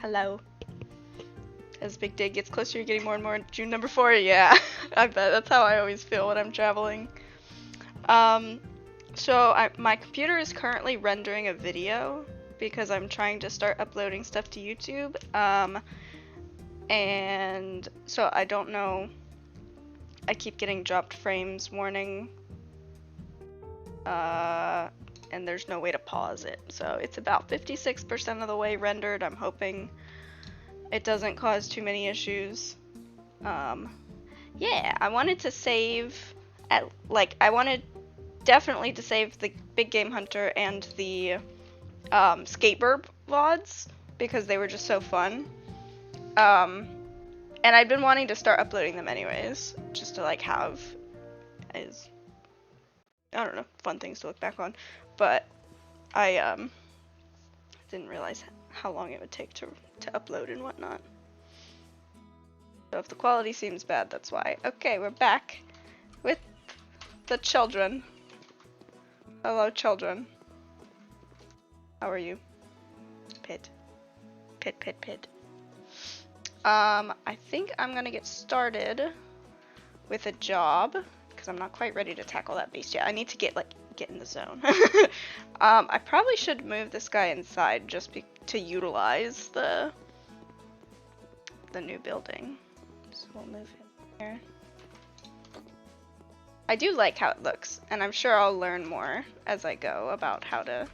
Hello. As Big Day gets closer, you're getting more and more June number 4. Yeah, I bet that's how I always feel when I'm traveling. So my computer is currently rendering a video because I'm trying to start uploading stuff to YouTube. And so I don't know. I keep getting dropped frames warning. And there's no way to pause it. So it's about 56% of the way rendered. I'm hoping it doesn't cause too many issues. Yeah, I wanted to save I wanted definitely to save the Big Game Hunter and the Skatebird VODs because they were just so fun. And I'd been wanting to start uploading them anyways, just to like have as I don't know, fun things to look back on. But I didn't realize how long it would take to upload and whatnot. So if the quality seems bad, that's why. Okay, we're back with the children. Hello, children. How are you? Pit. Pit, pit, pit. I think I'm gonna get started with a job because I'm not quite ready to tackle that beast yet. I need to get in the zone. I probably should move this guy inside just to utilize the new building. So we'll move him here. I do like how it looks, and I'm sure I'll learn more as I go about how to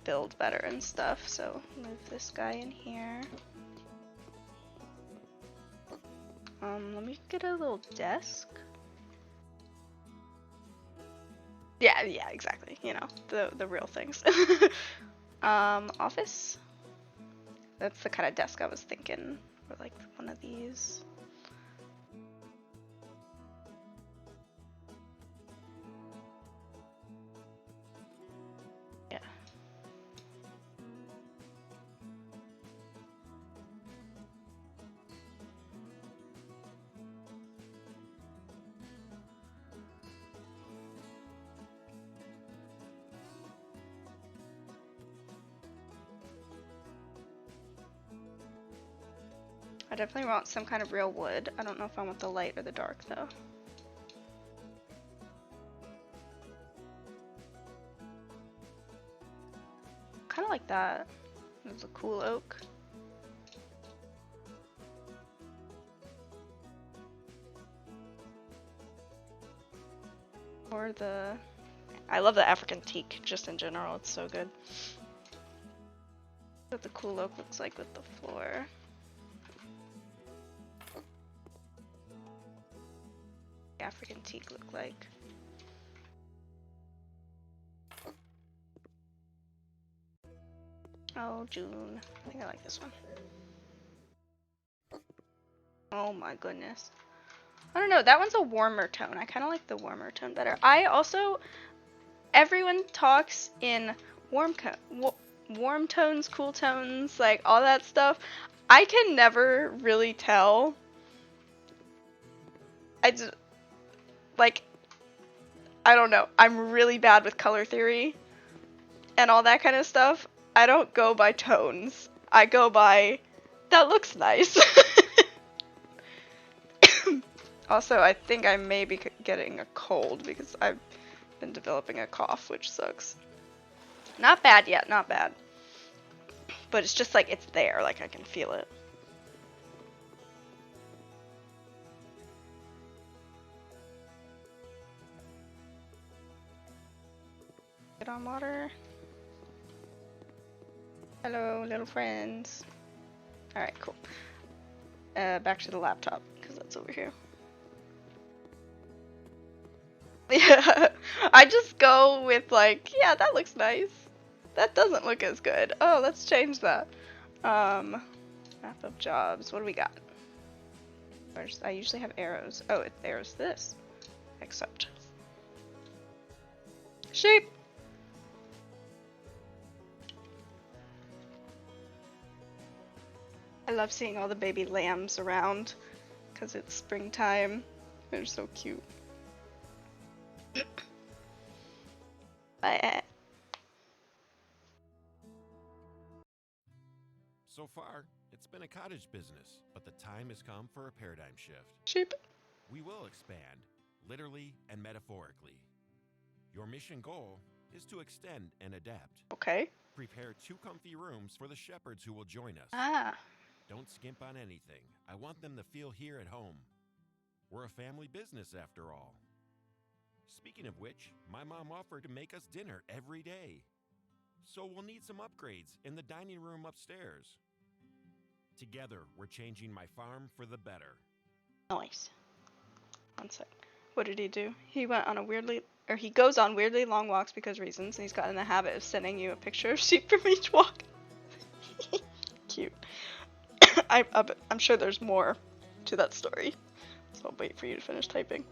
build better and stuff. So move this guy in here. Let me get a little desk. Yeah, exactly. You know, the real things. Office. That's the kind of desk I was thinking. Or like one of these. Yeah. I definitely want some kind of real wood. I don't know if I want the light or the dark though. Kind of like that. It's a cool oak. Or I love the African teak just in general. It's so good. What the cool oak looks like with the floor. African teak look like. Oh, June. I think I like this one. Oh my goodness. I don't know, that one's a warmer tone. I kind of like the warmer tone better. Everyone talks in warm tones, cool tones, like all that stuff. I can never really tell. I don't know. I'm really bad with color theory and all that kind of stuff. I don't go by tones. I go by, that looks nice. Also, I think I may be getting a cold because I've been developing a cough, which sucks. Not bad yet, not bad. But it's just like it's there, like I can feel it. Get on water. Hello, little friends. Alright, cool. Back to the laptop, because that's over here. Yeah, I just go with like, yeah, that looks nice. That doesn't look as good. Oh, let's change that. Map of jobs. What do we got? I usually have arrows. Oh, there's this. Except. Sheep! I love seeing all the baby lambs around because it's springtime. They're so cute. So far, it's been a cottage business, but the time has come for a paradigm shift. Sheep. We will expand, literally and metaphorically. Your mission goal is to extend and adapt. Okay. Prepare 2 comfy rooms for the shepherds who will join us. Ah. Don't skimp on anything. I want them to feel here at home. We're a family business after all. Speaking of which, my mom offered to make us dinner every day. So we'll need some upgrades in the dining room upstairs. Together, we're changing my farm for the better. Nice. One sec. What did he do? He goes on weirdly long walks because reasons, and he's gotten in the habit of sending you a picture of sheep from each walk. Cute. I'm sure there's more to that story, so I'll wait for you to finish typing.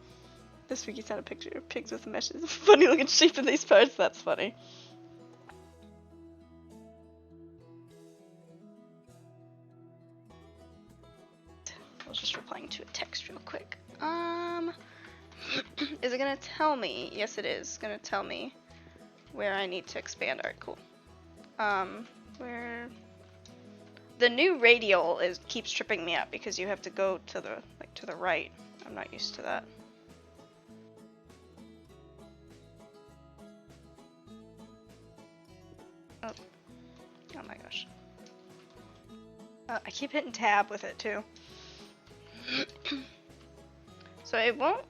This week he sent a picture of pigs with meshes of funny looking sheep in these parts. That's funny. I was just replying to a text real quick. Is it gonna tell me? Yes, it is gonna tell me where I need to expand. Alright, cool. Where the new radial keeps tripping me up because you have to go to the right. I'm not used to that. Oh my gosh. I keep hitting tab with it too. So it won't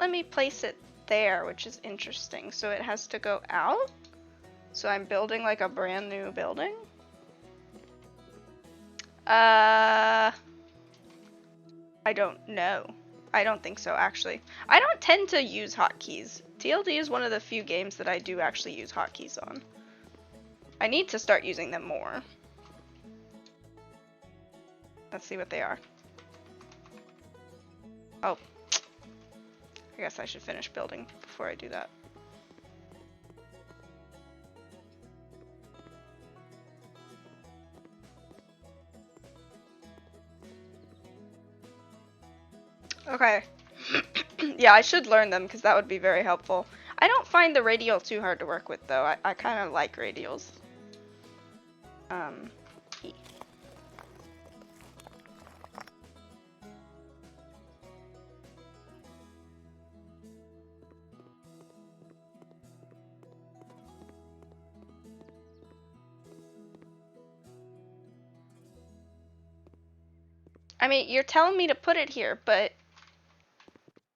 let me place it there, which is interesting. So it has to go out. So I'm building like a brand new building. I don't know. I don't think so, actually. I don't tend to use hotkeys. TLD is one of the few games that I do actually use hotkeys on. I need to start using them more. Let's see what they are. Oh. I guess I should finish building before I do that. Okay. Yeah, I should learn them because that would be very helpful. I don't find the radial too hard to work with though. I kind of like radials. I mean, you're telling me to put it here, but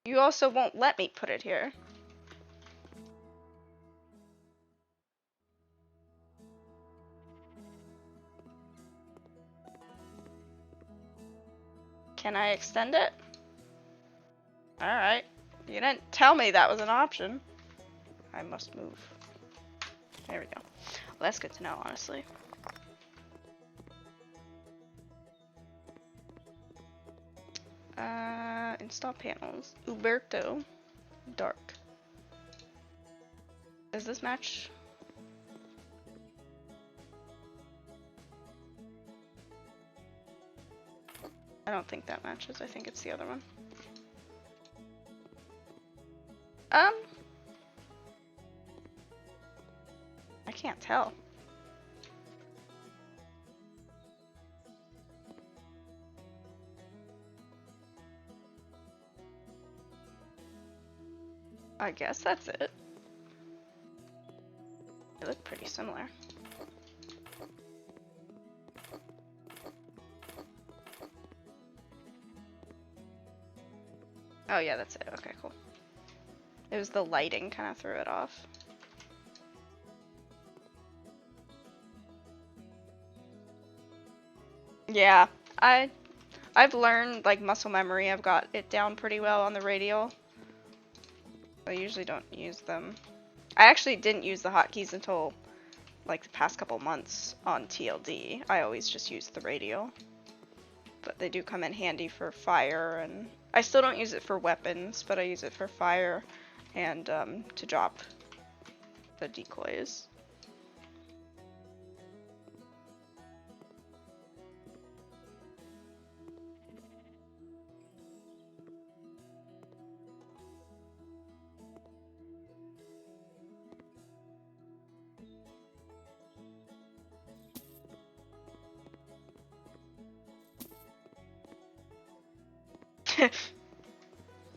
you also won't let me put it here. Can I extend it? Alright. You didn't tell me that was an option. I must move. There we go. Well, that's good to know, honestly. Install panels. Uberto. Dark. Does this match? I don't think that matches. I think it's the other one. I can't tell. I guess that's it. They look pretty similar. Oh yeah, that's it. Okay, cool. It was the lighting kind of threw it off. Yeah, I've learned like muscle memory. I've got it down pretty well on the radial. I usually don't use them. I actually didn't use the hotkeys until like the past couple months on TLD. I always just used the radial. But they do come in handy for fire, and I still don't use it for weapons, but I use it for fire and to drop the decoys.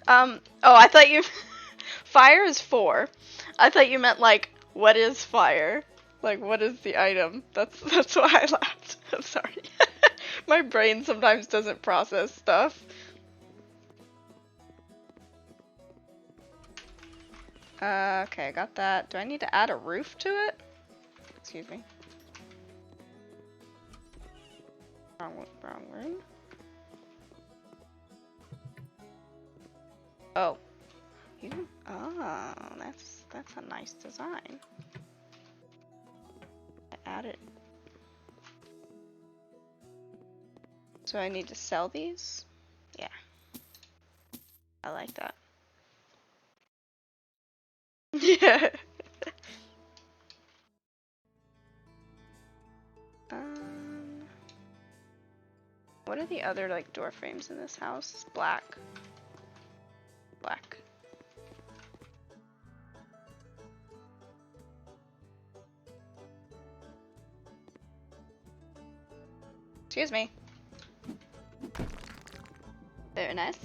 Oh, I thought you... Fire is 4. I thought you meant, like, what is fire? Like, what is the item? That's why I laughed. I'm sorry. My brain sometimes doesn't process stuff. Okay, I got that. Do I need to add a roof to it? Excuse me. Wrong room. Oh. Oh, that's a nice design. I added. So I need to sell these? Yeah. I like that. Yeah. What are the other like door frames in this house? Black. Black. Excuse me. Very nice.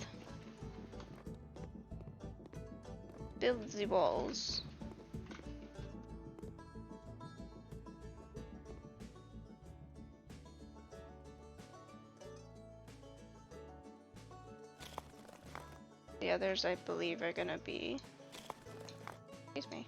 Build the walls. The others, I believe, are gonna be... Excuse me.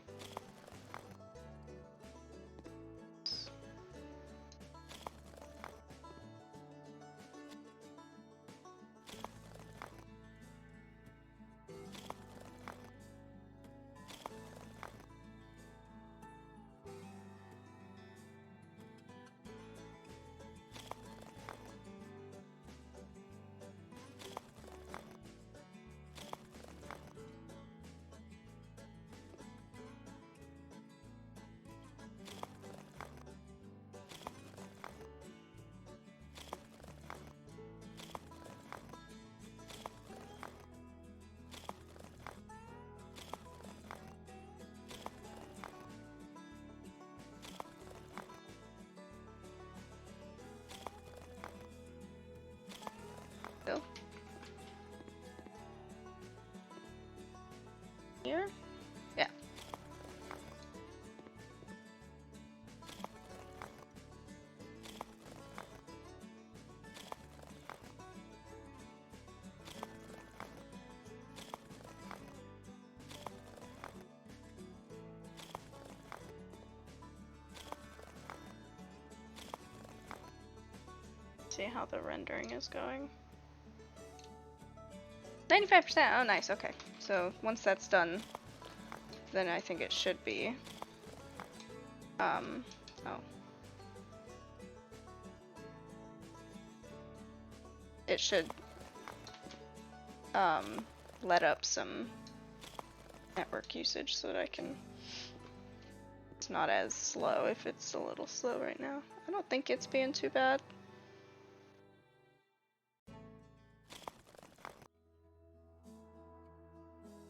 Bill? Here? Yeah. See how the rendering is going. 95%. Oh, nice. Okay. So once that's done, then I think it should be. Oh. It should let up some network usage so that I can. It's not as slow if it's a little slow right now. I don't think it's being too bad.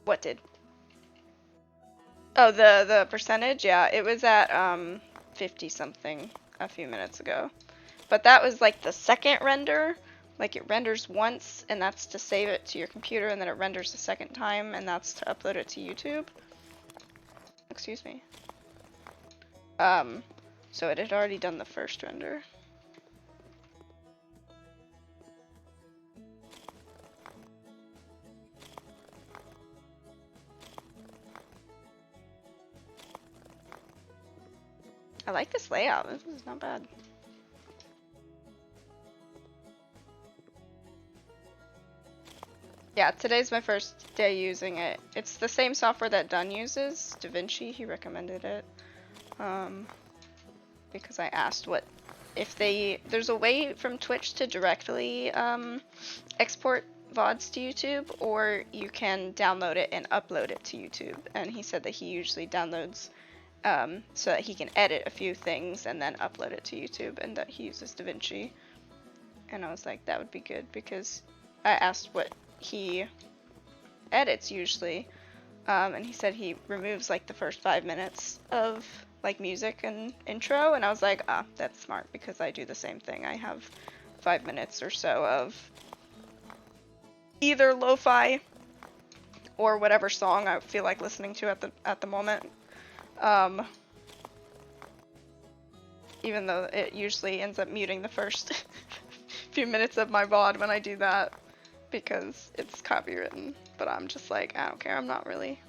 What did? Oh, the percentage? Yeah, it was at 50 something a few minutes ago. But that was like the second render. Like it renders once and that's to save it to your computer, and then it renders the second time and that's to upload it to YouTube. Excuse me. So it had already done the first render. I like this layout. This is not bad. Yeah, today's my first day using it. It's the same software that Dunn uses, DaVinci. He recommended it. Because I asked what if there's a way from Twitch to directly export VODs to YouTube, or you can download it and upload it to YouTube. And he said that he usually downloads so that he can edit a few things and then upload it to YouTube, and that he uses DaVinci. And I was like, that would be good, because I asked what he edits usually, and he said he removes like the first 5 minutes of like music and intro, and I was like, ah, that's smart, because I do the same thing. I have 5 minutes or so of either lo-fi or whatever song I feel like listening to at the moment. Even though it usually ends up muting the first few minutes of my VOD when I do that because it's copywritten. But I'm just like, I don't care. I'm not really.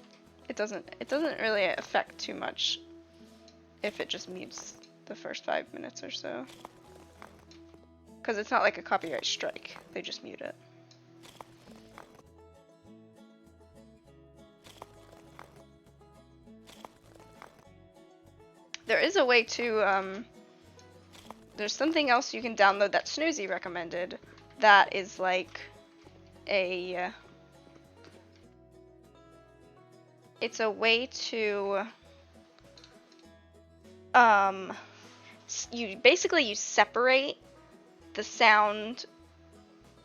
It doesn't really affect too much if it just mutes the first 5 minutes or so. Because it's not like a copyright strike. They just mute it. There is a way to, there's something else you can download that Snoozy recommended that is like a, it's a way to, you separate the sound,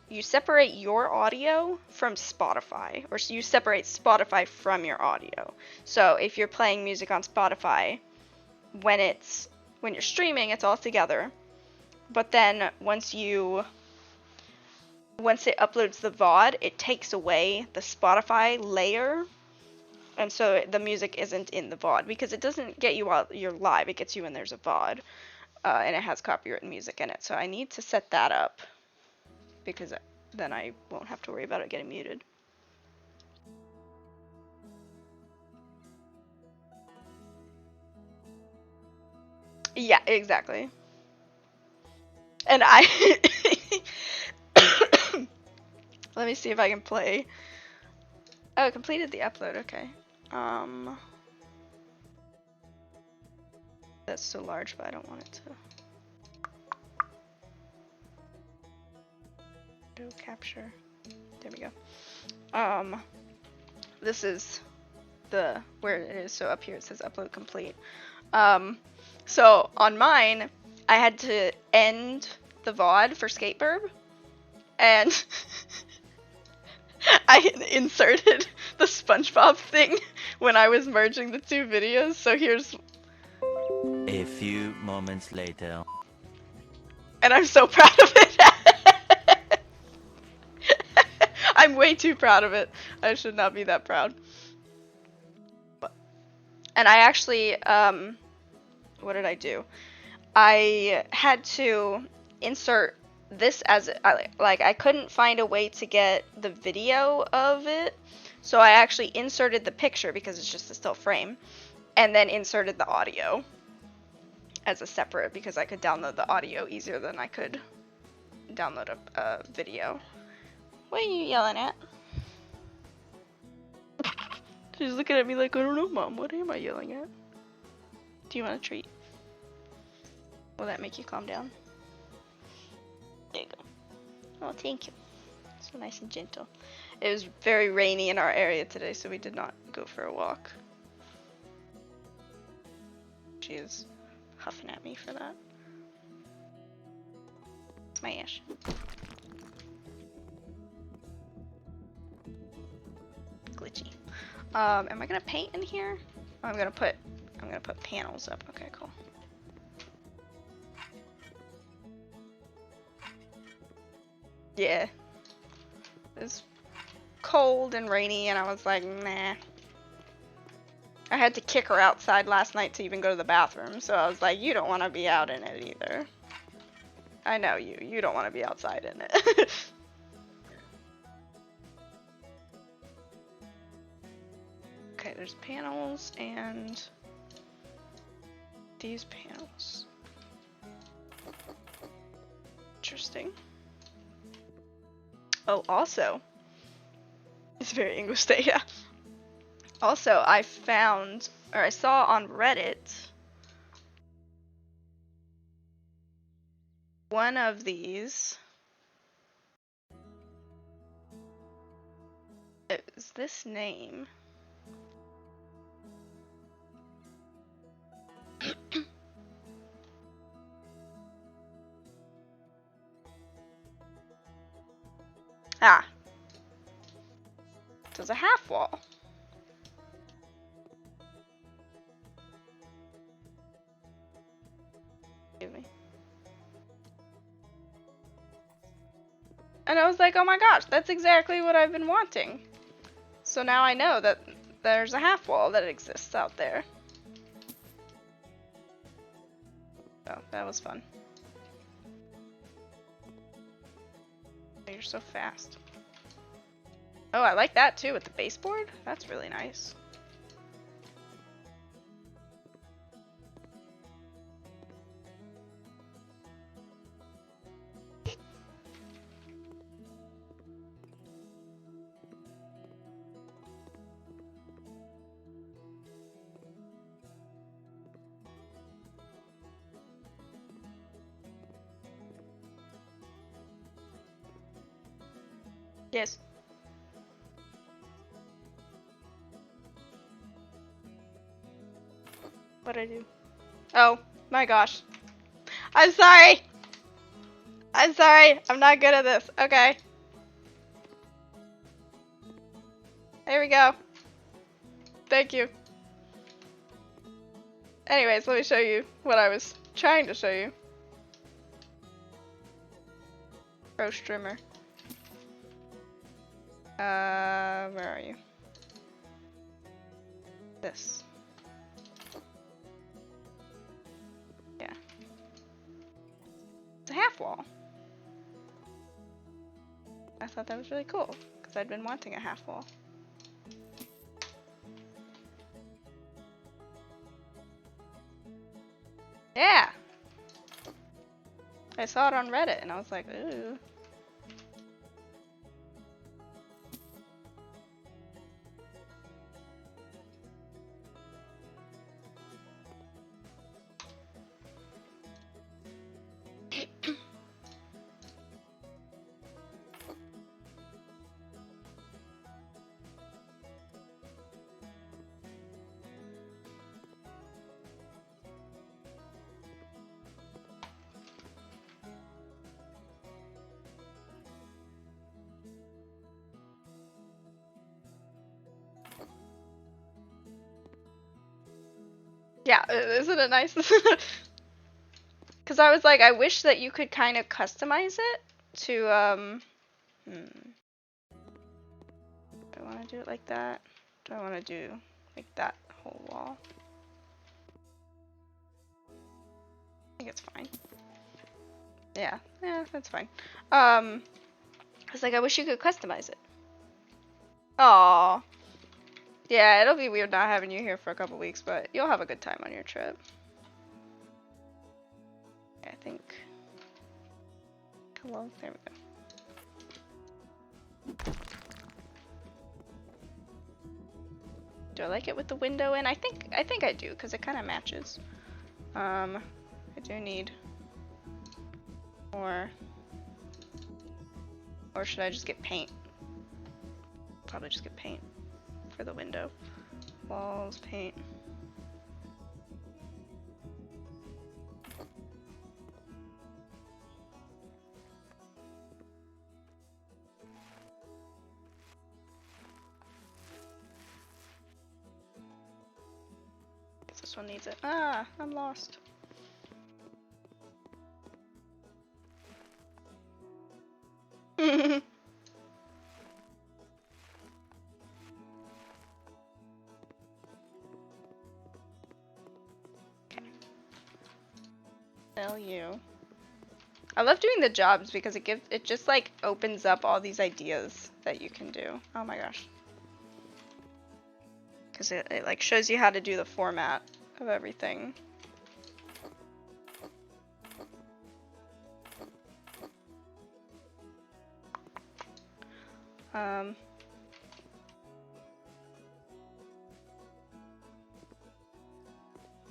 you separate your audio from Spotify, or you separate Spotify from your audio. So if you're playing music on Spotify, when you're streaming, it's all together. But then once it uploads the VOD, it takes away the Spotify layer, and so the music isn't in the VOD because it doesn't get you while you're live. It gets you when there's a VOD, and it has copyrighted music in it. So I need to set that up because then I won't have to worry about it getting muted. Yeah, exactly. And let me see if I can play. Oh, it completed the upload. Okay. That's so large, but I don't want it to. Do capture. There we go. This is where it is. So up here it says upload complete. So on mine, I had to end the VOD for Skateburb, and I inserted the SpongeBob thing when I was merging the two videos. So here's a few moments later. And I'm so proud of it. I'm way too proud of it. I should not be that proud. And I actually, what did I do? I had to insert this as, I couldn't find a way to get the video of it. So I actually inserted the picture because it's just a still frame. And then inserted the audio as a separate because I could download the audio easier than I could download a video. What are you yelling at? She's looking at me like, I don't know, Mom. What am I yelling at? Do you want a treat? Will that make you calm down? There you go. Oh, thank you. So nice and gentle. It was very rainy in our area today, so we did not go for a walk. She is huffing at me for that. Smash. Glitchy. Am I gonna paint in here? Oh, I'm gonna put panels up. Okay, cool. Yeah. It's cold and rainy, and I was like, nah. I had to kick her outside last night to even go to the bathroom, so I was like, you don't want to be out in it either. I know you. You don't want to be outside in it. Okay, there's panels and these panels. Interesting. Oh, also, it's very English Day, yeah. Also, I found, or I saw on Reddit, one of these. It was this name. Ah. So it's a half wall. Excuse me. And I was like, oh my gosh, that's exactly what I've been wanting. So now I know that there's a half wall that exists out there. So that was fun. You're so fast. Oh, I like that too with the baseboard. That's really nice. Yes. What'd I do? Oh my gosh. I'm sorry. I'm sorry. I'm not good at this. Okay. There we go. Thank you. Anyways, let me show you what I was trying to show you. Pro Strimmer. Where are you? This. Yeah. It's a half wall. I thought that was really cool, because I'd been wanting a half wall. Yeah! I saw it on Reddit and I was like, ooh. Yeah, isn't it nice? Because I was like, I wish that you could kind of customize it to, Do I want to do it like that? Do I want to do like that whole wall? I think it's fine. Yeah, that's fine. I was like, I wish you could customize it. Aww. Yeah, it'll be weird not having you here for a couple weeks, but you'll have a good time on your trip. I think. Hello, there we go. Do I like it with the window in? I think I do, because it kind of matches. I do need more. Or should I just get paint? Probably just get paint for the window. Walls, paint. Guess this one needs it. Ah, I'm lost. Okay. Tell you. I love doing the jobs because it just like opens up all these ideas that you can do. Oh my gosh. Because it like shows you how to do the format of everything.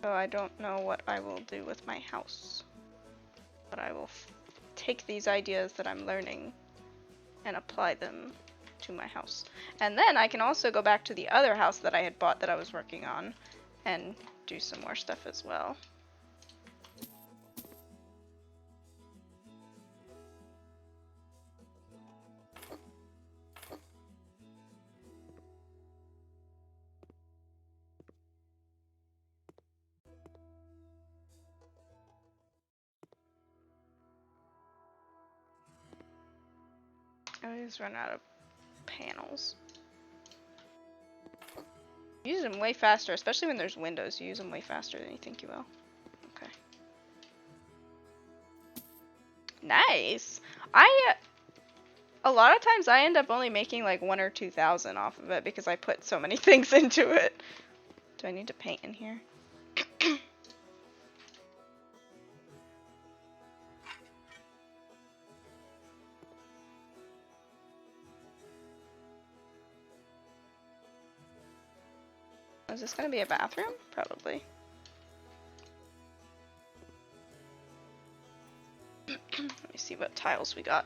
So I don't know what I will do with my house. But I will take these ideas that I'm learning and apply them to my house. And then I can also go back to the other house that I had bought that I was working on and do some more stuff as well. I always run out of panels. Use them way faster, especially when there's windows. You use them way faster than you think you will. Okay. Nice. A lot of times I end up only making like 1,000 or 2,000 off of it because I put so many things into it. Do I need to paint in here? Is this gonna be a bathroom? Probably. Let me see what tiles we got.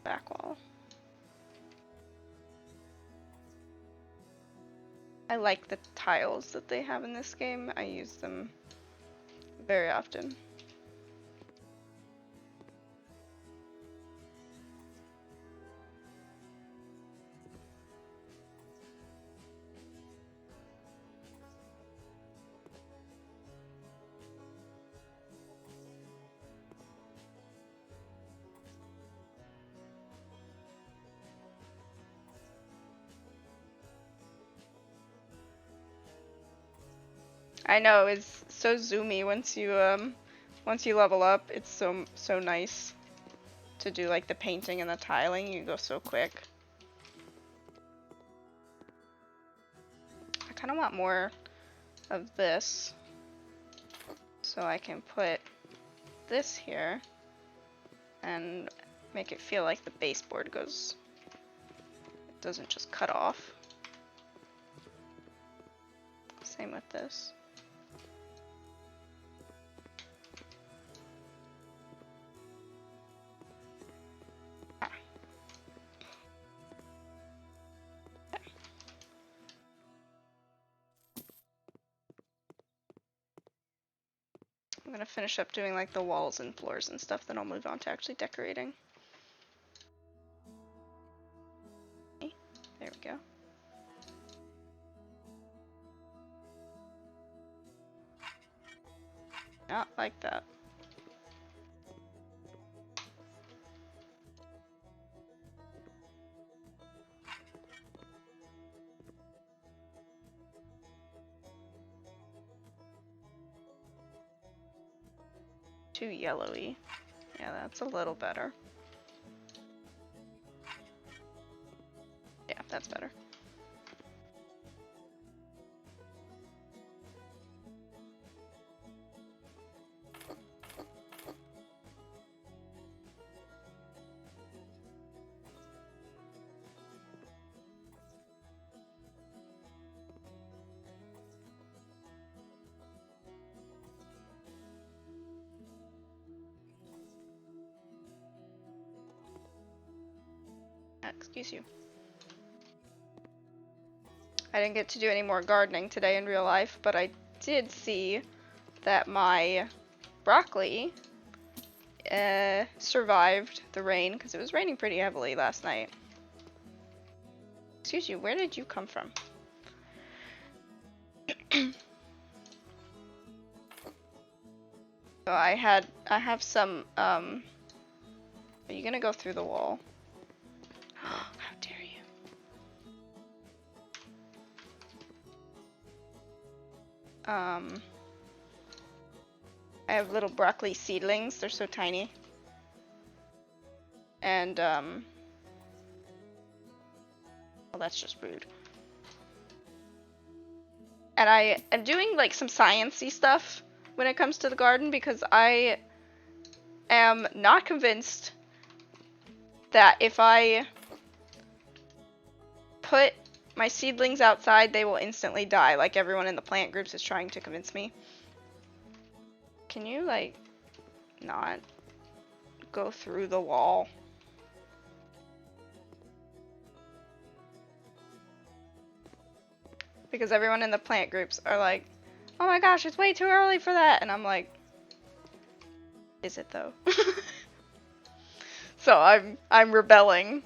Back wall. I like the tiles that they have in this game. I use them very often. I know, it's so zoomy once you level up. It's so nice to do like the painting and the tiling. You go so quick. I kind of want more of this so I can put this here and make it feel like the baseboard goes, it doesn't just cut off. Same with this. I'm gonna finish up doing like the walls and floors and stuff, then I'll move on to actually decorating. Okay, there we go. Not like that. Too yellowy. Yeah, that's a little better. Yeah, that's better. Excuse you. I didn't get to do any more gardening today in real life, but I did see that my broccoli survived the rain because it was raining pretty heavily last night. Excuse you, where did you come from? So I have some, are you gonna go through the wall? How dare you. I have little broccoli seedlings, they're so tiny. And, well, that's just rude. And I am doing like some science-y stuff when it comes to the garden because I am not convinced that if I put my seedlings outside, they will instantly die, like everyone in the plant groups is trying to convince me. Can you, like, not go through the wall? Because everyone in the plant groups are like, oh my gosh, it's way too early for that. And I'm like, is it though? So I'm rebelling.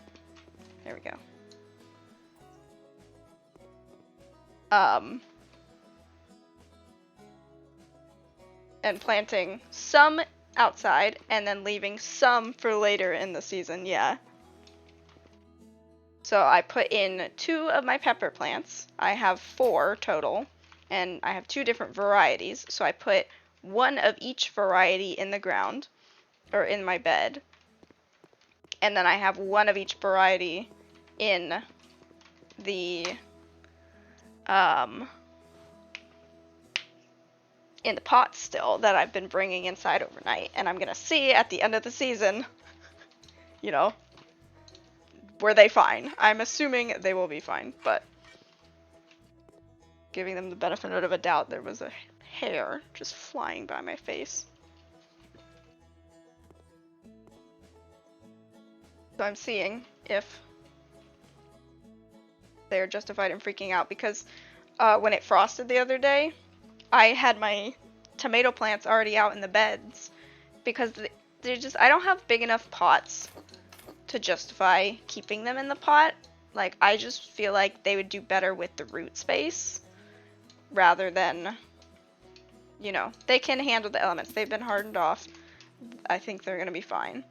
There we go. and planting some outside and then leaving some for later in the season, yeah. So I put in 2 of my pepper plants. I have 4 total, and I have 2 different varieties. So I put 1 of each variety in the ground, or in my bed. And then I have 1 of each variety in the pots still that I've been bringing inside overnight. And I'm gonna see at the end of the season, you know, were they fine? I'm assuming they will be fine, but giving them the benefit of a doubt, there was a hair just flying by my face. So I'm seeing if they're justified in freaking out, because when it frosted the other day, I had my tomato plants already out in the beds because I don't have big enough pots to justify keeping them in the pot. Like, I just feel like they would do better with the root space rather than, you know, they can handle the elements. They've been hardened off. I think they're gonna be fine.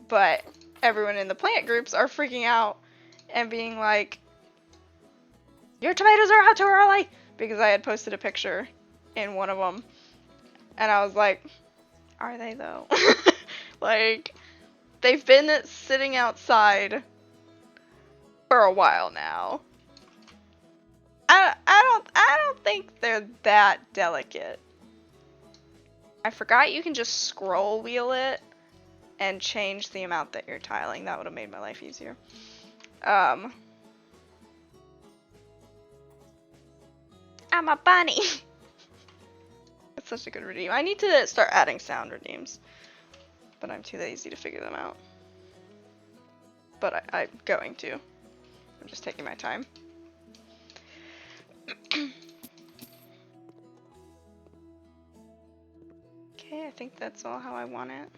But everyone in the plant groups are freaking out and being like, your tomatoes are out too early, because I had posted a picture in one of them, and I was like, are they though? Like, they've been sitting outside for a while now. I don't think they're that delicate. I forgot you can just scroll wheel it and change the amount that you're tiling. That would have made my life easier. I'm a bunny. That's such a good redeem. I need to start adding sound redeems, but I'm too lazy to figure them out. But I'm going to. I'm just taking my time. Okay, I think that's all how I want it.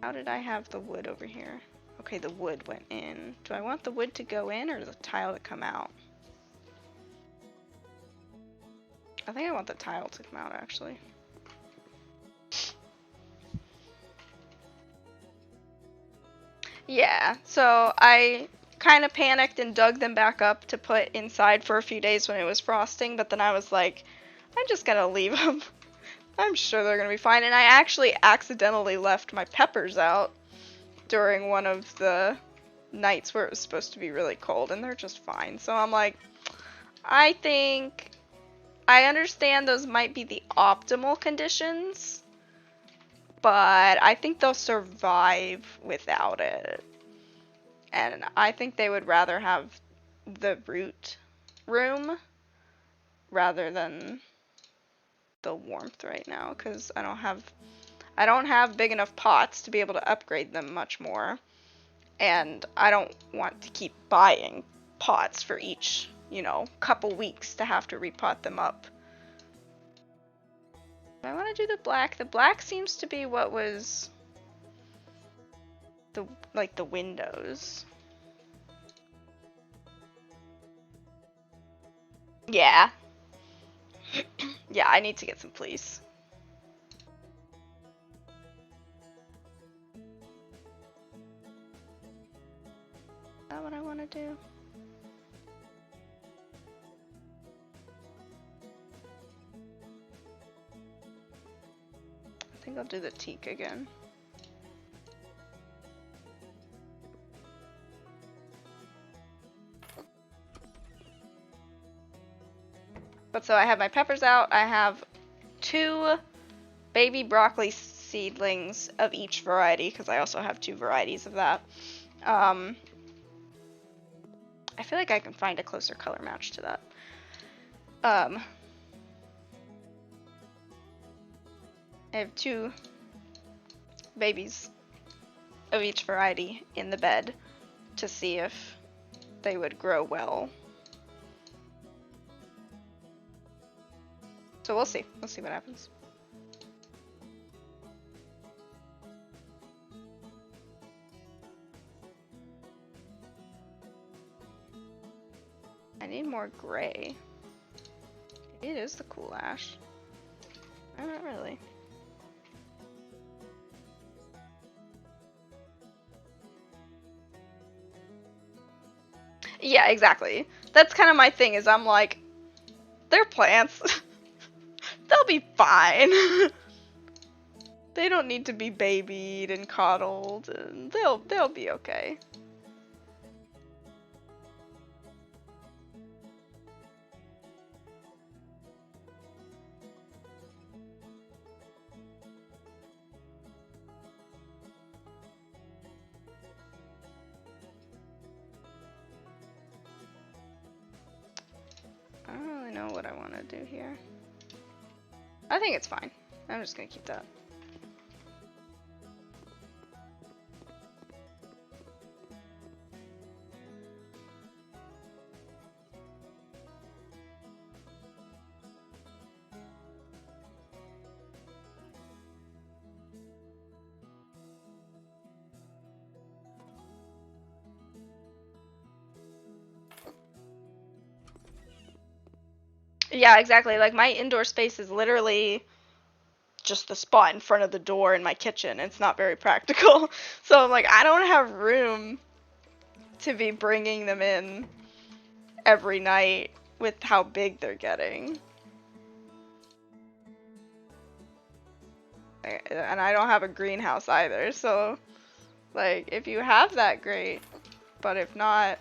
How did I have the wood over here? Okay, the wood went in. Do I want the wood to go in or the tile to come out? I think I want the tile to come out, actually. Yeah, so I kind of panicked and dug them back up to put inside for a few days when it was frosting, but then I was like, I'm just gonna leave them. I'm sure they're gonna be fine. And I actually accidentally left my peppers out during one of the nights where it was supposed to be really cold, and they're just fine. So I'm like, I think I understand those might be the optimal conditions, but I think they'll survive without it. And I think they would rather have the root room rather than the warmth right now, because I don't have big enough pots to be able to upgrade them much more, and I don't want to keep buying pots for each, you know, couple weeks to have to repot them up. I want to do the black. The black seems to be what was the windows. Yeah. Yeah, I need to get some fleece. Is that what I want to do? I think I'll do the teak again. But so I have my peppers out. I have 2 baby broccoli seedlings of each variety, because I also have 2 varieties of that. I feel like I can find a closer color match to that. I have 2 babies of each variety in the bed to see if they would grow well. So we'll see. We'll see what happens. I need more gray. It is the cool ash. Not really. Yeah, exactly. That's kind of my thing, is I'm like, they're plants. They'll be fine. They don't need to be babied and coddled, and they'll be okay. I don't really know what I want to do here. I think it's fine. I'm just gonna keep that. Yeah, exactly. Like, my indoor space is literally just the spot in front of the door in my kitchen. It's not very practical. So I'm like, I don't have room to be bringing them in every night with how big they're getting. And I don't have a greenhouse either, so, like, if you have that, great. But if not,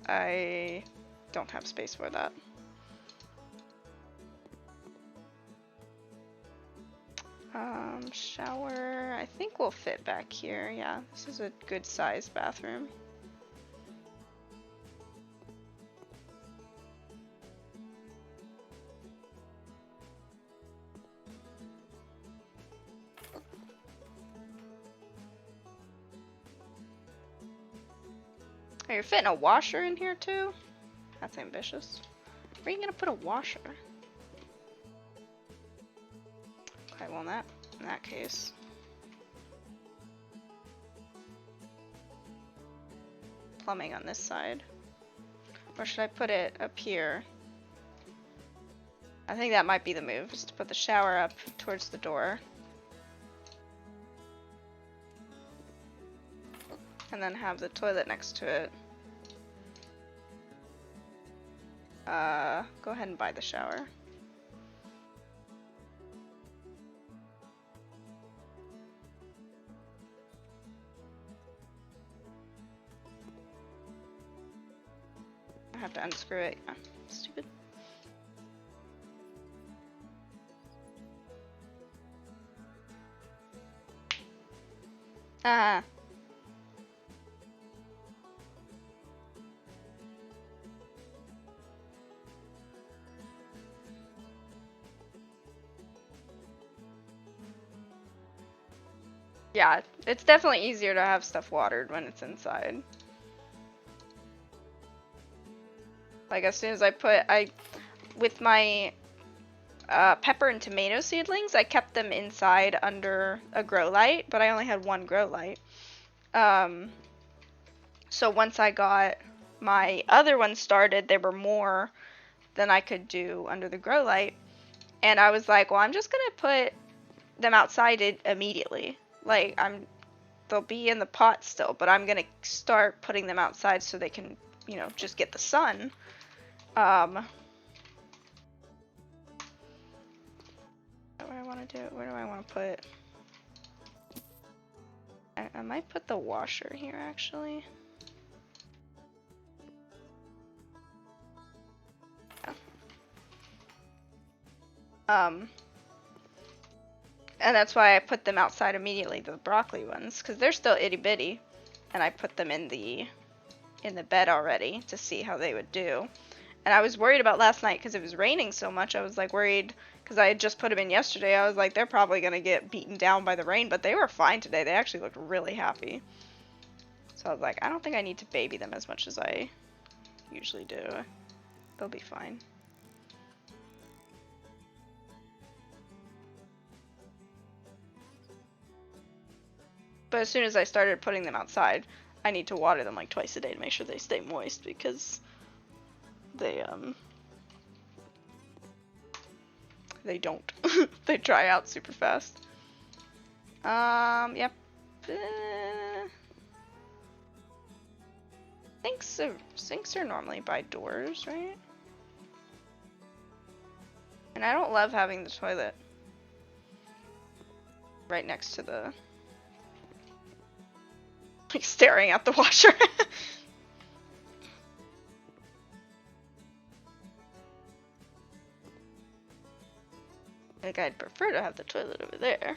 I don't have space for that. Shower, I think will fit back here. Yeah, this is a good sized bathroom. Oh, you're fitting a washer in here too? That's ambitious. Where are you gonna put a washer? Okay, well, in that case. Plumbing on this side. Or should I put it up here? I think that might be the move, is to put the shower up towards the door. And then have the toilet next to it. Go ahead and buy the shower. I have to unscrew it. Yeah, stupid. Yeah, it's definitely easier to have stuff watered when it's inside. Like, as soon as with my pepper and tomato seedlings, I kept them inside under a grow light, but I only had one grow light. So once I got my other one started, there were more than I could do under the grow light. And I was like, well, I'm just gonna put them outside immediately. Like, they'll be in the pot still, but I'm gonna start putting them outside so they can, you know, just get the sun. Where do I want to do it? Where do I want to put? I might put the washer here, actually. Yeah. And that's why I put them outside immediately, the broccoli ones, because they're still itty bitty, and I put them in the bed already to see how they would do. And I was worried about last night because it was raining so much. I was like worried because I had just put them in yesterday. I was like, they're probably gonna get beaten down by the rain, but they were fine today. They actually looked really happy. So I was like, I don't think I need to baby them as much as I usually do. They'll be fine. But as soon as I started putting them outside, I need to water them like twice a day to make sure they stay moist, because they They don't. They dry out super fast. Yep. Sinks are normally by doors, right? And I don't love having the toilet right next to the, like, staring at the washer. Like, I'd prefer to have the toilet over there.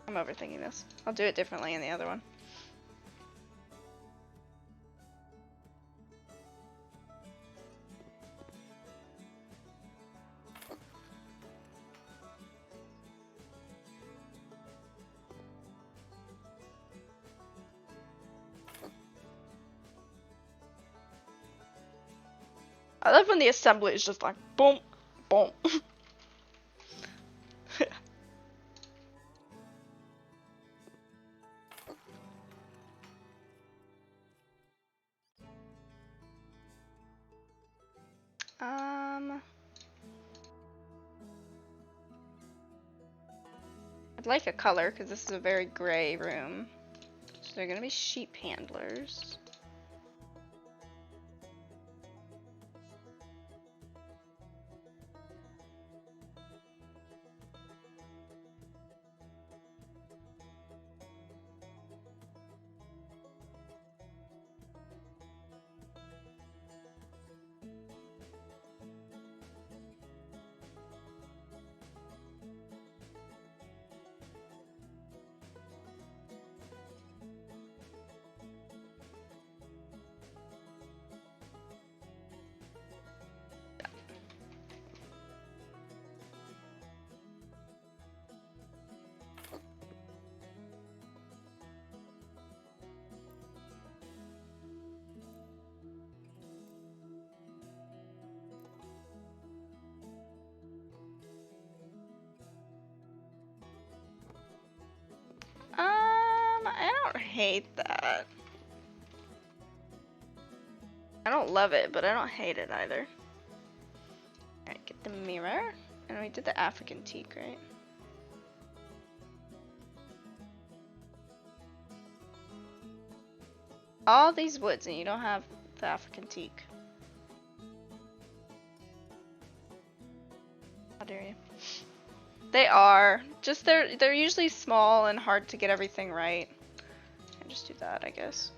I'm overthinking this. I'll do it differently in the other one. I love when the assembly is just like boom, boom. I'd like a color because this is a very gray room. So they're gonna be sheep handlers. I don't hate that. I don't love it, but I don't hate it either. Alright, get the mirror. And we did the African teak, right? All these woods and you don't have the African teak. How dare you? They are. Just they're usually small and hard to get everything right. I just do that, I guess.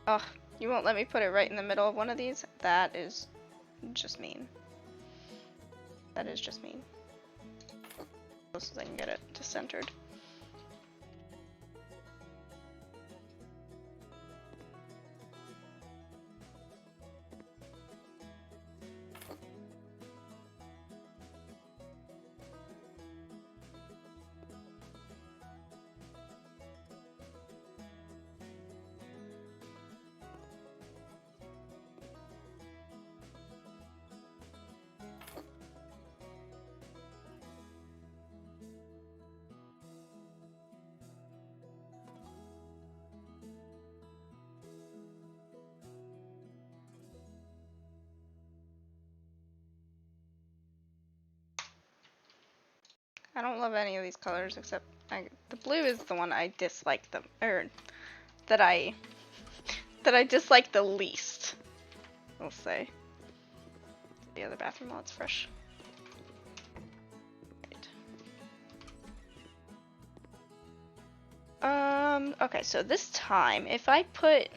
Ugh, you won't let me put it right in the middle of one of these? That is just mean. That is just mean. Close as I can get it to centered. I don't love any of these colors except the blue is the one I dislike that I dislike the least. We'll say. The other bathroom while it's fresh. Right. Okay, so this time if I put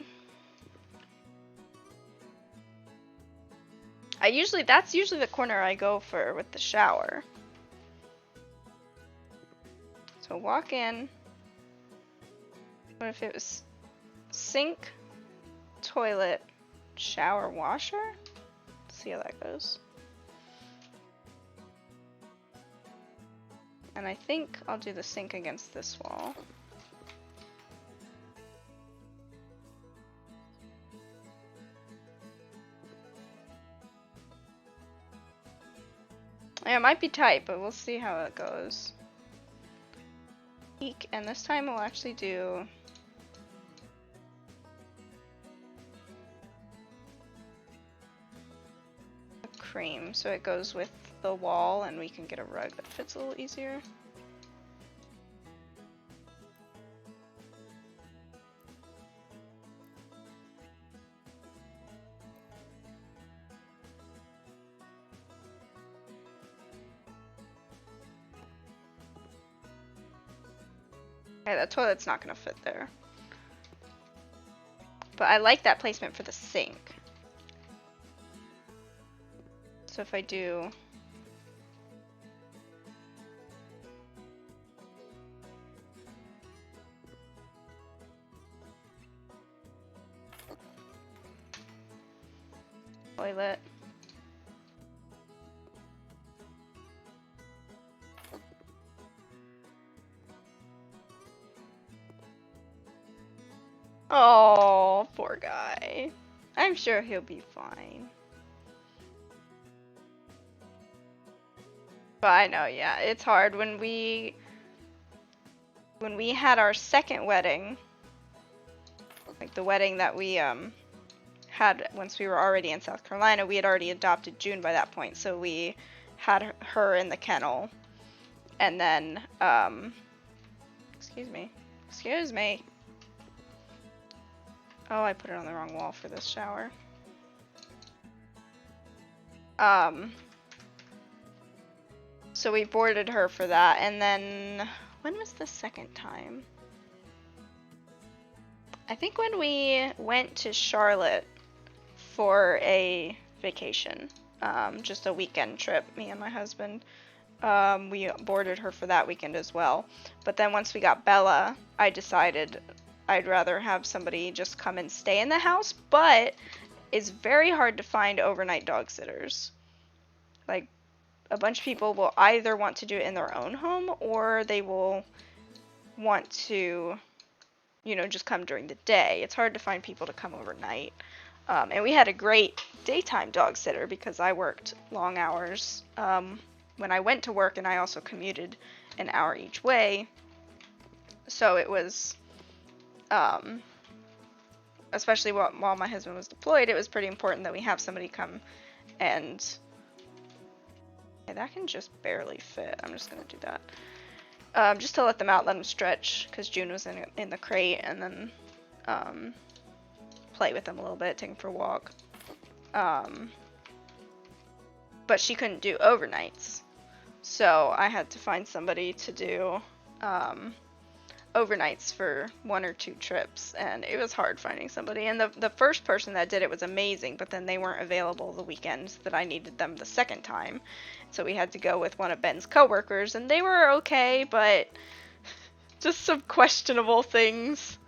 that's usually the corner I go for with the shower. So walk in. What if it was sink, toilet, shower, washer? Let's see how that goes. And I think I'll do the sink against this wall. Yeah, it might be tight, but we'll see how it goes. Eek, and this time we'll actually do a cream, so it goes with the wall and we can get a rug that fits a little easier. Okay, that toilet's not gonna fit there. But I like that placement for the sink. So if I do... toilet. Oh, poor guy. I'm sure he'll be fine. But I know, yeah, it's hard when we had our second wedding, like the wedding that we had once we were already in South Carolina, we had already adopted June by that point, so we had her in the kennel. And then excuse me. Oh, I put it on the wrong wall for this shower. So we boarded her for that, and then when was the second time? I think when we went to Charlotte for a vacation, just a weekend trip, me and my husband. We boarded her for that weekend as well. But then once we got Bella, I decided I'd rather have somebody just come and stay in the house, but it's very hard to find overnight dog sitters. Like, a bunch of people will either want to do it in their own home, or they will want to, you know, just come during the day. It's hard to find people to come overnight. And we had a great daytime dog sitter because I worked long hours when I went to work, and I also commuted an hour each way. So it was, especially while my husband was deployed, it was pretty important that we have somebody come and... Yeah, that can just barely fit. I'm just going to do that. Just to let them out, let them stretch, because June was in the crate, and then play with them a little bit, take them for a walk. But she couldn't do overnights, so I had to find somebody to do overnights for 1 or 2 trips, and it was hard finding somebody. And the first person that did it was amazing, but then they weren't available the weekends that I needed them the second time, so we had to go with one of Ben's coworkers, and they were okay, but just some questionable things.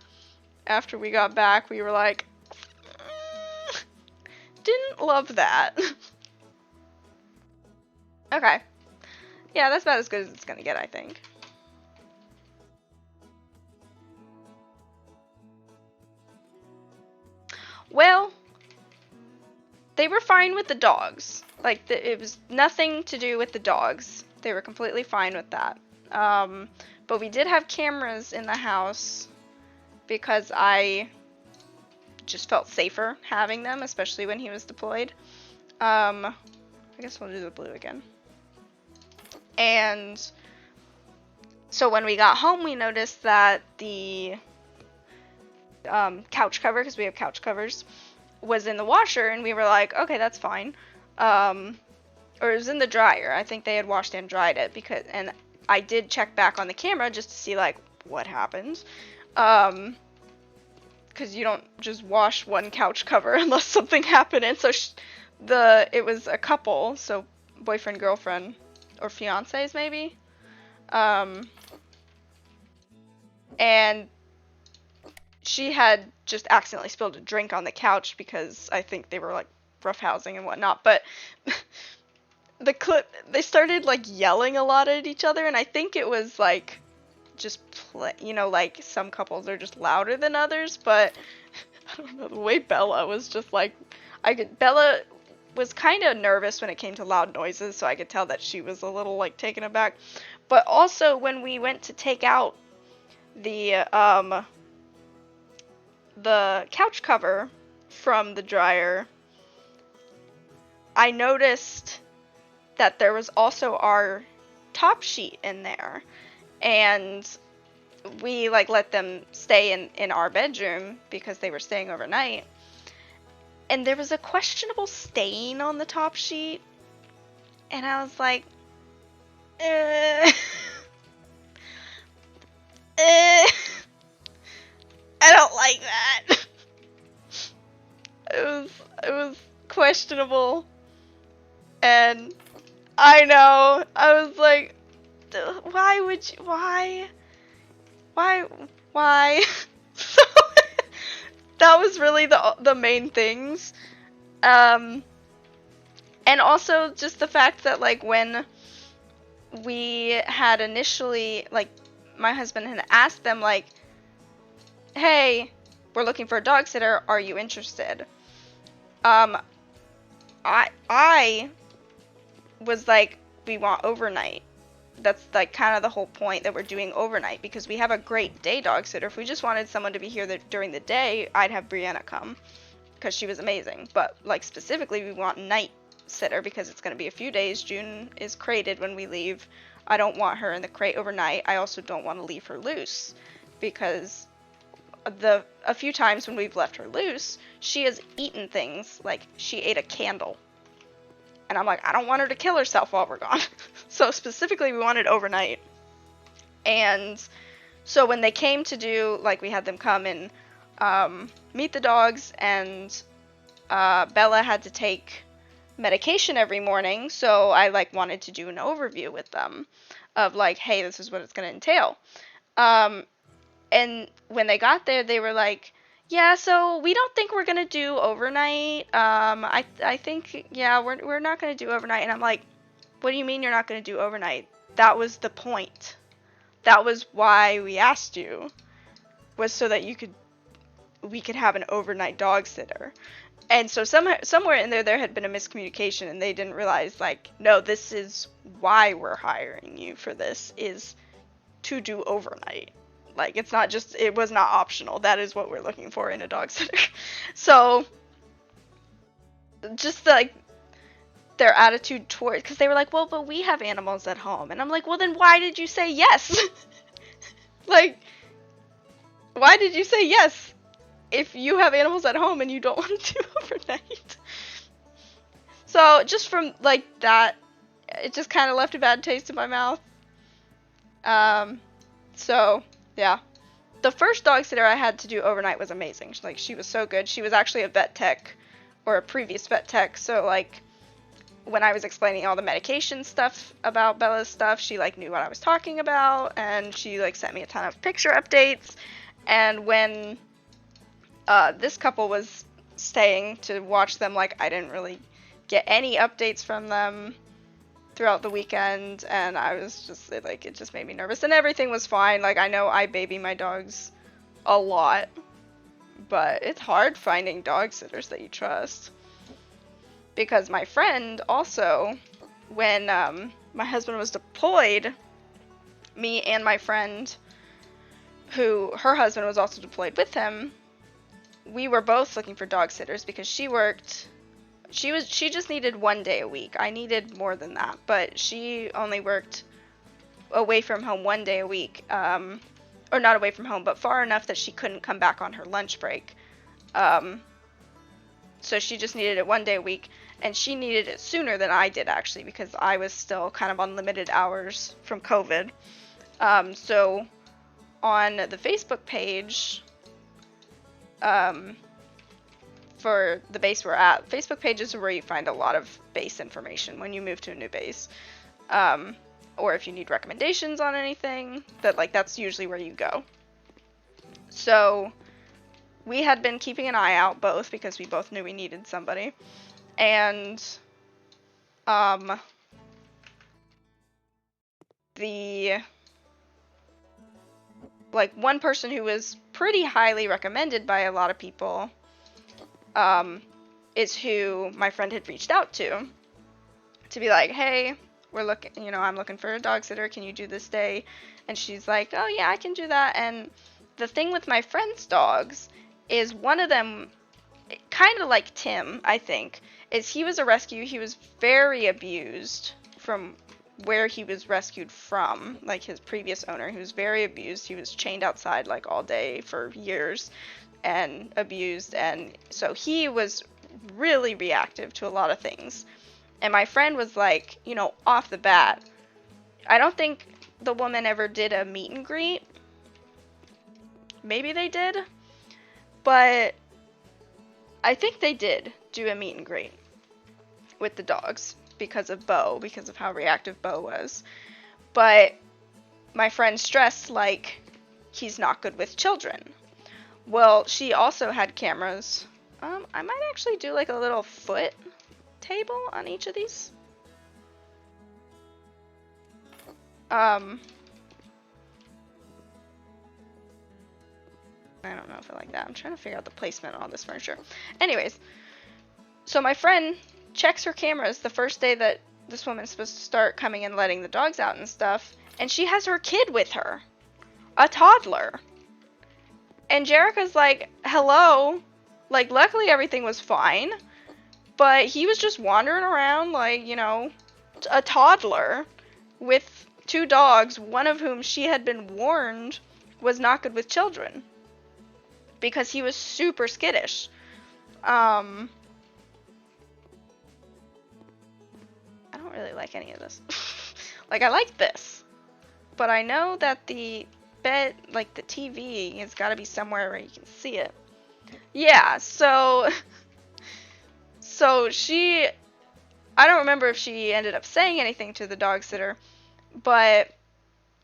After we got back, we were like, didn't love that. Okay. Yeah, that's about as good as it's gonna get, I think. Well, they were fine with the dogs. Like, it was nothing to do with the dogs. They were completely fine with that. But we did have cameras in the house because I just felt safer having them, especially when he was deployed. I guess we'll do the blue again. And so when we got home, we noticed that the couch cover, because we have couch covers, was in the washer, and we were like, okay, that's fine. Or it was in the dryer. I think they had washed and dried it, and I did check back on the camera just to see, like, what happened. Because you don't just wash one couch cover unless something happened. And so it was a couple, so boyfriend, girlfriend, or fiancés maybe. And she had just accidentally spilled a drink on the couch because I think they were like roughhousing and whatnot. But the clip, they started like yelling a lot at each other, and I think it was like just like some couples are just louder than others, but I don't know, the way Bella was just like, Bella was kind of nervous when it came to loud noises, so I could tell that she was a little like taken aback. But also when we went to take out the couch cover from the dryer, I noticed that there was also our top sheet in there, and we like let them stay in our bedroom because they were staying overnight, and there was a questionable stain on the top sheet, and I was like, I don't like that. It was questionable, and I know, I was like, why would you, why? So that was really the main things. And also just the fact that like when we had initially, like, my husband had asked them like, hey, we're looking for a dog sitter, are you interested? I was like, we want overnight. That's like kind of the whole point, that we're doing overnight, because we have a great day dog sitter. If we just wanted someone to be here during the day, I'd have Brianna come because she was amazing. But like specifically, we want night sitter because it's going to be a few days. June is crated when we leave. I don't want her in the crate overnight. I also don't want to leave her loose, because a few times when we've left her loose, she has eaten things. Like, she ate a candle. And I'm like, I don't want her to kill herself while we're gone. So specifically, we wanted overnight. And so when they came to do, like, we had them come and meet the dogs, and Bella had to take medication every morning. So I, like, wanted to do an overview with them of, like, hey, this is what it's going to entail. And when they got there, they were like, yeah, so we don't think we're going to do overnight. I think, yeah, we're not going to do overnight. And I'm like, what do you mean you're not going to do overnight? That was the point. That was why we asked you, was so that we could have an overnight dog sitter. And so somewhere in there had been a miscommunication, and they didn't realize, like, no, this is why we're hiring you for this, is to do overnight. Like, it's not just, it was not optional. That is what we're looking for in a dog sitter. So, just, like, their attitude toward, because they were like, well, but we have animals at home. And I'm like, well, then why did you say yes? Like, why did you say yes if you have animals at home and you don't want to do overnight? So, just from, like, that, it just kind of left a bad taste in my mouth. So, yeah. The first dog sitter I had to do overnight was amazing. Like, she was so good. She was actually a vet tech, or a previous vet tech, so, like, when I was explaining all the medication stuff about Bella's stuff, she, like, knew what I was talking about, and she, like, sent me a ton of picture updates. And when this couple was staying to watch them, like, I didn't really get any updates from them throughout the weekend, and I was just, it just made me nervous, and everything was fine. Like, I know I baby my dogs a lot, but it's hard finding dog sitters that you trust. Because my friend also, when my husband was deployed, me and my friend, who her husband was also deployed with him, we were both looking for dog sitters because she just needed 1 day a week. I needed more than that, but she only worked away from home 1 day a week, or not away from home, but far enough that she couldn't come back on her lunch break. So she just needed it 1 day a week, and she needed it sooner than I did, actually, because I was still kind of on limited hours from COVID. So on the Facebook page, for the base we're at, Facebook pages are where you find a lot of base information when you move to a new base. Or if you need recommendations on anything, that's usually where you go. So we had been keeping an eye out, both, because we both knew we needed somebody. And the, like, one person who was pretty highly recommended by a lot of people, is who my friend had reached out to be like, hey, we're looking, you know, I'm looking for a dog sitter, can you do this day? And she's like, oh yeah, I can do that. And the thing with my friend's dogs is one of them, kind of like Tim, I think, is he was a rescue. He was very abused from where he was rescued from, like his previous owner. He was very abused. He was chained outside like all day for years and abused. And so he was really reactive to a lot of things. And my friend was like, you know, off the bat, I don't think the woman ever did a meet and greet. Maybe they did, but I think they did do a meet and greet with the dogs because of Bo, because of how reactive Bo was. But my friend stressed, like, he's not good with children. Well, she also had cameras. I might actually do like a little foot table on each of these. I don't know if I like that. I'm trying to figure out the placement on all this furniture. Anyways, so my friend checks her cameras the first day that this woman's supposed to start coming and letting the dogs out and stuff, and she has her kid with her, a toddler. And Jerica's like, hello? Like, luckily everything was fine, but he was just wandering around like, you know, a toddler with two dogs, one of whom she had been warned was not good with children because he was super skittish. I don't really like any of this. Like, I like this, but I know that the bed, like the TV, has got to be somewhere where you can see it. Yeah, so she, I don't remember if she ended up saying anything to the dog sitter, but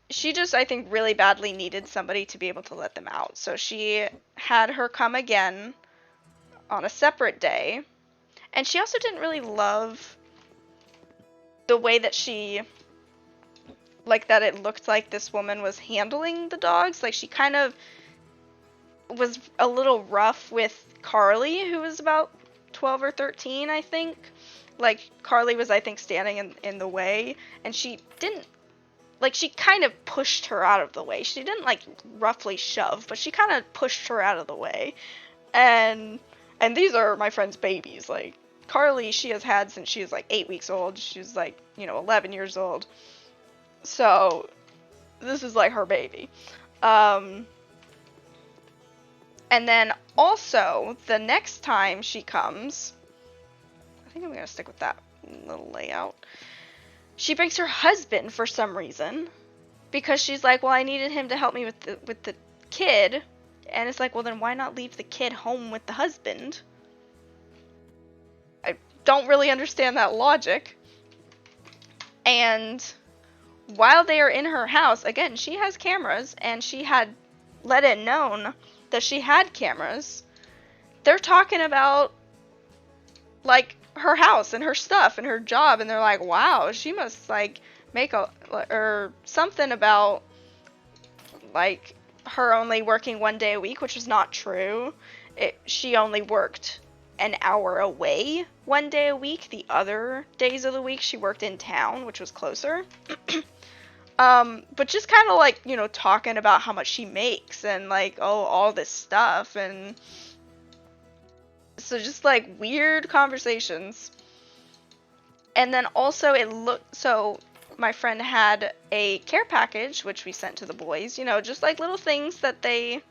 she just, I think, really badly needed somebody to be able to let them out. So she had her come again on a separate day. And she also didn't really love the way that she, like, that it looked like this woman was handling the dogs. Like, she kind of was a little rough with Carly, who was about 12 or 13, I think. Like, Carly was, I think, standing in the way, and she didn't, like, she kind of pushed her out of the way. She didn't, like, roughly shove, but she kind of pushed her out of the way. And these are my friend's babies. Like, Carly, she has had since she was, like, 8 weeks old. She was, like, you know, 11 years old. So, this is, like, her baby. And then also, the next time she comes, I think I'm going to stick with that little layout. She brings her husband for some reason, because she's like, well, I needed him to help me with the kid. And it's like, well, then why not leave the kid home with the husband? I don't really understand that logic. And while they are in her house, again, she has cameras, and she had let it known that she had cameras. They're talking about, like, her house and her stuff and her job, and they're like, wow, she must, like, make or something about, like, her only working 1 day a week, which is not true. She only worked an hour away 1 day a week. The other days of the week she worked in town, which was closer. But just kind of, like, you know, talking about how much she makes and, like, oh, all this stuff. And so just, like, weird conversations. And then also so my friend had a care package, which we sent to the boys, you know, just, like, little things that they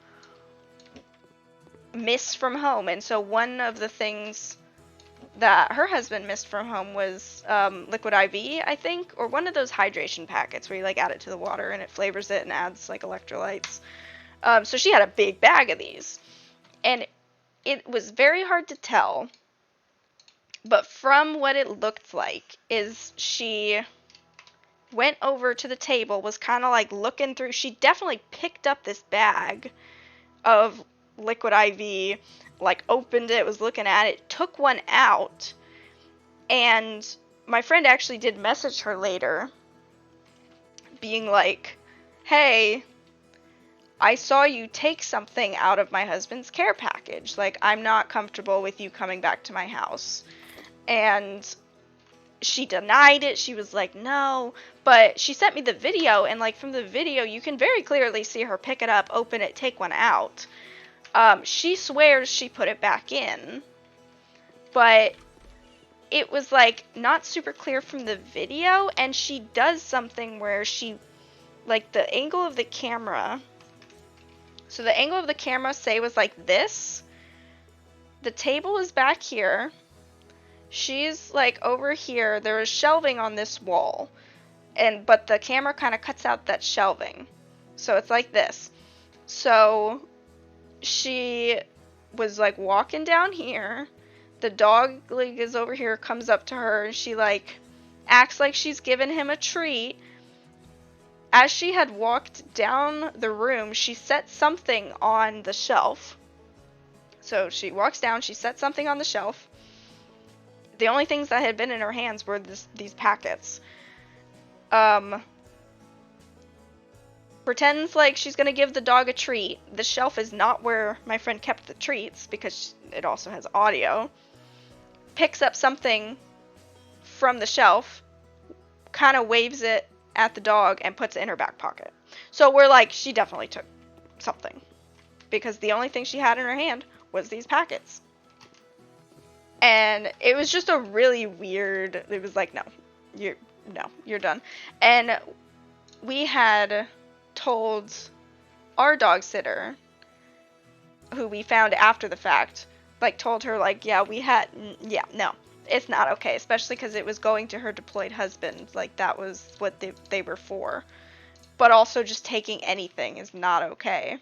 miss from home. And so one of the things that her husband missed from home was Liquid IV, I think, or one of those hydration packets where you, like, add it to the water and it flavors it and adds, like, electrolytes. So she had a big bag of these, and it was very hard to tell, but from what it looked like is she went over to the table, was kind of, like, looking through. She definitely picked up this bag of Liquid IV, like, opened it, was looking at it, took one out, and my friend actually did message her later being like, hey, I saw you take something out of my husband's care package. Like, I'm not comfortable with you coming back to my house. And she denied it. She was like, no. But she sent me the video, and like from the video, you can very clearly see her pick it up, open it, take one out. She swears she put it back in. But it was like not super clear from the video, and she does something where she, like, the angle of the camera. So the angle of the camera, say, was like this. The table is back here. She's like over here. There is shelving on this wall, but the camera kind of cuts out that shelving, so it's like this. So she was like walking down here. The dog like is over here, comes up to her, and she like acts like she's giving him a treat. As she had walked down the room, she set something on the shelf. So she walks down, she set something on the shelf. The only things that had been in her hands were these packets. Pretends like she's gonna give the dog a treat. The shelf is not where my friend kept the treats, because it also has audio. Picks up something from the shelf, kind of waves it at the dog, and puts it in her back pocket. So we're like, she definitely took something, because the only thing she had in her hand was these packets. And it was just a really weird, it was like, no, you're done. And we had told our dog sitter, who we found after the fact, like told her like, no, it's not okay, especially because it was going to her deployed husband. Like, that was what they were for. But also just taking anything is not okay.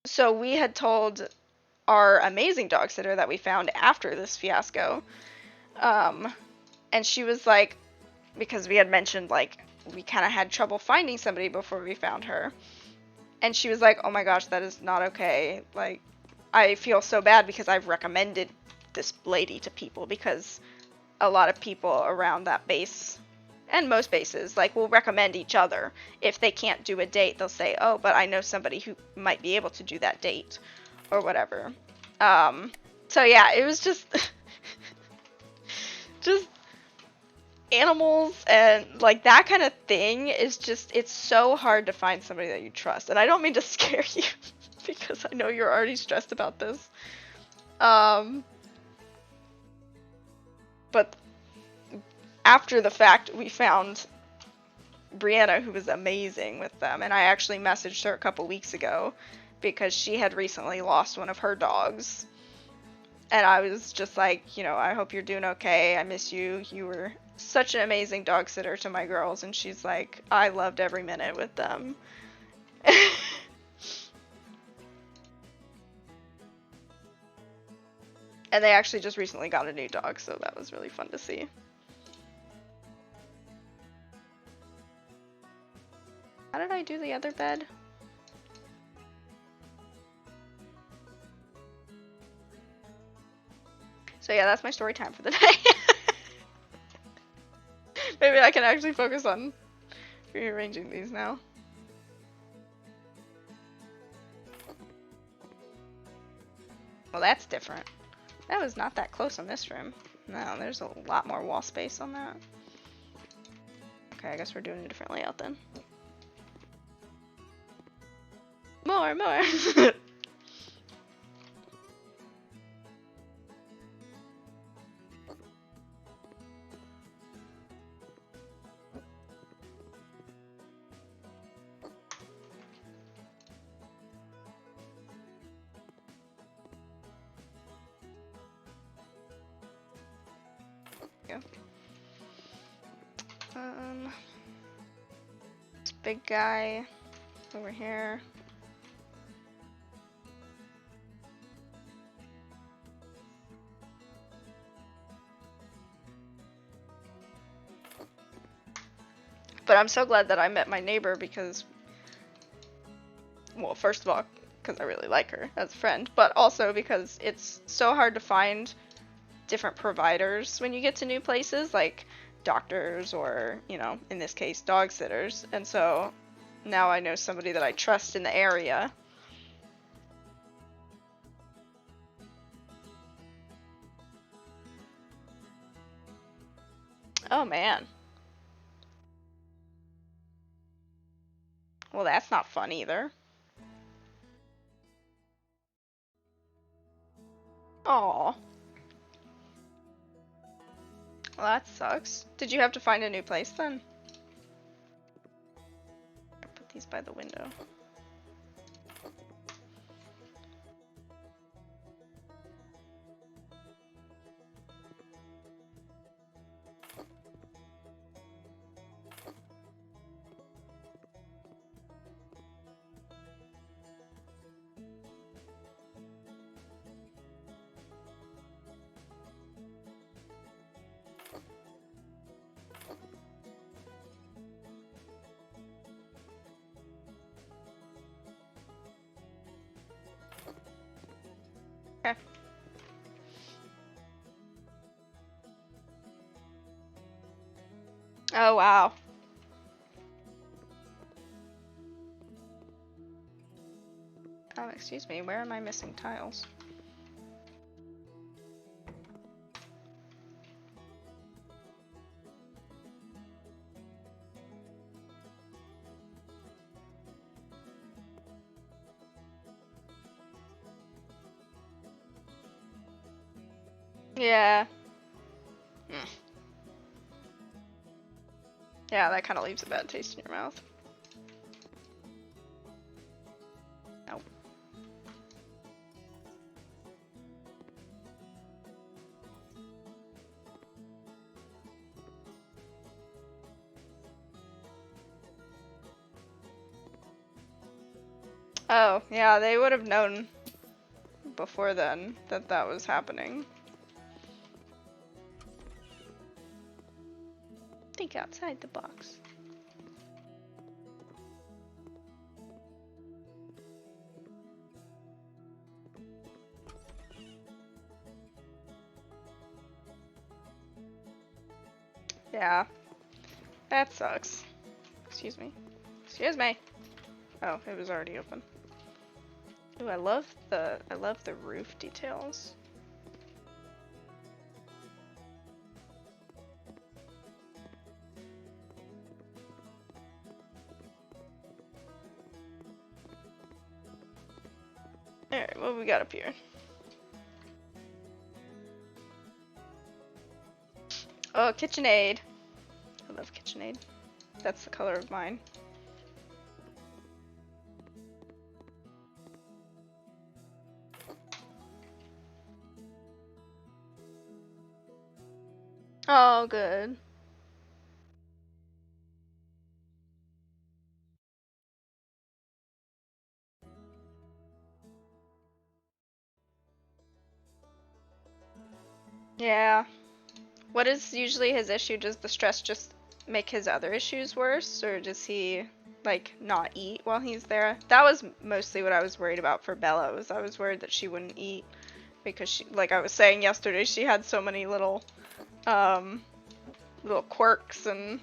So we had told our amazing dog sitter that we found after this fiasco, and she was like, because we had mentioned like we kind of had trouble finding somebody before we found her, and she was like, oh my gosh, that is not okay. Like, I feel so bad because I've recommended this lady to people, because a lot of people around that base, and most bases, like, will recommend each other. If they can't do a date, they'll say, oh, but I know somebody who might be able to do that date, or whatever. So yeah, it was just, just animals and, like, that kind of thing is just, it's so hard to find somebody that you trust. And I don't mean to scare you, because I know you're already stressed about this. But after the fact, we found Brianna, who was amazing with them, and I actually messaged her a couple weeks ago because she had recently lost one of her dogs, and I was just like, I hope you're doing okay. I miss you. You were such an amazing dog sitter to my girls. And she's like, I loved every minute with them. And they actually just recently got a new dog, so that was really fun to see. How did I do the other bed? So yeah, that's my story time for the day. Maybe I can actually focus on rearranging these now. Well, that's different. That was not that close on this room. No, there's a lot more wall space on that. Okay, I guess we're doing a different layout then. More. This big guy over here. But I'm so glad that I met my neighbor because, well, first of all, because I really like her as a friend, but also because it's so hard to find different providers when you get to new places. Like, doctors or, you know, in this case, dog sitters. And so now I know somebody that I trust in the area. Oh man. Well, that's not fun either. Aw. Well, that sucks. Did you have to find a new place then? I'll put these by the window. Okay. Oh, wow. Oh, excuse me, where am I missing tiles? Yeah. Yeah, that kind of leaves a bad taste in your mouth. Nope. Oh, yeah, they would have known before then that that was happening. Think outside the box. Yeah, that sucks. Excuse me. Excuse me. Oh, it was already open. Ooh, I love the roof details. Alright, what we got up here? Oh, KitchenAid. I love KitchenAid. That's the color of mine. Oh, good. Yeah. What is usually his issue? Does the stress just make his other issues worse, or does he like not eat while he's there? That was mostly what I was worried about for Bella. Was I was worried that she wouldn't eat because she, like I was saying yesterday, she had so many little little quirks and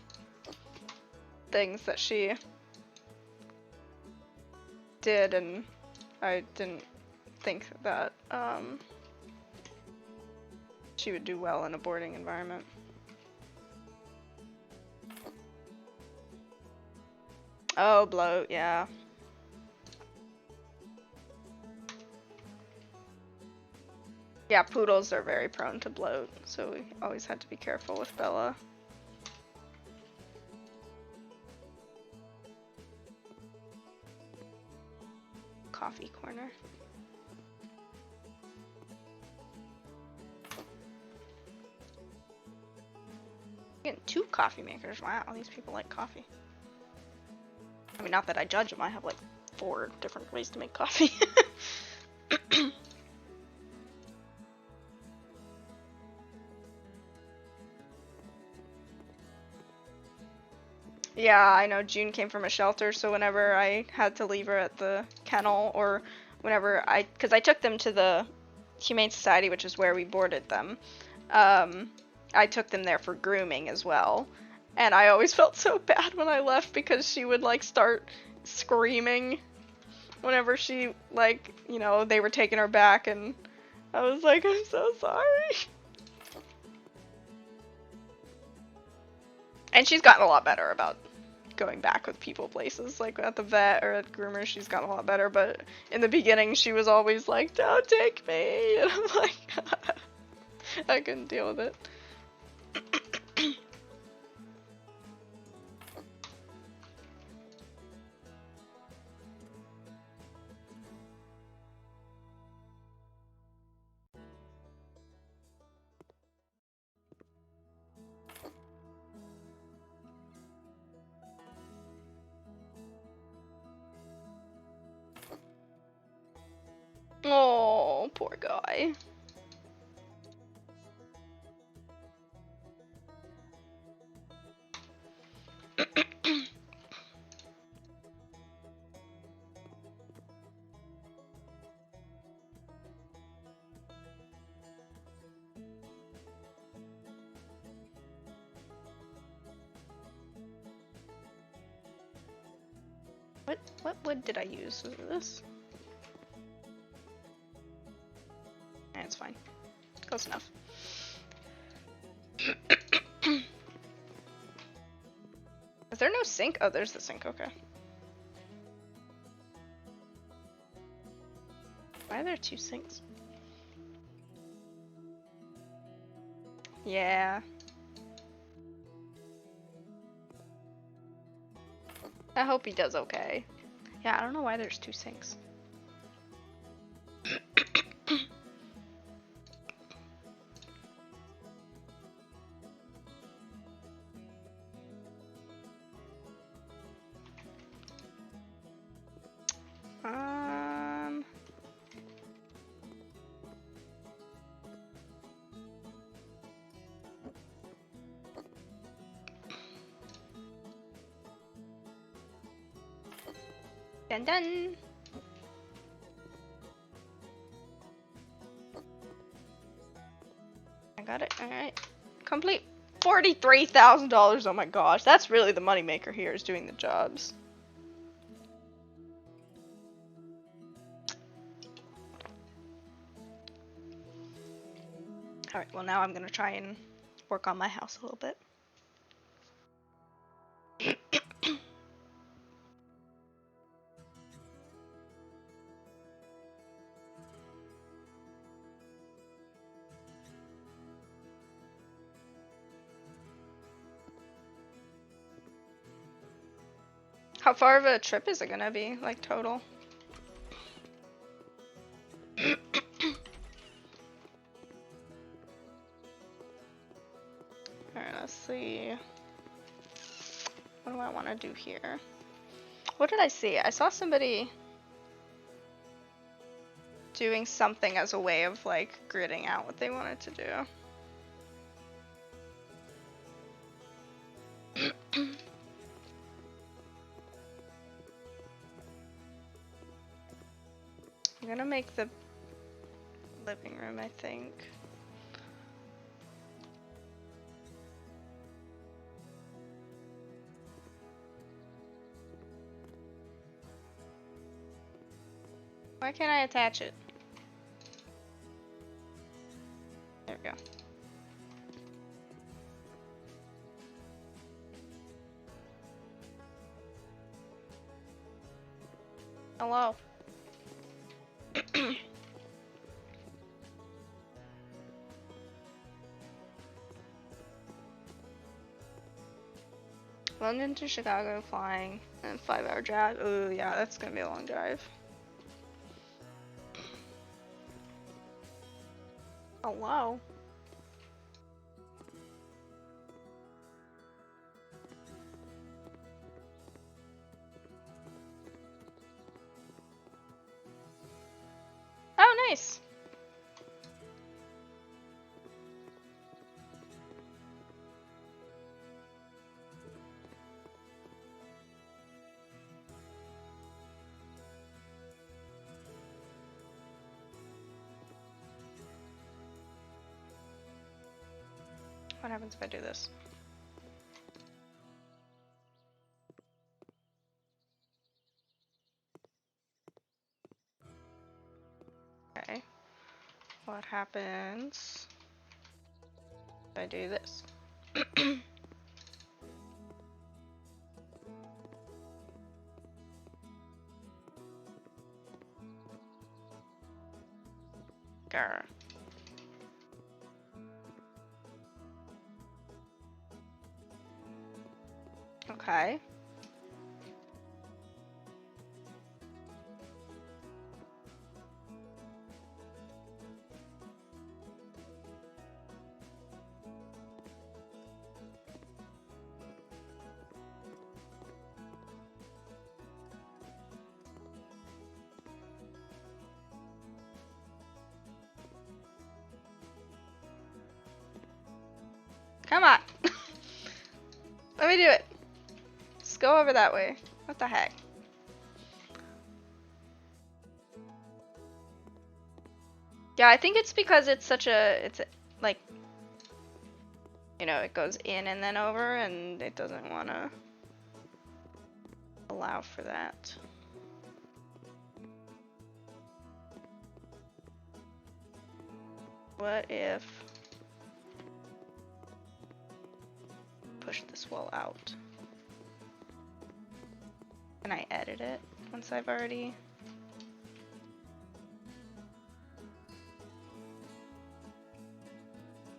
things that she did, and I didn't think that she would do well in a boarding environment. Oh, bloat, yeah. Yeah, poodles are very prone to bloat, so we always had to be careful with Bella. Coffee corner. Getting 2 coffee makers. Wow, these people like coffee. I mean, not that I judge them. I have like 4 different ways to make coffee. Yeah, I know June came from a shelter, so whenever I had to leave her at the kennel, or whenever because I took them to the Humane Society, which is where we boarded them, I took them there for grooming as well. And I always felt so bad when I left because she would like start screaming whenever she like, you know, they were taking her back, and I was like, I'm so sorry. And she's gotten a lot better about going back with people places, like at the vet or at groomers. She's gotten a lot better, but in the beginning she was always like, don't take me, and I'm like, I couldn't deal with it. Oh, poor guy. What wood did I use? Was it this? Yeah, it's fine. Close enough. Is there no sink? Oh, there's the sink, okay. Why are there two sinks? Yeah. I hope he does okay. Yeah, I don't know why there's two sinks. Done. I got it. All right. Complete. $43,000. Oh my gosh, that's really the moneymaker here, is doing the jobs. All right. Well, now I'm gonna try and work on my house a little bit. How far of a trip is it gonna be, like, total? Alright, let's see. What do I want to do here? What did I see? I saw somebody doing something as a way of, like, gridding out what they wanted to do. I'm gonna make the living room, I think. Why can't I attach it? There we go. Hello. London to Chicago flying and 5-hour drive. Oh yeah, that's gonna be a long drive. Hello. Oh, nice. What happens if I do this? Okay. What happens if I do this? Grr. Okay. Come on. Let me do it. Let's go over that way. What the heck? Yeah, I think it's because it's such a, like, you know, it goes in and then over, and it doesn't want to allow for that. What if push this wall out? Can I edit it once I've already?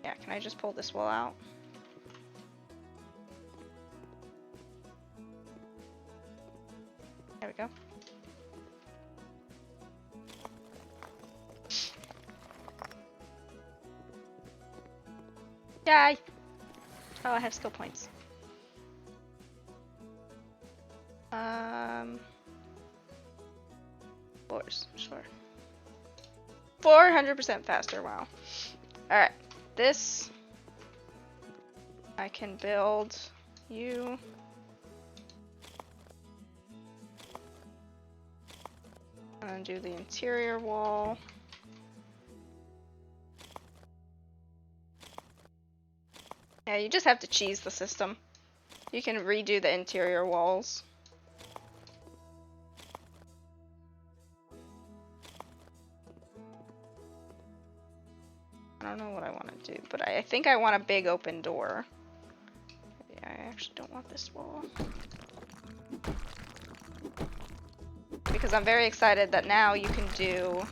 Yeah, can I just pull this wall out? There we go. Yay! Oh, I have skill points. Floors, sure. 400% faster, wow. Alright, this I can build you. And then do the interior wall. Yeah, you just have to cheese the system. You can redo the interior walls. I don't know what I want to do, but I think I want a big open door. Maybe I actually don't want this wall. Because I'm very excited that now you can do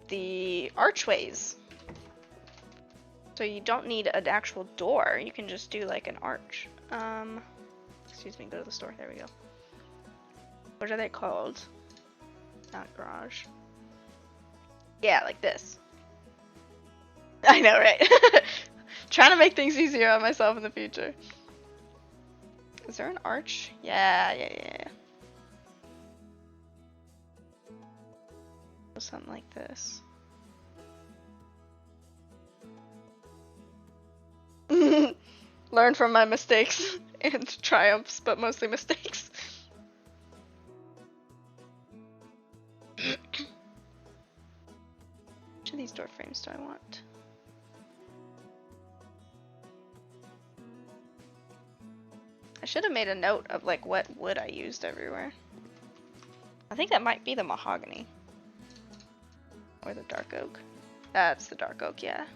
the archways. So you don't need an actual door, you can just do like an arch. Excuse me, go to the store, there we go. What are they called? Not garage. Yeah, like this. I know, right? Trying to make things easier on myself in the future. Is there an arch? Yeah. Something like this. Learn from my mistakes and triumphs, but mostly mistakes. Which of these door frames do I want? I should have made a note of like what wood I used everywhere. I think that might be the mahogany. Or the dark oak. That's the dark oak, yeah.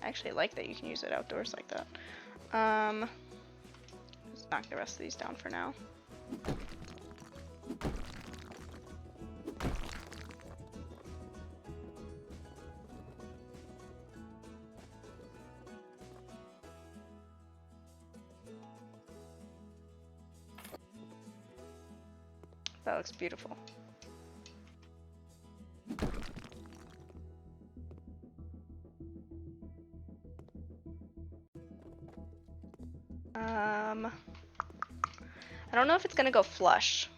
I actually like that you can use it outdoors like that. Let's knock the rest of these down for now. That looks beautiful. I don't know if it's gonna go flush.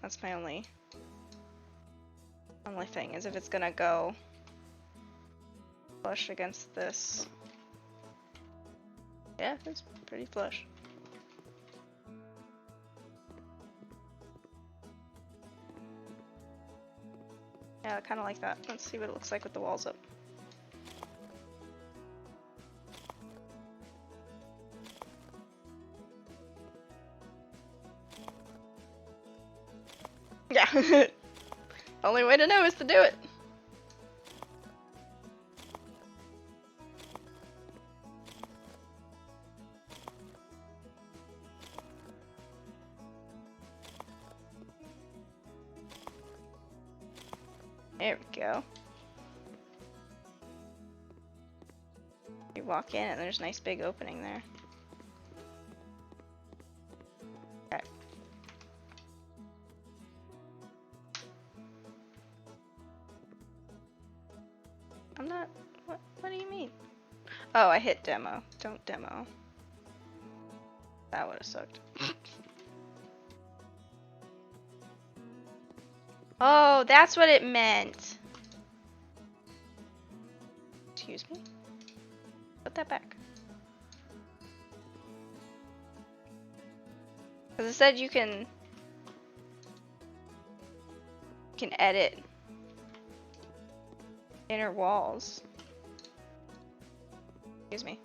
That's my only Only thing is if it's gonna go flush against this. Yeah, it's pretty flush. Yeah, I kind of like that. Let's see what it looks like with the walls up. Yeah. Only way to know is to do it. There we go. You walk in and there's a nice big opening there. Okay. I'm not, what do you mean? Oh, I hit demo. Don't demo. That would have sucked. Oh, that's what it meant. Excuse me? Put that back. Because it said you can edit inner walls. Excuse me.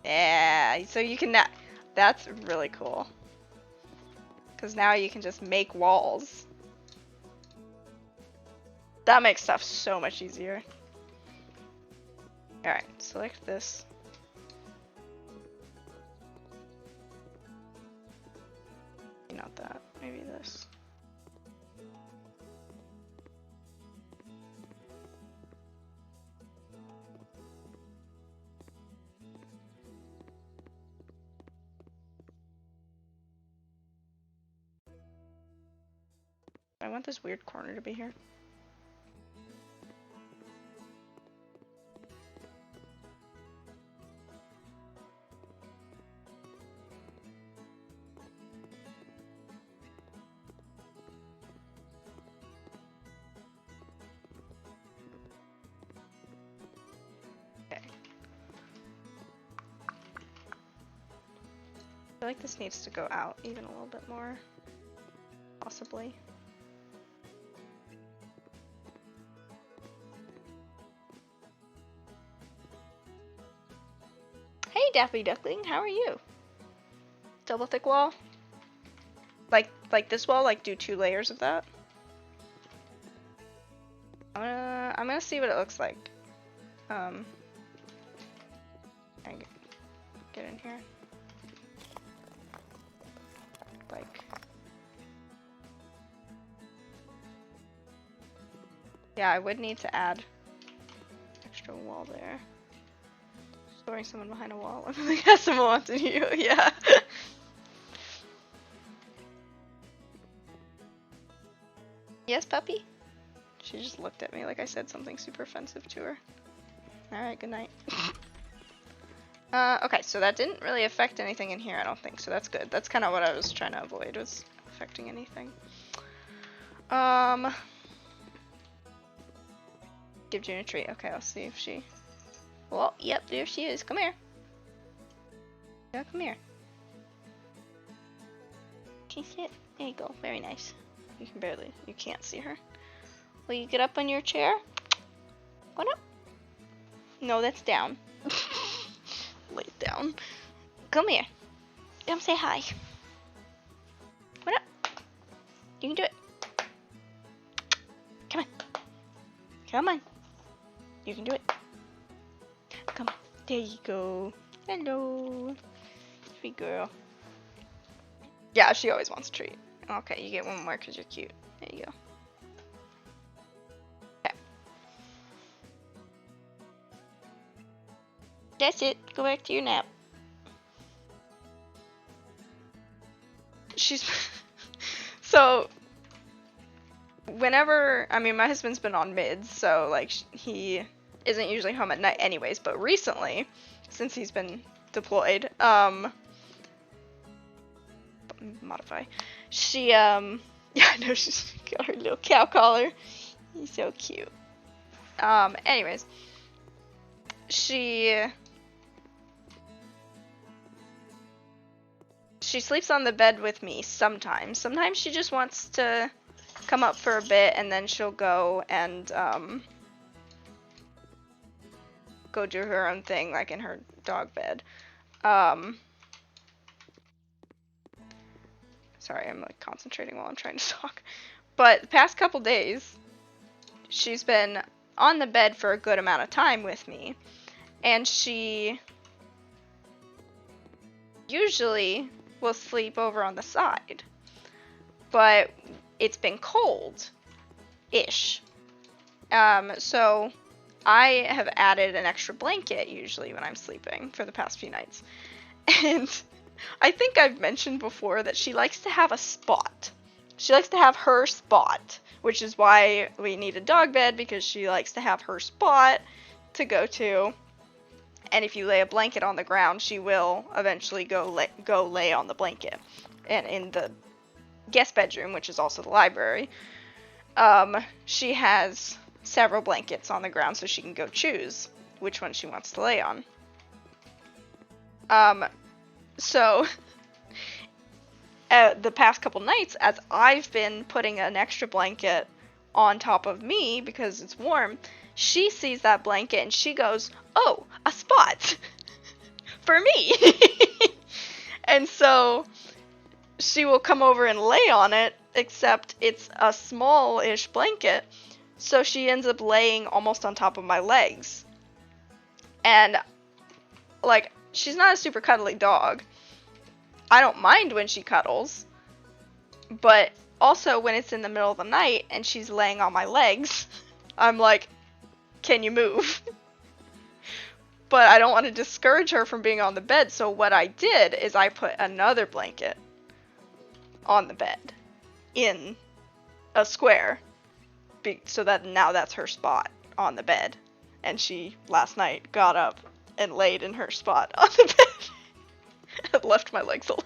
Yeah, so you can that's really cool. Because now you can just make walls. That makes stuff so much easier. Alright, select this. Not that, maybe this. I want this weird corner to be here. Okay. I feel like this needs to go out even a little bit more. Possibly. Hey Daffy Duckling, how are you? Double thick wall? Like this wall, like do 2 layers of that? I'm gonna see what it looks like. I get in here. Like, yeah, I would need to add extra wall there. Storing someone behind a wall. I think has someone wanting you. Yeah. Yes, puppy? She just looked at me like I said something super offensive to her. Alright, good night. Okay, so that didn't really affect anything in here, I don't think, so that's good. That's kind of what I was trying to avoid, was affecting anything. Give June a treat. Okay, I'll see if she... Well, yep, there she is. Come here. Yeah, come here. Can you see it? There you go. Very nice. You can't see her. Will you get up on your chair? What up? No, that's down. Lay it down. Come here. Come say hi. What up? You can do it. Come on. Come on. You can do it. Come on. There you go. Hello. Sweet girl. Yeah, she always wants a treat. Okay, you get one more because you're cute. There you go. Okay. That's it. Go back to your nap. She's... So... Whenever... I mean, my husband's been on mids, so, like, he isn't usually home at night anyways, but recently, since he's been deployed, modify. She, Yeah, I know, she's got her little cow collar. He's so cute. Anyways. She sleeps on the bed with me sometimes. Sometimes she just wants to come up for a bit and then she'll go and go do her own thing, like in her dog bed. Sorry, I'm like concentrating while I'm trying to talk. But the past couple days, she's been on the bed for a good amount of time with me, and she usually will sleep over on the side. But it's been cold-ish. So I have added an extra blanket usually when I'm sleeping for the past few nights. And I think I've mentioned before that she likes to have a spot. She likes to have her spot, which is why we need a dog bed, because she likes to have her spot to go to. And if you lay a blanket on the ground, she will eventually go lay on the blanket. And in the guest bedroom, which is also the library, she has several blankets on the ground, so she can go choose which one she wants to lay on. So the past couple nights, as I've been putting an extra blanket on top of me because it's warm, she sees that blanket and she goes, "Oh, a spot for me." And so she will come over and lay on it, except it's a small-ish blanket, so she ends up laying almost on top of my legs. And, like, she's not a super cuddly dog. I don't mind when she cuddles, but also when it's in the middle of the night and she's laying on my legs, I'm like, can you move? But I don't want to discourage her from being on the bed, so what I did is I put another blanket on the bed in a square, so that now that's her spot on the bed. And she last night got up and laid in her spot on the bed and left my legs alone.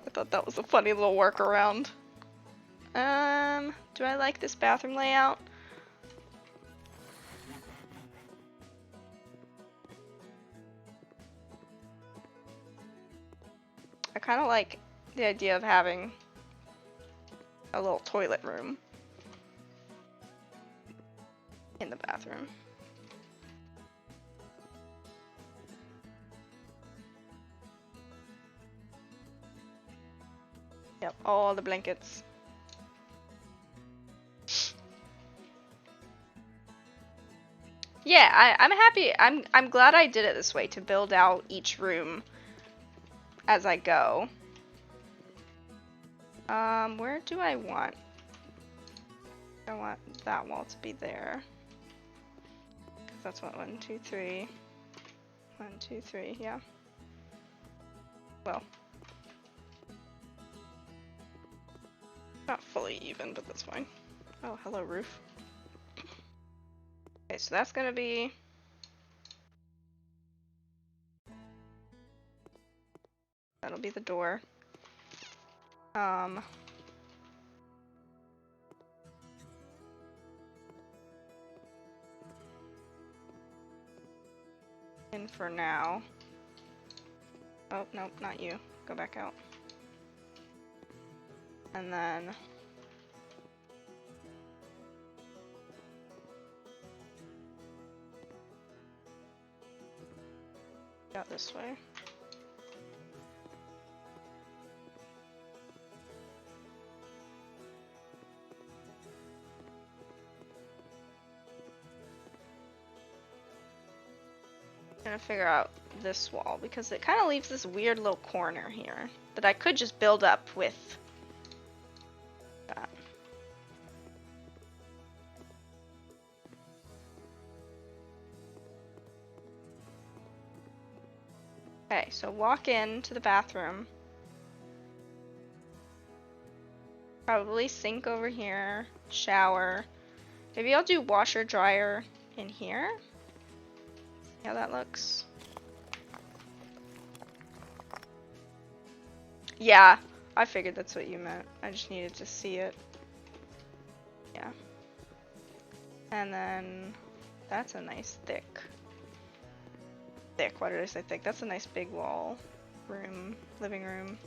I thought that was a funny little workaround. Do I like this bathroom layout? I kind of like the idea of having a little toilet room in the bathroom. Yep, all the blankets. Yeah, I'm happy. I'm glad I did it this way, to build out each room as I go. Where do I want? I want that wall to be there. 'Cause that's what 1, 2, 3. 1, 2, 3. Yeah. Well, not fully even, but that's fine. Oh, hello, roof. Okay, so that's gonna be. That'll be the door. In for now. Oh, nope, not you. Go back out. And then out this way. I'm gonna figure out this wall because it kind of leaves this weird little corner here that I could just build up with that. Okay, so walk into the bathroom. Probably sink over here, shower. Maybe I'll do washer dryer in here. See how that looks. Yeah, I figured that's what you meant. I just needed to see it. Yeah. And then that's a nice thick. Why did I say thick? That's a nice big wall. Room, living room.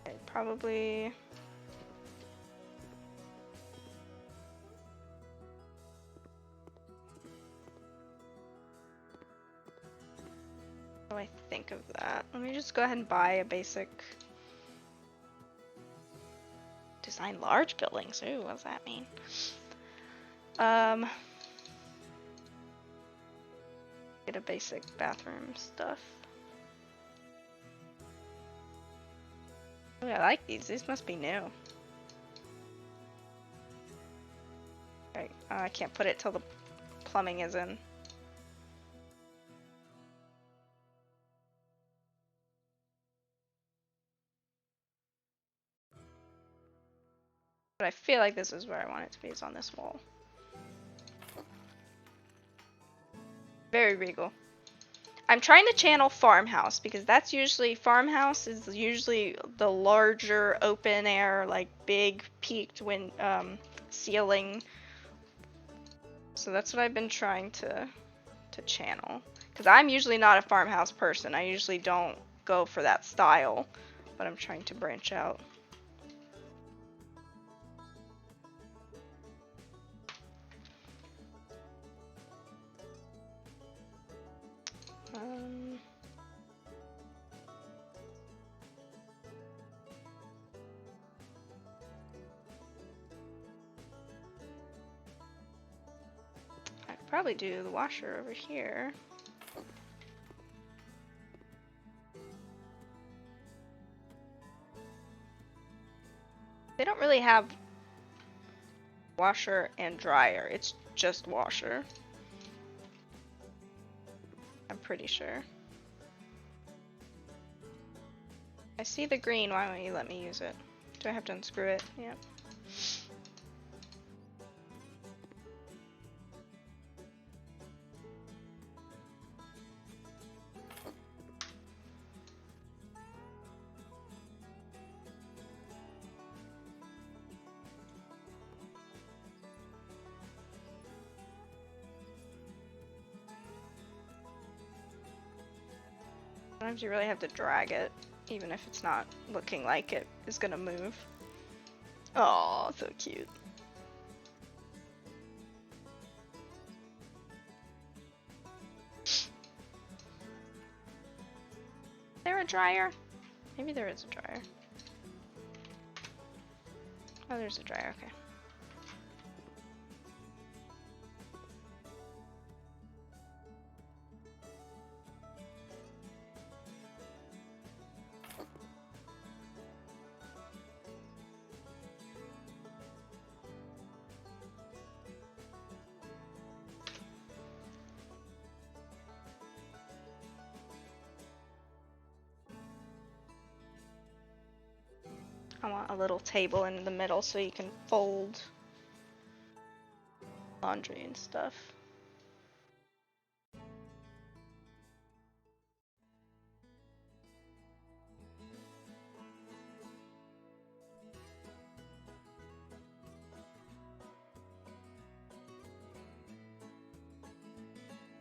Okay, probably. What do I think of that? Let me just go ahead and buy a basic. Design large buildings. Ooh, what does that mean? Get a basic bathroom stuff. Oh, I like these. These must be new. Okay, I can't put it till the plumbing is in. But I feel like this is where I want it to be, is on this wall. Very regal. I'm trying to channel farmhouse because that's usually, farmhouse is usually the larger open air, like big peaked ceiling. So that's what I've been trying to channel. Because I'm usually not a farmhouse person. I usually don't go for that style, but I'm trying to branch out. I'd probably do the washer over here. They don't really have washer and dryer. It's just washer. I'm pretty sure. I see the green. Why won't you let me use it? Do I have to unscrew it? Yep. Sometimes you really have to drag it, even if it's not looking like it is gonna move. Oh, so cute. Is there a dryer? Maybe there is a dryer. Oh, there's a dryer, okay. I want a little table in the middle so you can fold laundry and stuff.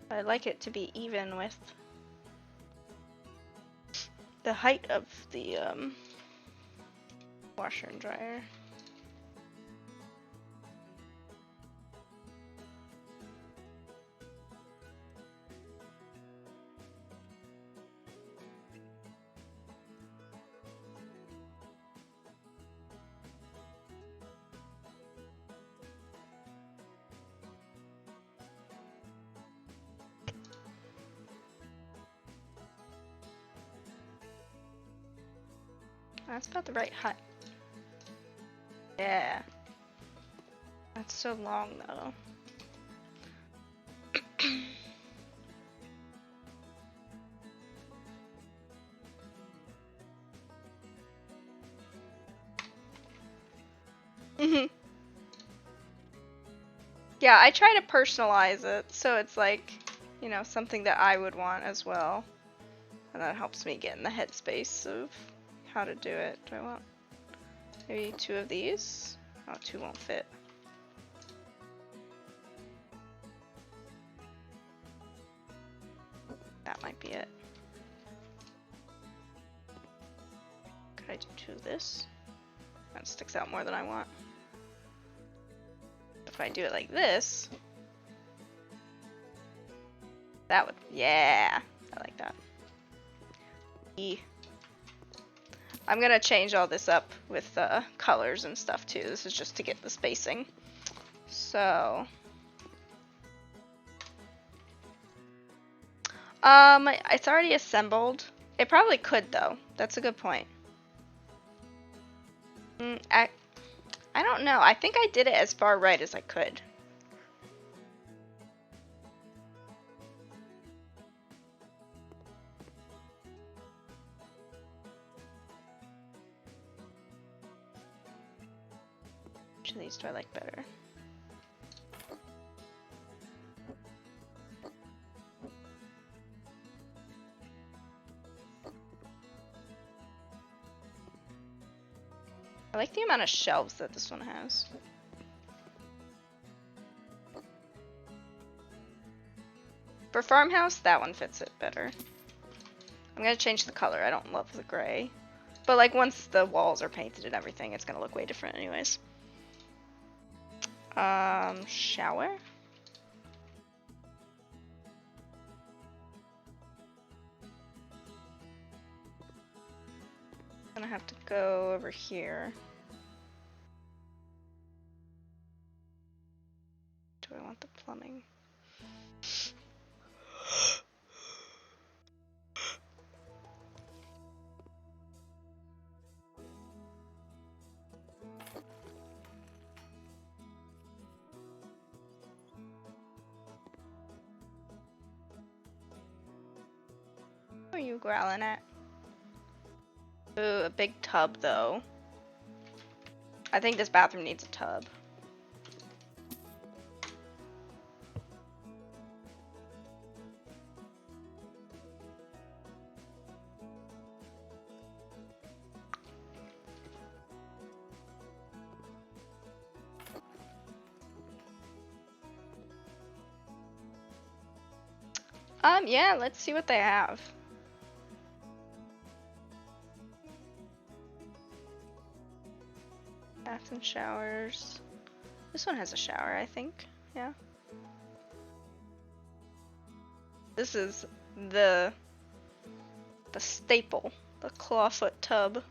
I'd like it to be even with the height of the washer and dryer. That's about the right height. Yeah. That's so long though. Yeah, I try to personalize it so it's like, you know, something that I would want as well. And that helps me get in the headspace of how to do it. Do I want maybe 2 of these? Oh, 2 won't fit. That might be it. Could I do 2 of this? That sticks out more than I want. If I do it like this, that would, yeah, I like that. I'm gonna change all this up with colors and stuff too. This is just to get the spacing. So, it's already assembled. It probably could though. That's a good point. I don't know. I think I did it as far right as I could. Which of these do I like better? I like the amount of shelves that this one has. For farmhouse, that one fits it better. I'm gonna change the color. I don't love the gray. But like once the walls are painted and everything, it's gonna look way different anyways. Shower? Gonna have to go over here. Do I want the plumbing? What are you growling at? Ooh, a big tub though. I think this bathroom needs a tub. Yeah, let's see what they have. Baths and showers. This one has a shower, I think. Yeah. This is the staple, the clawfoot tub.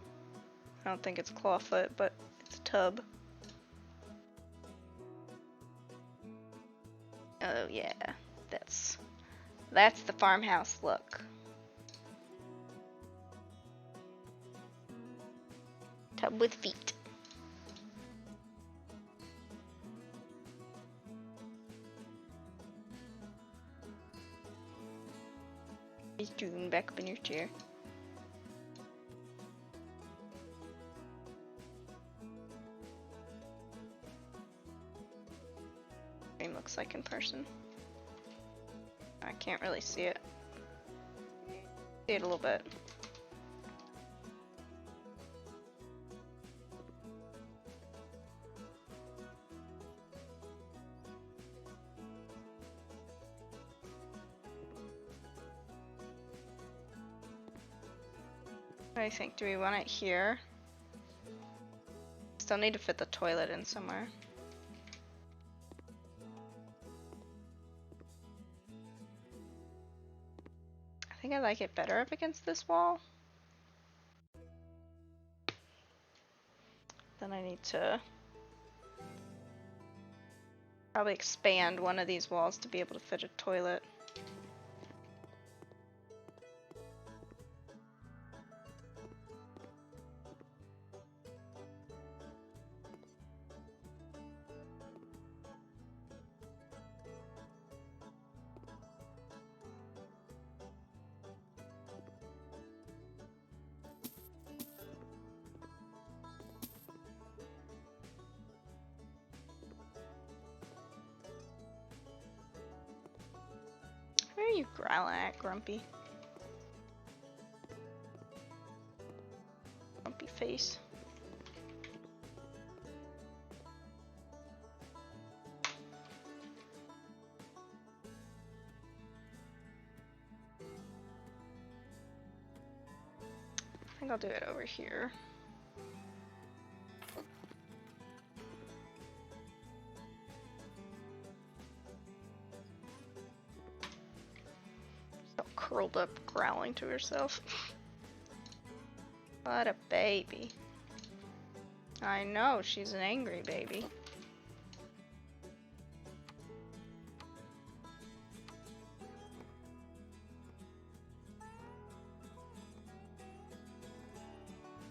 I don't think it's clawfoot, but it's a tub. Oh yeah, that's the farmhouse look. Tub with feet. He's doing back up in your chair. Frame looks like in person. I can't really see it. See it a little bit. What do I think? Do we want it here? Still need to fit the toilet in somewhere. I think I like it better up against this wall. Then I need to probably expand one of these walls to be able to fit a toilet. are you growling at, Grumpy? Grumpy face. I think I'll do it over here. Still curled up, growling to herself. What a baby. I know, she's an angry baby.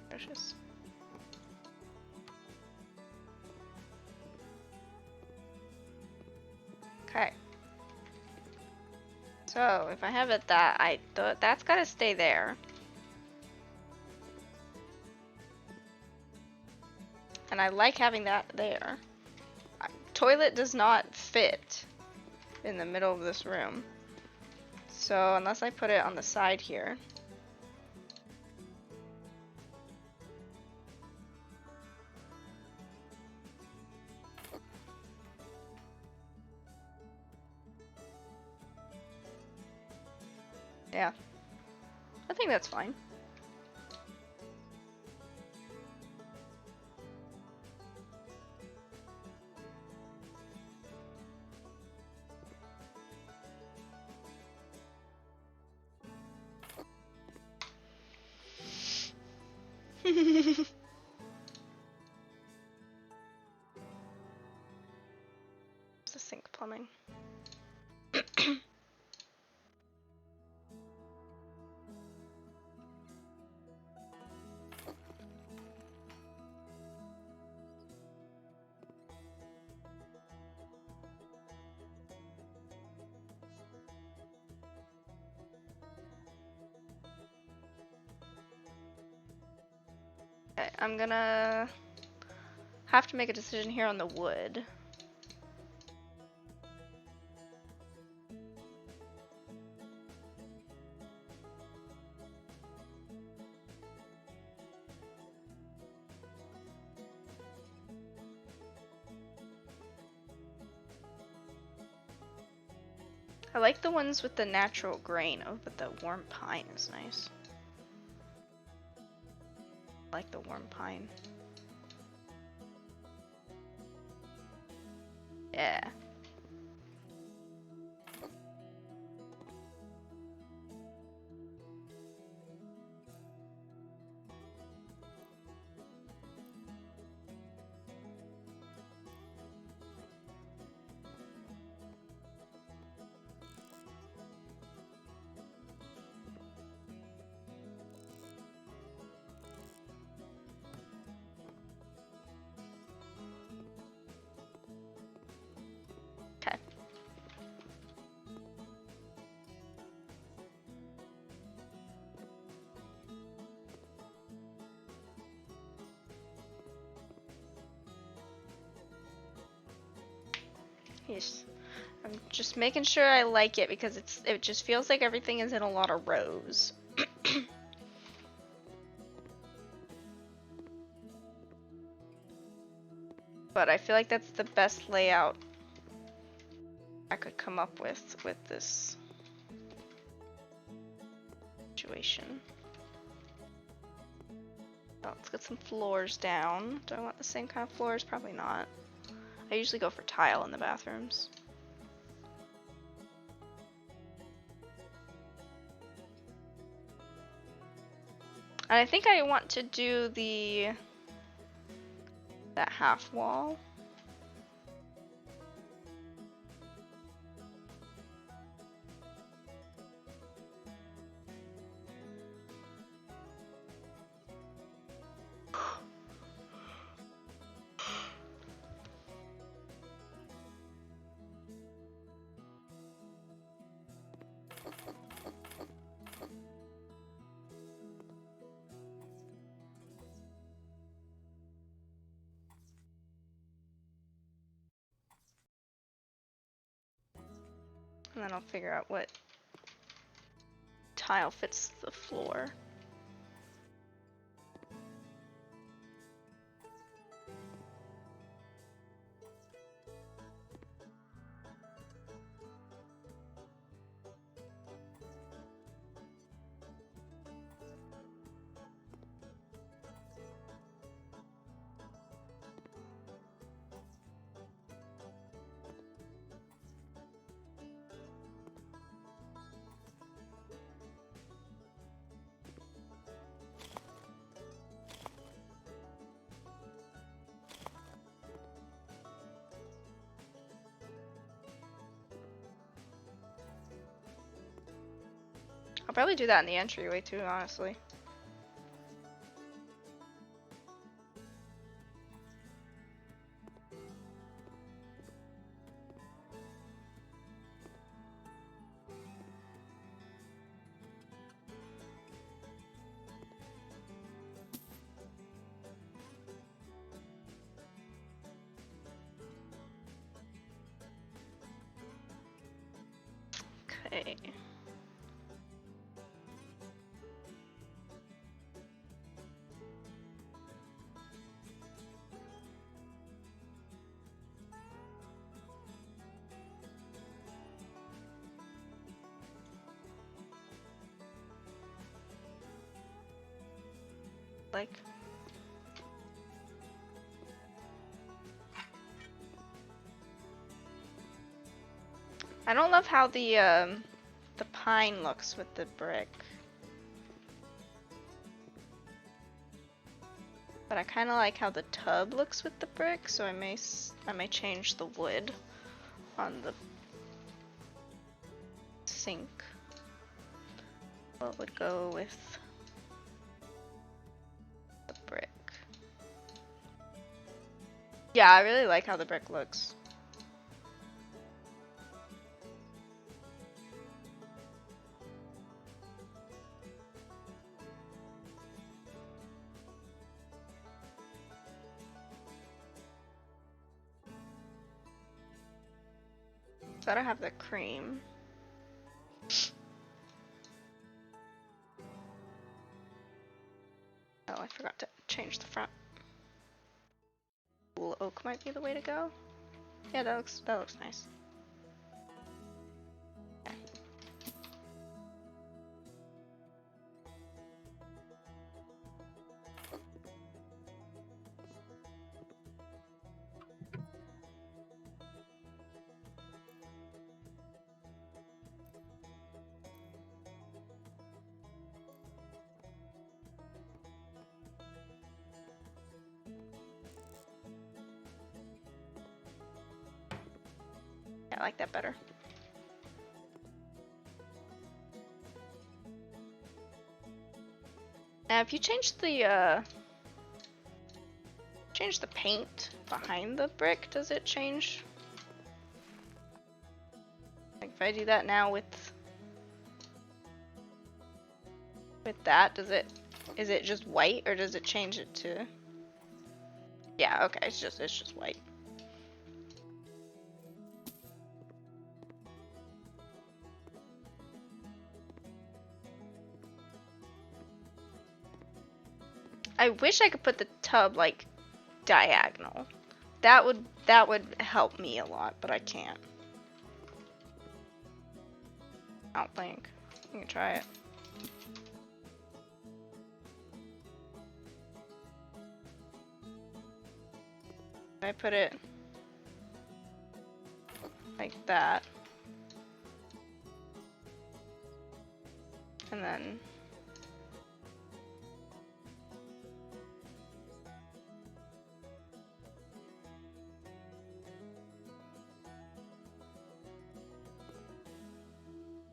Precious. Okay. So, if I have it that's gotta stay there. And I like having that there. Toilet does not fit in the middle of this room. So, unless I put it on the side here. Yeah. I think that's fine. It's the sink plumbing. Okay, I'm gonna have to make a decision here on the wood. I like the ones with the natural grain. Oh, but the warm pine is nice. I like the warm pine. Yeah. Okay. Yes. I'm just making sure I like it because it just feels like everything is in a lot of rows. But I feel like that's the best layout I could come up with this situation. Oh, let's get some floors down. Do I want the same kind of floors? Probably not. I usually go for tile in the bathrooms. And I think I want to do that half wall. And then I'll figure out what tile fits the floor. I'll probably do that in the entryway too, honestly. Okay. Like, I don't love how the pine looks with the brick, but I kind of like how the tub looks with the brick, so I may change the wood on the sink. What would go with the brick? Yeah, I really like how the brick looks. So I don't have the cream. Oh, I forgot to change the front. Cool oak might be the way to go. Yeah, that looks nice. Okay. I like that better. Now, if you change the paint behind the brick, does it change? Like if I do that now with that, is it just white or does it change it to? Yeah, okay, it's just white. I wish I could put the tub like diagonal. That would help me a lot, but I can't. I don't think. You can try it. I put it like that. And then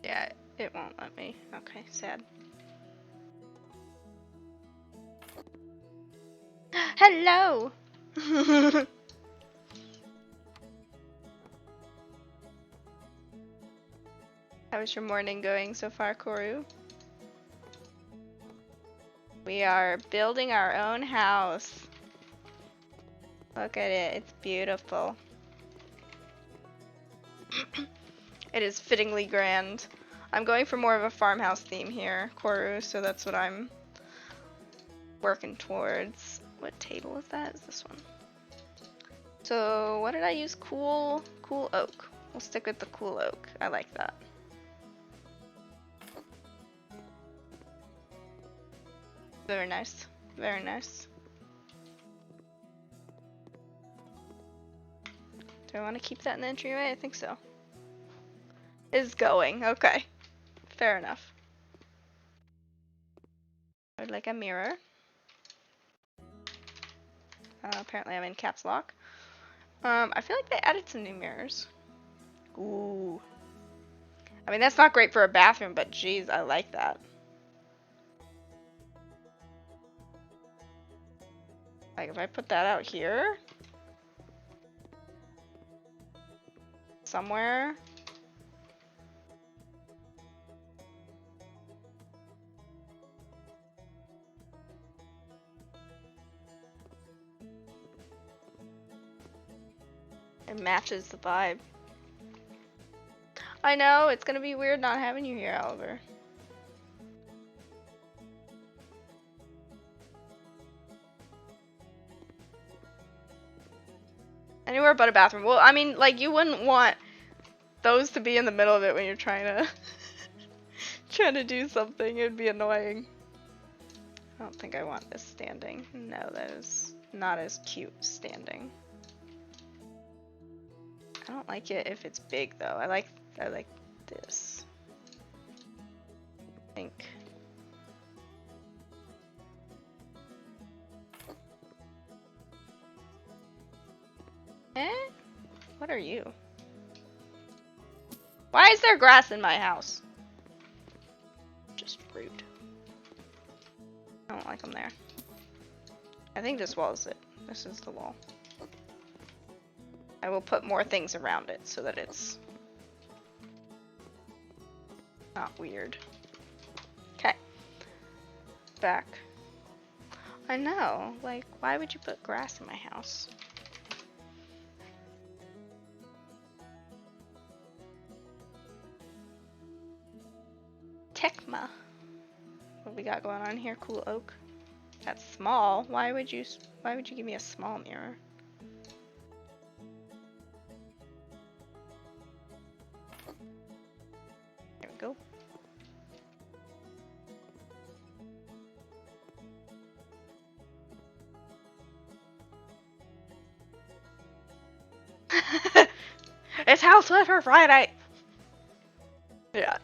yeah, it won't let me. Okay, sad. Hello! How is your morning going so far, Koru? We are building our own house. Look at it, it's beautiful. It is fittingly grand. I'm going for more of a farmhouse theme here, Koru, so that's what I'm working towards. What table is that? Is this one? So what did I use? Cool oak. We'll stick with the cool oak. I like that. Very nice. Very nice. Do I want to keep that in the entryway? I think so. Is going. Okay. Fair enough. I'd like a mirror. Apparently I'm in caps lock. I feel like they added some new mirrors. Ooh. I mean, that's not great for a bathroom, but geez, I like that. Like, if I put that out here, somewhere. It matches the vibe. I know, it's gonna be weird not having you here, Oliver. Anywhere but a bathroom. Well, I mean, like, you wouldn't want those to be in the middle of it when you're trying to trying to do something. It'd be annoying. I don't think I want this standing. No, that is not as cute standing. I don't like it if it's big though. I like this. I think. What are you? Why is there grass in my house? Just rude. I don't like them there. I think this wall is it. This is the wall. I will put more things around it so that it's not weird. Okay. Back. I know. Like, why would you put grass in my house? Tecma. What we got going on here? Cool oak. That's small. Why would you give me a small mirror? There we go. It's House Flipper Friday! Yeah.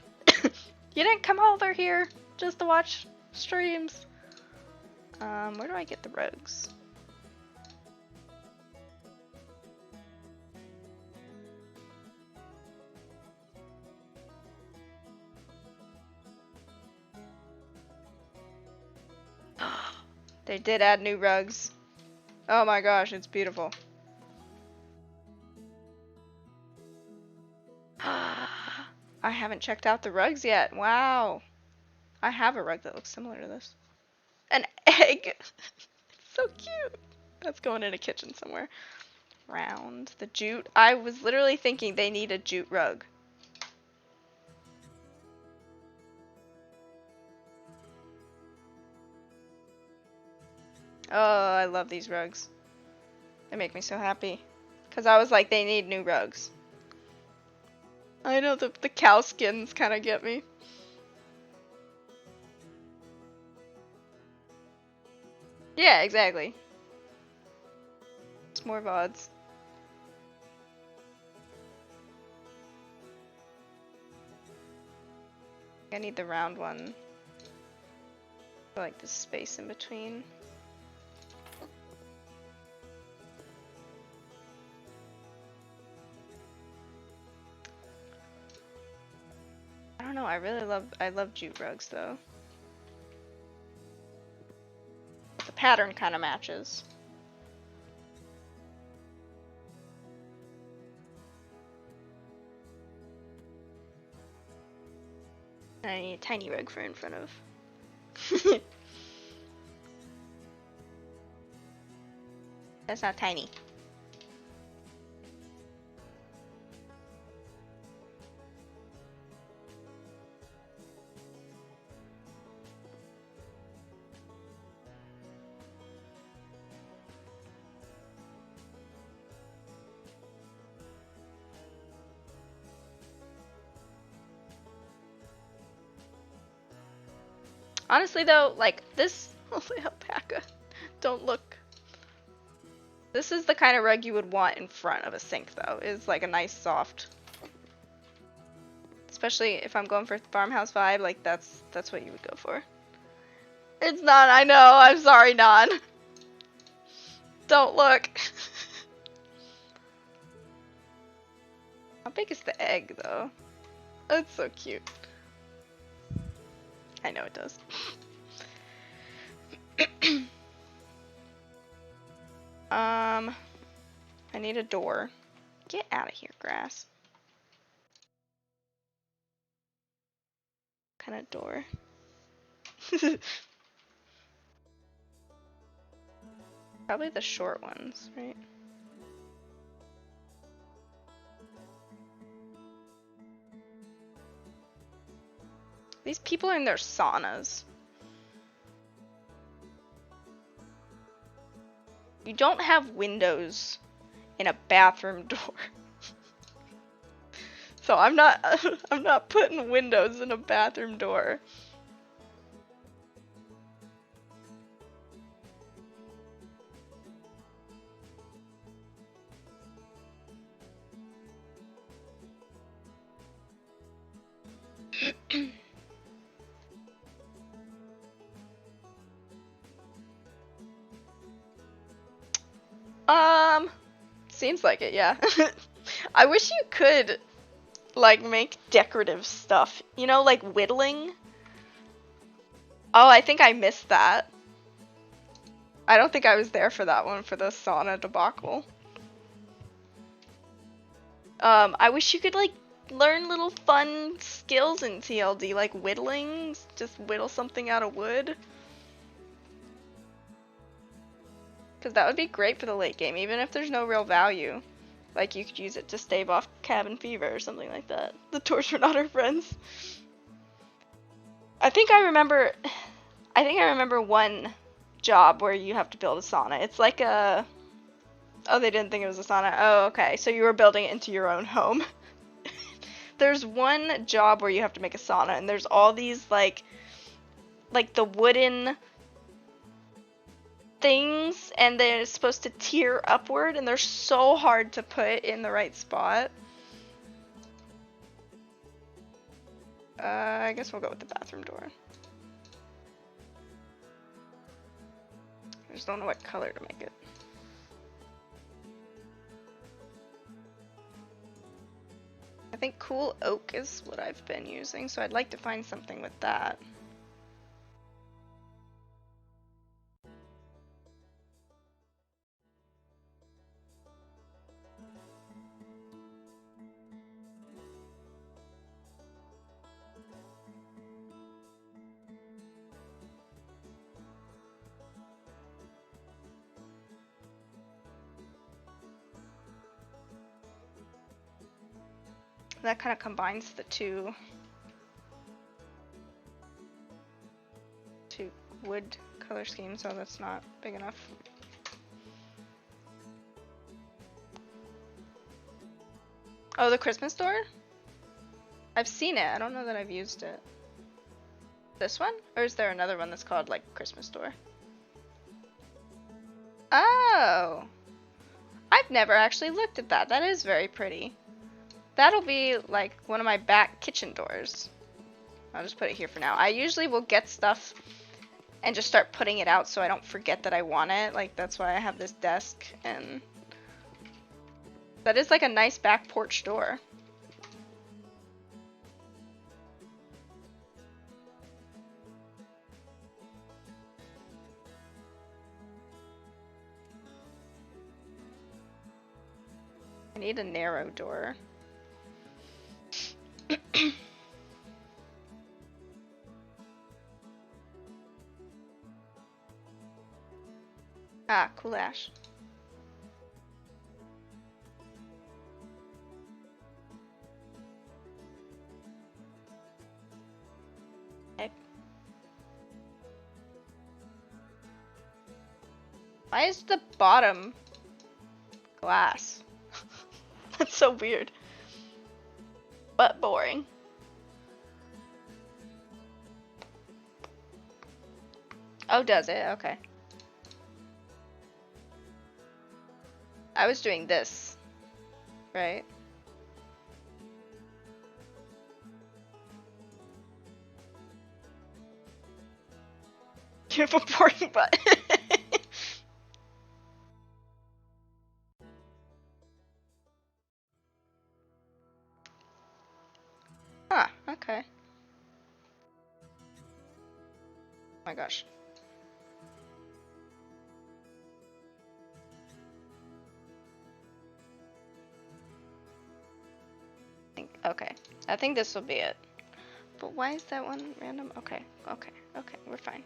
You didn't come over here just to watch streams. Where do I get the rugs? They did add new rugs. Oh my gosh, it's beautiful. I haven't checked out the rugs yet. Wow. I have a rug that looks similar to this. An egg! It's so cute. That's going in a kitchen somewhere. Round. The jute. I was literally thinking they need a jute rug. Oh, I love these rugs. They make me so happy. Because I was like, they need new rugs. I know the cow skins kind of get me. Yeah, exactly. It's more VODs. I need the round one. I like the space in between. I don't know, I love jute rugs though. The pattern kind of matches. And I need a tiny rug for in front of. That's not tiny. Honestly though, like this lovely alpaca, don't look. This is the kind of rug you would want in front of a sink though, is like a nice soft. Especially if I'm going for farmhouse vibe, like that's what you would go for. It's not, I know, I'm sorry, Non. Don't look. How big is the egg though? That's so cute. I know it does. I need a door. Get out of here, grass. What kind of door? Probably the short ones, right? These people are in their saunas. You don't have windows in a bathroom door. So I'm not putting windows in a bathroom door. Seems like it, yeah. I wish you could, like, make decorative stuff. You know, like whittling? Oh, I think I missed that. I don't think I was there for that one, for the sauna debacle. I wish you could, like, learn little fun skills in TLD, like whittling. Just whittle something out of wood. Because that would be great for the late game, even if there's no real value. Like, you could use it to stave off cabin fever or something like that. The torch are not our friends. I think I remember one job where you have to build a sauna. It's like a... Oh, they didn't think it was a sauna. Oh, okay. So you were building it into your own home. There's one job where you have to make a sauna, and there's all these, like the wooden things, and they're supposed to tear upward, and they're so hard to put in the right spot. I guess we'll go with the bathroom door. I just don't know what color to make it. I think cool oak is what I've been using, so I'd like to find something with that. That kind of combines the two wood color schemes, so that's not big enough. Oh, the Christmas door? I've seen it. I don't know that I've used it. This one? Or is there another one that's called, like, Christmas door? Oh! I've never actually looked at that. That is very pretty. That'll be, like, one of my back kitchen doors. I'll just put it here for now. I usually will get stuff and just start putting it out so I don't forget that I want it. Like, that's why I have this desk, and that is, like, a nice back porch door. I need a narrow door. Ah, cool ash. Okay. Why is the bottom glass? That's so weird. But boring. Oh, does it? Okay. I was doing this, right? You have a boring butt. Huh, okay. Oh my gosh. Okay. I think this will be it. But why is that one random? Okay, okay, okay, we're fine.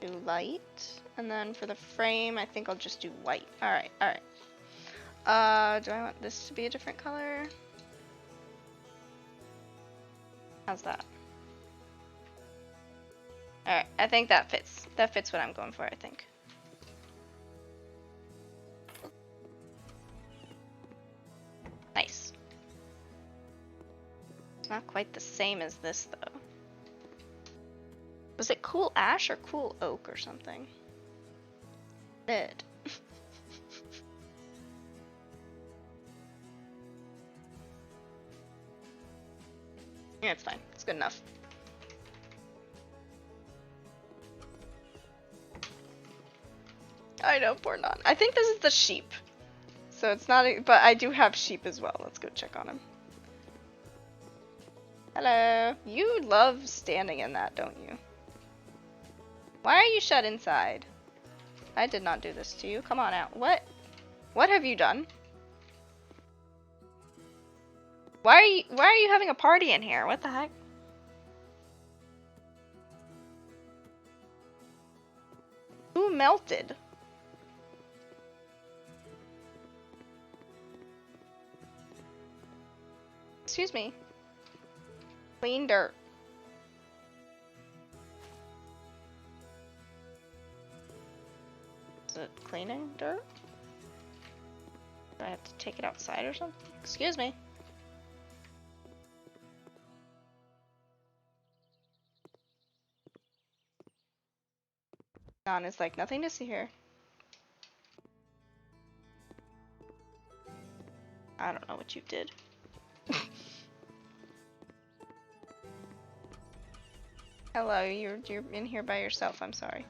Do light, and then for the frame, I think I'll just do white. Alright, alright. Do I want this to be a different color? How's that? Alright, I think that fits. That fits what I'm going for, I think. Nice. It's not quite the same as this, though. Was it cool ash or cool oak or something? Red. Yeah, it's fine. It's good enough. I know, poor Non. I think this is the sheep. So it's not, but I do have sheep as well. Let's go check on him. Hello. You love standing in that, don't you? Why are you shut inside? I did not do this to you. Come on out. What? What have you done? Why are you having a party in here? What the heck? Who melted? Excuse me. Clean dirt. Is it cleaning dirt? Do I have to take it outside or something? Excuse me. Non is like, nothing to see here. I don't know what you did. Hello, you're in here by yourself. I'm sorry.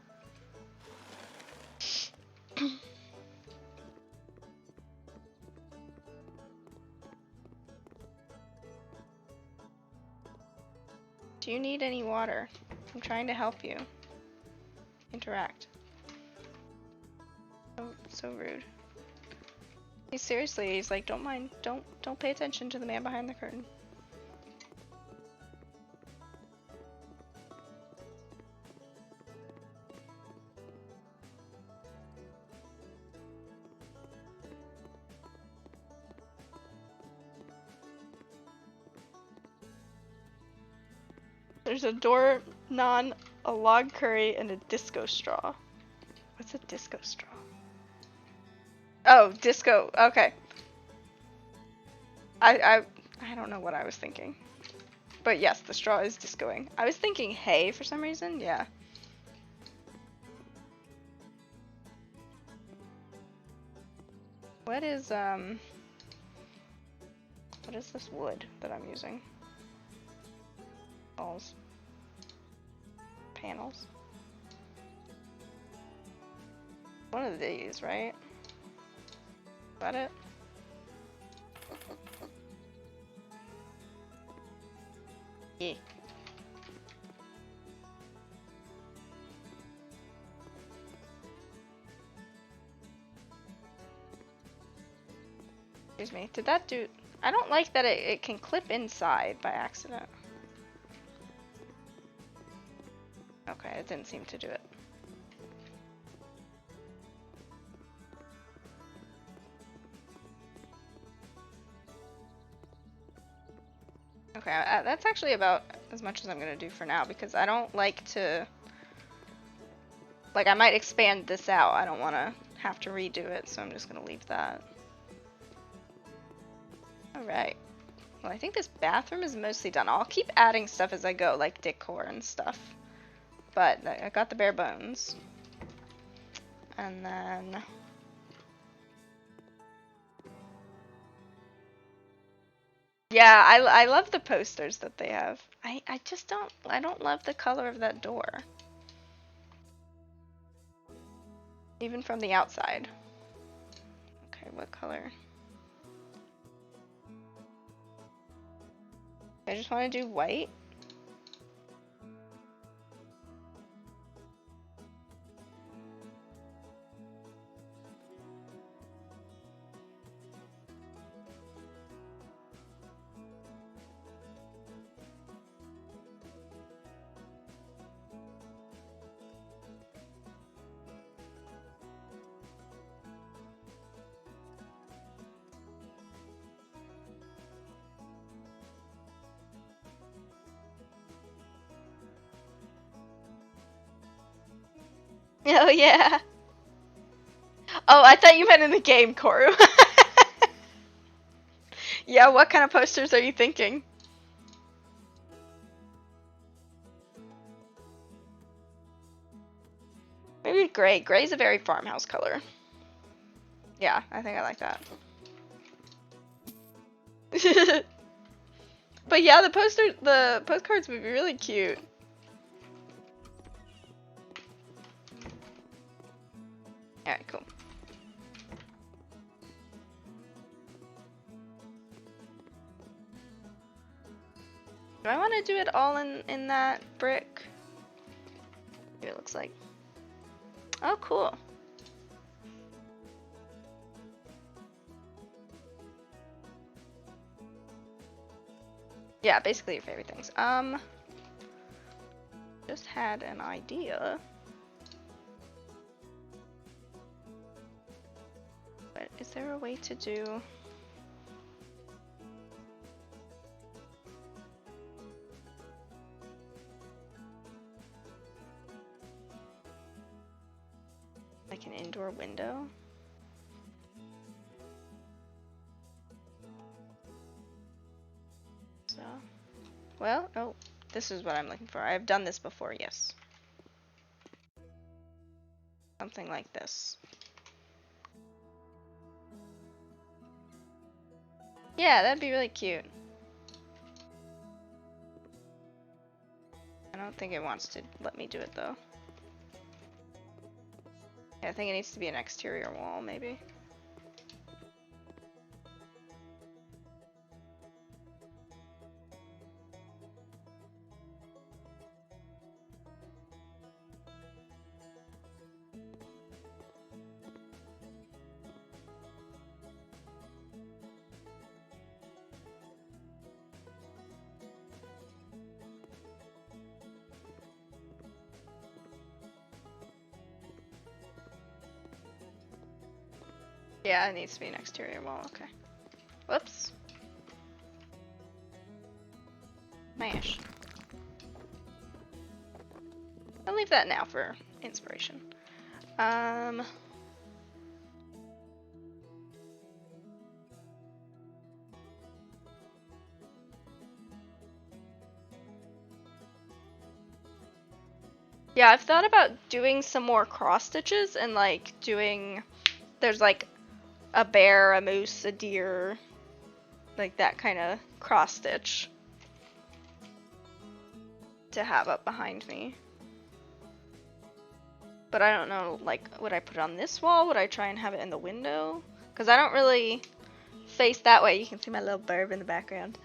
Do you need any water? I'm trying to help you. Interact. Oh, so rude. He's like, don't mind, don't pay attention to the man behind the curtain. There's a door naan, a log curry, and a disco straw. What's a disco straw? Oh, disco. Okay. I don't know what I was thinking. But yes, the straw is discoing. I was thinking hay for some reason. Yeah. What is this wood that I'm using? Balls. Panels. One of these, right? Is that it? Yeah. Excuse me. Did that do... I don't like that it can clip inside by accident. Okay, it didn't seem to do it. Okay, that's actually about as much as I'm gonna do for now because I don't like to Like, I might expand this out. I don't want to have to redo it, so I'm just going to leave that. Alright. Well, I think this bathroom is mostly done. I'll keep adding stuff as I go, like decor and stuff. But I got the bare bones. And then... yeah, I love the posters that they have. I just don't love the color of that door. Even from the outside. Okay, what color? I just want to do white. Oh yeah. Oh, I thought you meant in the game, Koru. Yeah, what kind of posters are you thinking? Maybe gray. Gray's a very farmhouse color. Yeah, I think I like that. But yeah, the postcards would be really cute. Alright, cool. Do I want to do it all in that brick? Here it looks like. Oh, cool. Yeah, basically your favorite things. Just had an idea. But is there a way to do... like an indoor window? So, well, oh, this is what I'm looking for. I've done this before, yes. Something like this. Yeah, that'd be really cute. I don't think it wants to let me do it though. Yeah, I think it needs to be an exterior wall, maybe. Yeah, it needs to be an exterior wall, okay. Whoops. Mash. I'll leave that now for inspiration. Yeah, I've thought about doing some more cross stitches and like doing, there's like a bear, a moose, a deer, like that kind of cross stitch to have up behind me. But I don't know, like, would I put it on this wall? Would I try and have it in the window? Because I don't really face that way. You can see my little burb in the background.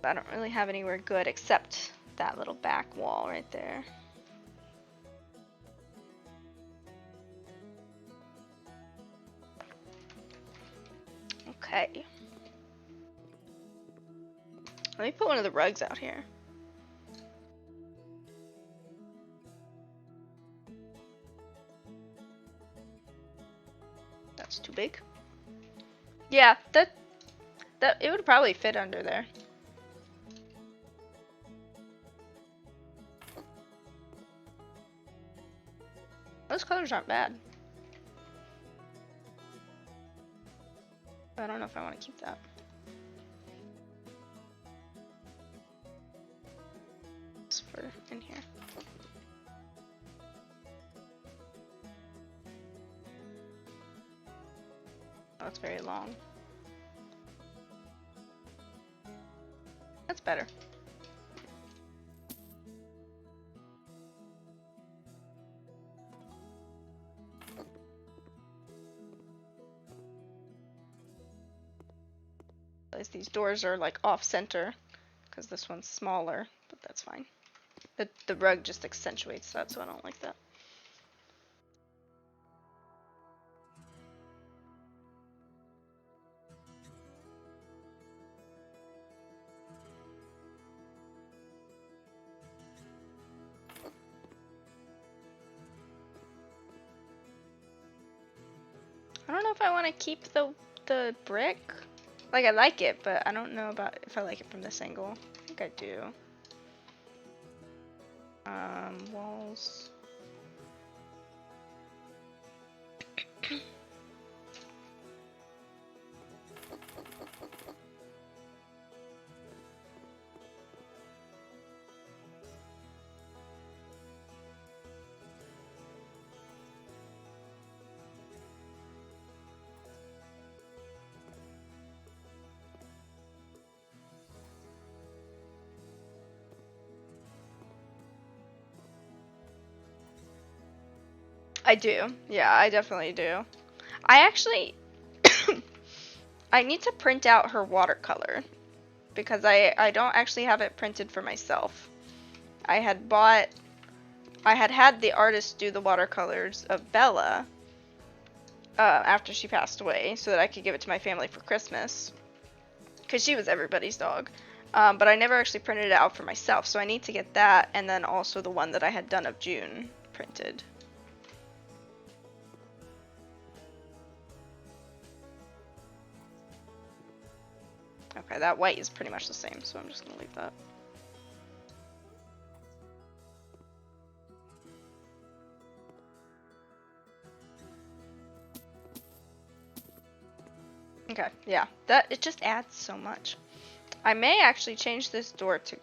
But I don't really have anywhere good except that little back wall right there. Okay. Let me put one of the rugs out here. That's too big. Yeah, that it would probably fit under there. Those colors aren't bad. I don't know if I want to keep that. It's for in here. Oh, it's very long. That's better. These doors are like off center because this one's smaller, but that's fine. The rug just accentuates that, so I don't like that. I don't know if I want to keep the brick. Like, I like it, but I don't know about if I like it from this angle. I think I do. Walls. I do. Yeah, I definitely do. I actually I need to print out her watercolor because I don't actually have it printed for myself. I had had the artist do the watercolors of Bella after she passed away so that I could give it to my family for Christmas because she was everybody's dog. But I never actually printed it out for myself, so I need to get that and then also the one that I had done of June printed. Okay, that white is pretty much the same, so I'm just gonna leave that. Okay, yeah, it just adds so much. I may actually change this door to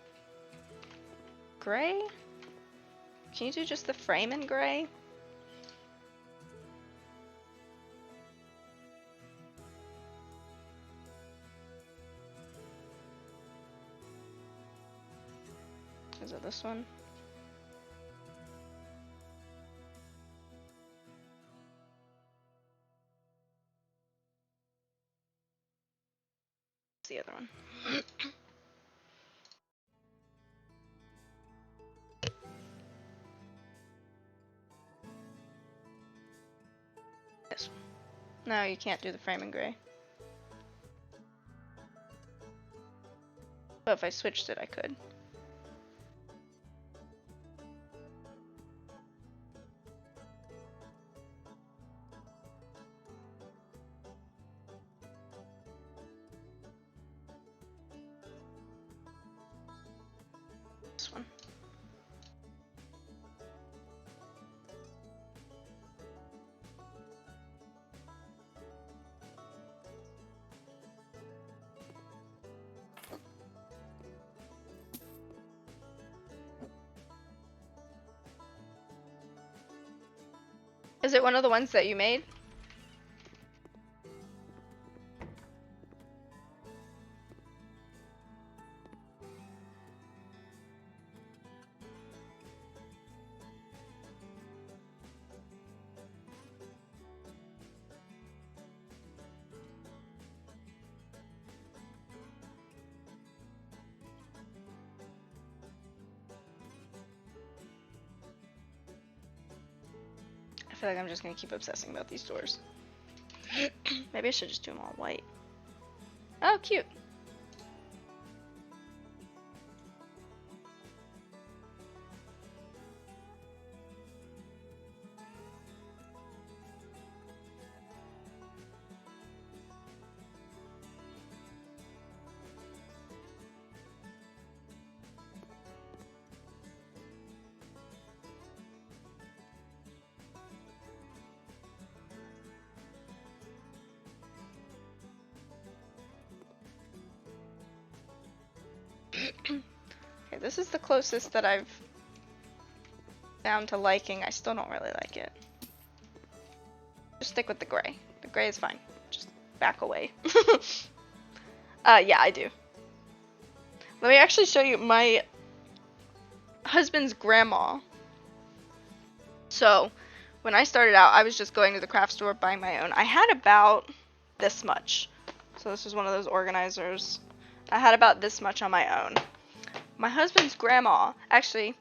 gray. Can you do just the frame in gray? Is it this one? It's the other one. This one. No, you can't do the frame in gray. But if I switched it, I could. This one. Is it one of the ones that you made? I feel like I'm just gonna keep obsessing about these doors. Maybe I should just do them all white. Oh, cute. Okay, this is the closest that I've found to liking. I still don't really like it. Just stick with the gray. The gray is fine. Just back away. Yeah, I do. Let me actually show you my husband's grandma. So, when I started out, I was just going to the craft store buying my own. I had about this much. So this is one of those organizers. I had about this much on my own. My husband's grandma, actually,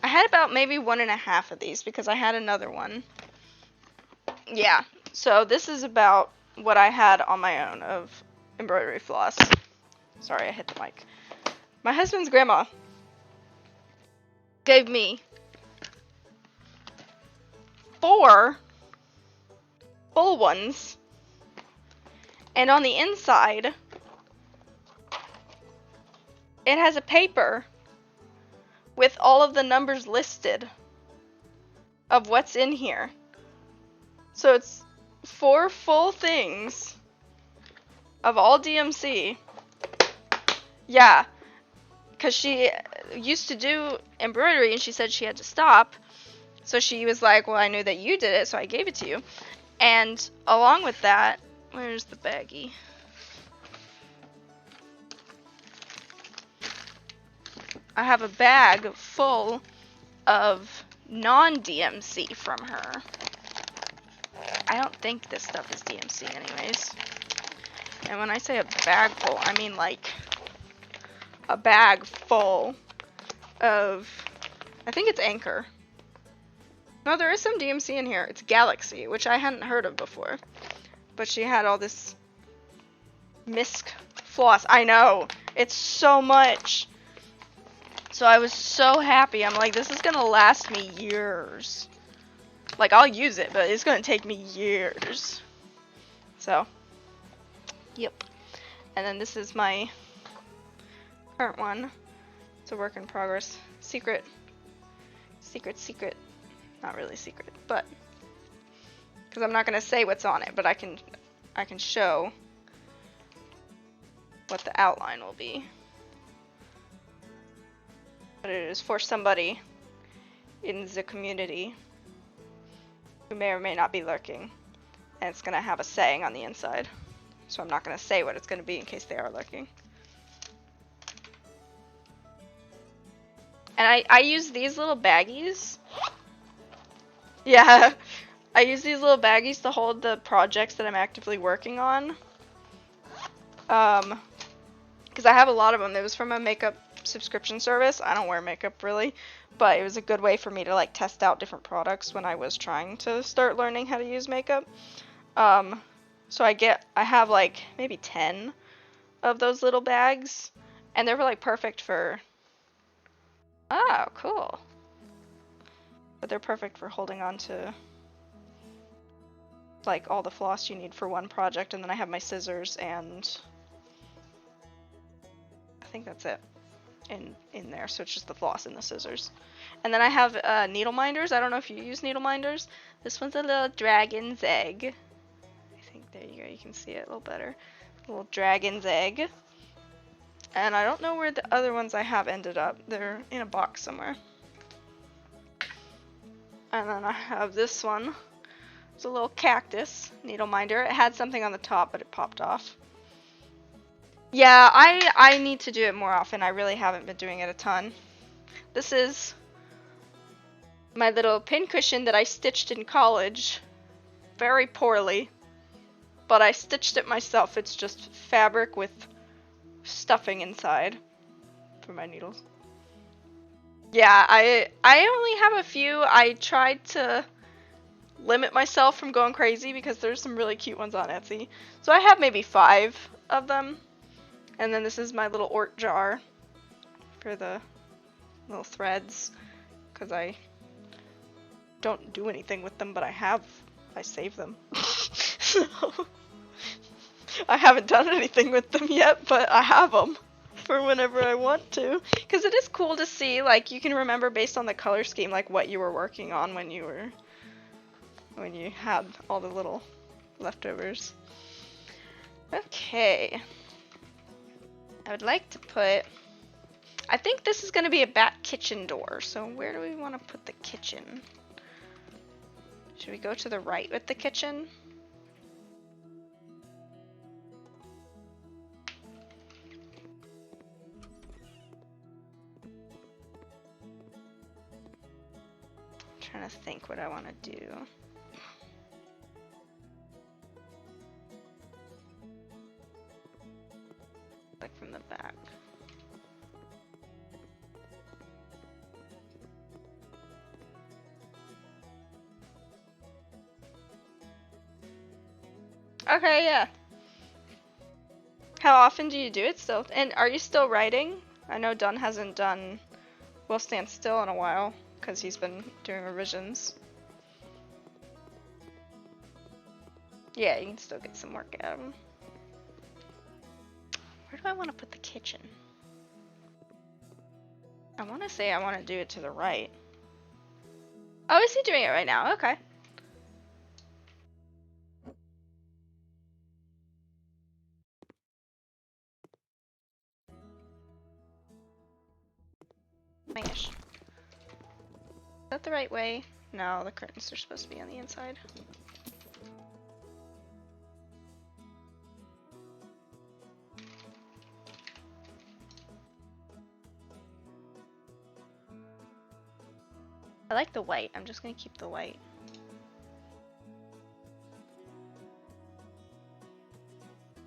I had about maybe 1.5 of these because I had another one. Yeah, so this is about what I had on my own of embroidery floss. Sorry, I hit the mic. My husband's grandma gave me 4 full ones, and on the inside it has a paper with all of the numbers listed of what's in here. So it's 4 full things of all DMC. Yeah, because she used to do embroidery and she said she had to stop. So she was like, well, I knew that you did it, so I gave it to you. And along with that, where's the baggie? I have a bag full of non-DMC from her. I don't think this stuff is DMC anyways. And when I say a bag full, I mean like a bag full of, I think it's Anchor. No, there is some DMC in here. It's Galaxy, which I hadn't heard of before. But she had all this misc floss. I know. It's so much. So I was so happy. I'm like, this is going to last me years. Like, I'll use it, but it's going to take me years. So, yep. And then this is my current one. It's a work in progress. Secret. Not really secret, but because I'm not going to say what's on it, but I can show what the outline will be. But it is for somebody in the community who may or may not be lurking, and it's going to have a saying on the inside. So I'm not going to say what it's going to be in case they are lurking. And I use these little baggies. Yeah, I use these little baggies to hold the projects that I'm actively working on. Because I have a lot of them. It was from a makeup subscription service. I don't wear makeup really, but it was a good way for me to like test out different products when I was trying to start learning how to use makeup. So I have like maybe 10 of those little bags, and they're like perfect for, oh, cool. But they're perfect for holding on to like all the floss you need for one project, and then I have my scissors and I think that's it in there, so it's just the floss and the scissors. And then I have needle minders. I don't know if you use needle minders. This one's a little dragon's egg. I think there you go, you can see it a little better. A little dragon's egg. And I don't know where the other ones I have ended up. They're in a box somewhere. And then I have this one. It's a little cactus needle minder. It had something on the top, but it popped off. Yeah, I need to do it more often. I really haven't been doing it a ton. This is my little pincushion that I stitched in college. Very poorly. But I stitched it myself. It's just fabric with stuffing inside for my needles. Yeah, I only have a few. I tried to limit myself from going crazy because there's some really cute ones on Etsy. So I have maybe 5 of them. And then this is my little Ort jar for the little threads, because I don't do anything with them, but I save them. So I haven't done anything with them yet, but I have them for whenever I want to. Because it is cool to see, like, you can remember based on the color scheme, like, what you were working on when you had all the little leftovers. Okay. I would like to put, I think this is gonna be a back kitchen door, so where do we want to put the kitchen? Should we go to the right with the kitchen? I'm trying to think what I want to do. Like from the back. Okay, yeah. How often do you do it still? And are you still writing? I know Dunn hasn't done Will Stand Still in a while because he's been doing revisions. Yeah, you can still get some work out of him. Where do I want to put the kitchen? I want to say I want to do it to the right. Oh, is he doing it right now? Okay. Is that the right way? No, the curtains are supposed to be on the inside. I like the white. I'm just gonna keep the white.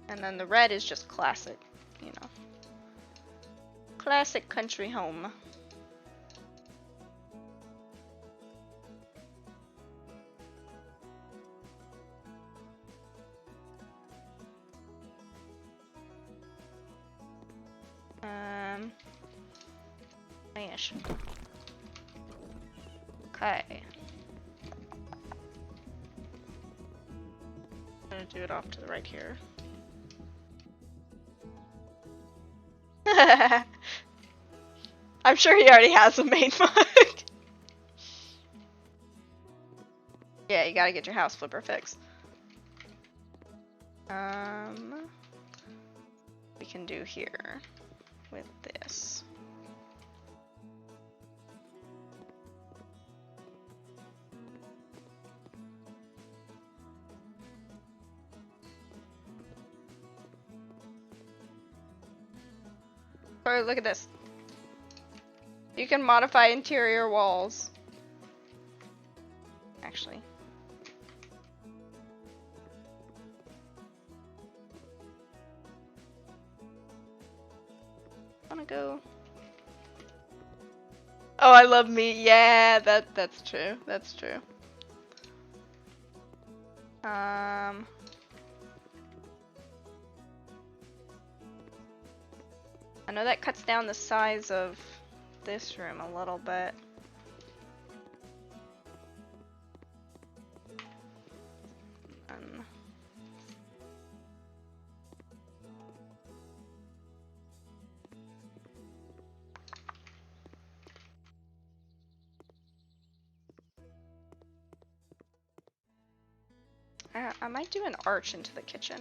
And then the red is just classic, you know. Classic country home. Finish. Okay. I'm gonna do it off to the right here. I'm sure he already has a main mug. Yeah, you gotta get your house flipper fixed. We can do here with this. Or look at this. You can modify interior walls. Actually. Wanna go? Oh, I love meat. Yeah, that's true. That's true. I know that cuts down the size of this room a little bit. I might do an arch into the kitchen.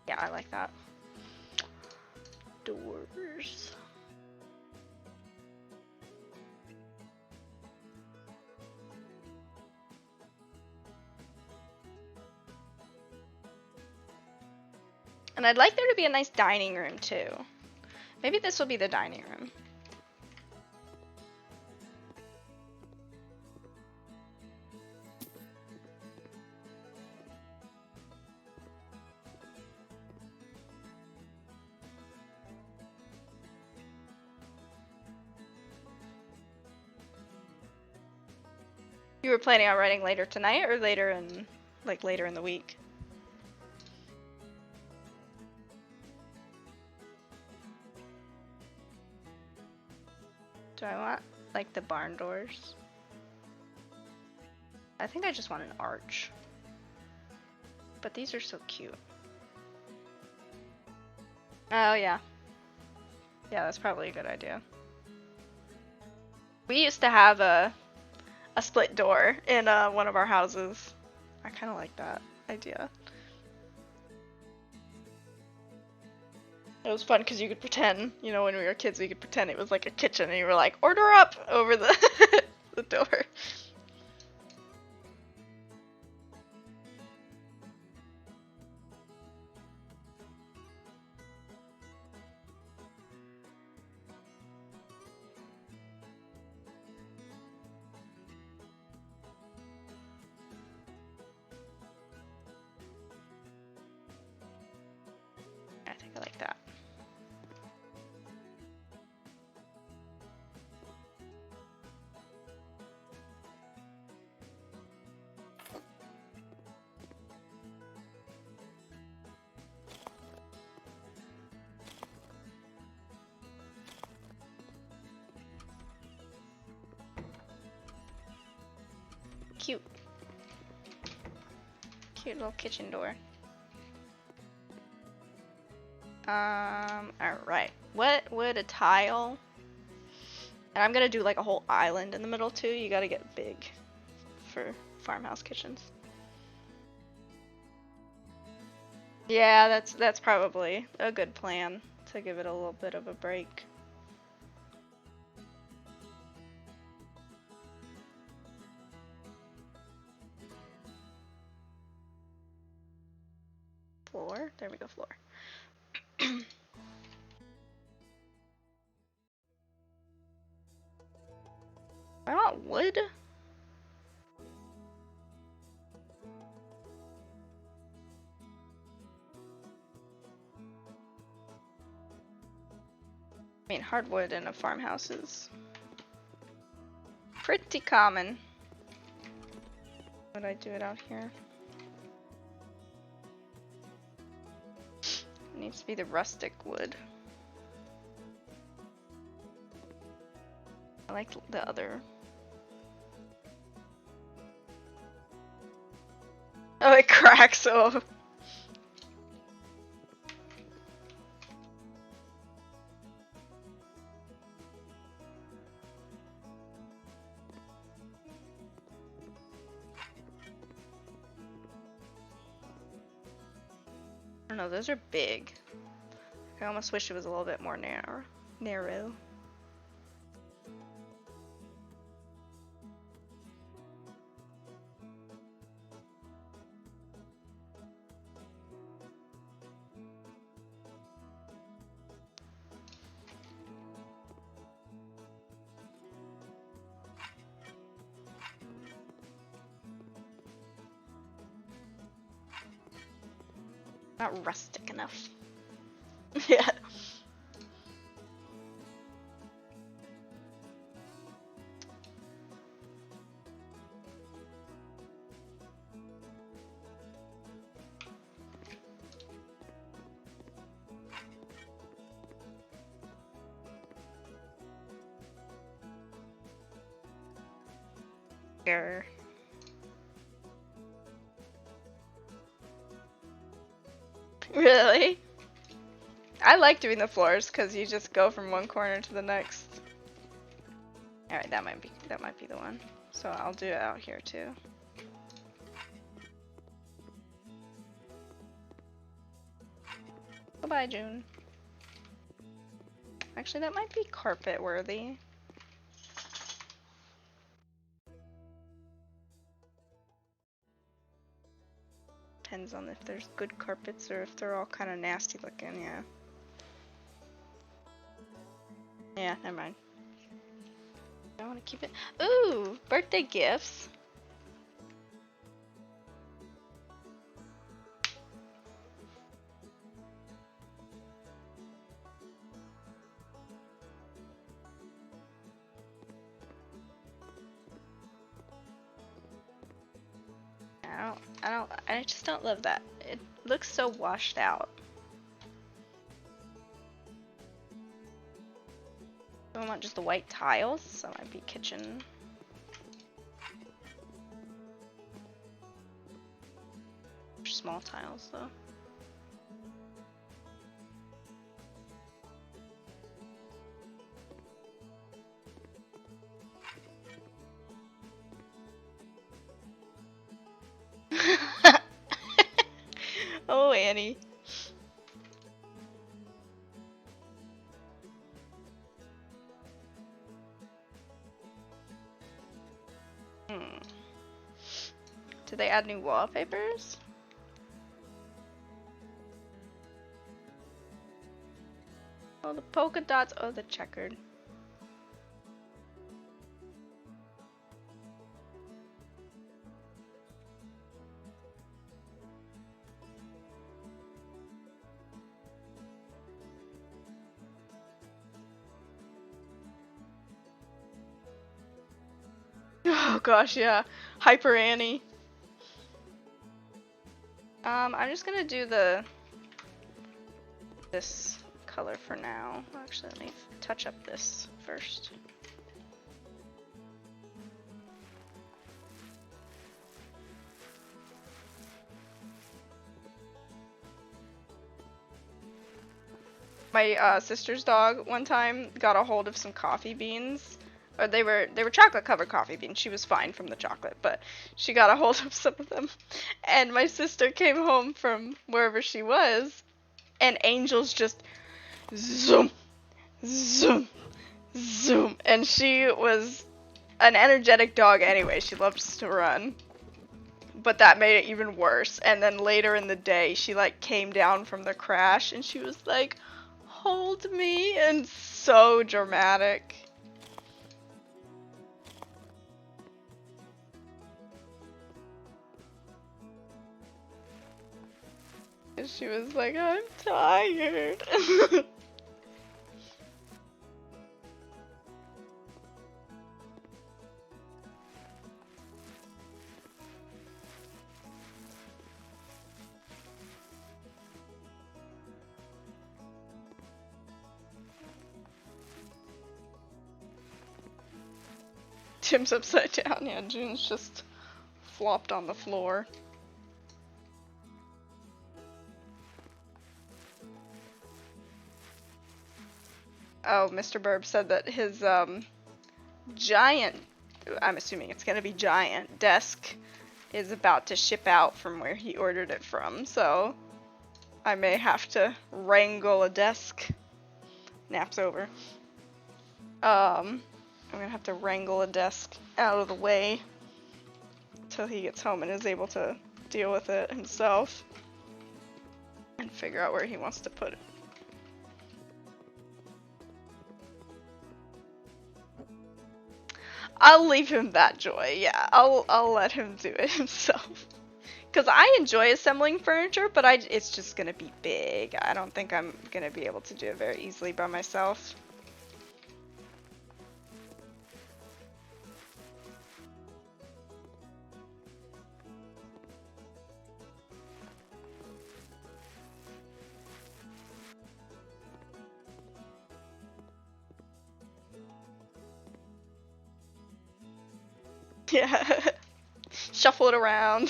Yeah, I like that. Doors. And I'd like there to be a nice dining room too. Maybe this will be the dining room. You were planning on writing later tonight or later in, like, later in the week? Do I want, like, the barn doors? I think I just want an arch. But these are so cute. Oh yeah. Yeah, that's probably a good idea. We used to have a split door in one of our houses. I kind of like that idea. It was fun because you could pretend, you know, when we were kids, we could pretend it was like a kitchen, and you were like, "Order up" over the the door. I think I like that. Cute. Cute little kitchen door. Alright. What would a tile? And I'm gonna do like a whole island in the middle too. You gotta get big for farmhouse kitchens. Yeah, that's probably a good plan to give it a little bit of a break. Floor. There we go, floor. I want wood. I mean, hardwood in a farmhouse is pretty common. Would I do it out here? It needs to be the rustic wood. I like the other. Oh, it cracks. Oh. I don't know, those are big. I almost wish it was a little bit more narrow. Not rustic enough. Yeah. Grr. Really? I like doing the floors because you just go from one corner to the next. All right, that might be the one. So I'll do it out here too. Goodbye, June. Actually, that might be carpet worthy. Depends on if there's good carpets or if they're all kind of nasty looking, yeah. Yeah, never mind. I want to keep it. Ooh, birthday gifts. I just don't love that. It looks so washed out. I want just the white tiles, so that might be kitchen. Small tiles though. Oh, Annie. Hmm. Did they add new wallpapers? Oh, the polka dots. Oh, the checkered. Oh gosh, yeah. Hyper Annie. I'm just gonna do this color for now. Actually, let me touch up this first. My sister's dog one time got a hold of some coffee beans. Or they were chocolate covered coffee beans. She was fine from the chocolate, but she got a hold of some of them. And my sister came home from wherever she was, and Angel's just zoom, zoom, zoom. And she was an energetic dog anyway. She loves to run. But that made it even worse. And then later in the day, she like came down from the crash and she was like, "Hold me," and so dramatic. And she was like, "I'm tired." Tim's upside down. Yeah, June's just flopped on the floor. Oh, Mr. Burb said that his giant, I'm assuming it's gonna be giant, desk is about to ship out from where he ordered it from, so I may have to wrangle a desk. Nap's over. I'm gonna have to wrangle a desk out of the way until he gets home and is able to deal with it himself and figure out where he wants to put it. I'll leave him that joy. Yeah, I'll let him do it himself. Cause I enjoy assembling furniture, but it's just gonna be big. I don't think I'm gonna be able to do it very easily by myself. Yeah. Shuffle it around.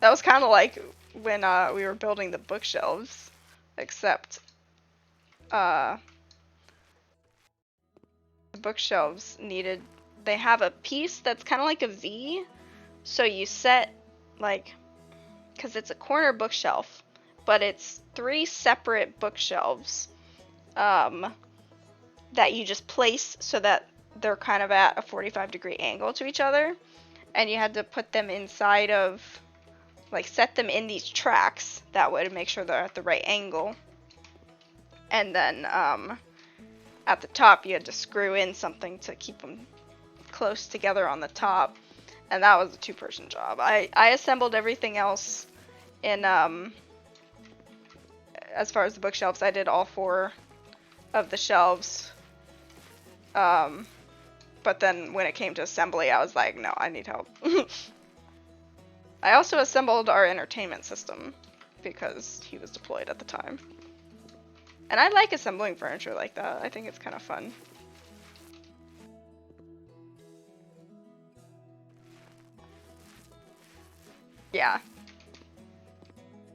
That was kind of like when we were building the bookshelves, except the bookshelves they have a piece that's kind of like a V, so you set like, because it's a corner bookshelf, but it's 3 separate bookshelves that you just place so that they're kind of at a 45-degree angle to each other, and you had to put them inside of, like, set them in these tracks that way to make sure they're at the right angle. And then at the top you had to screw in something to keep them close together on the top, and that was a 2-person job. I assembled everything else in as far as the bookshelves. I did all 4 of the shelves, but then when it came to assembly, I was like, no, I need help. I also assembled our entertainment system because he was deployed at the time. And I like assembling furniture like that. I think it's kind of fun. Yeah.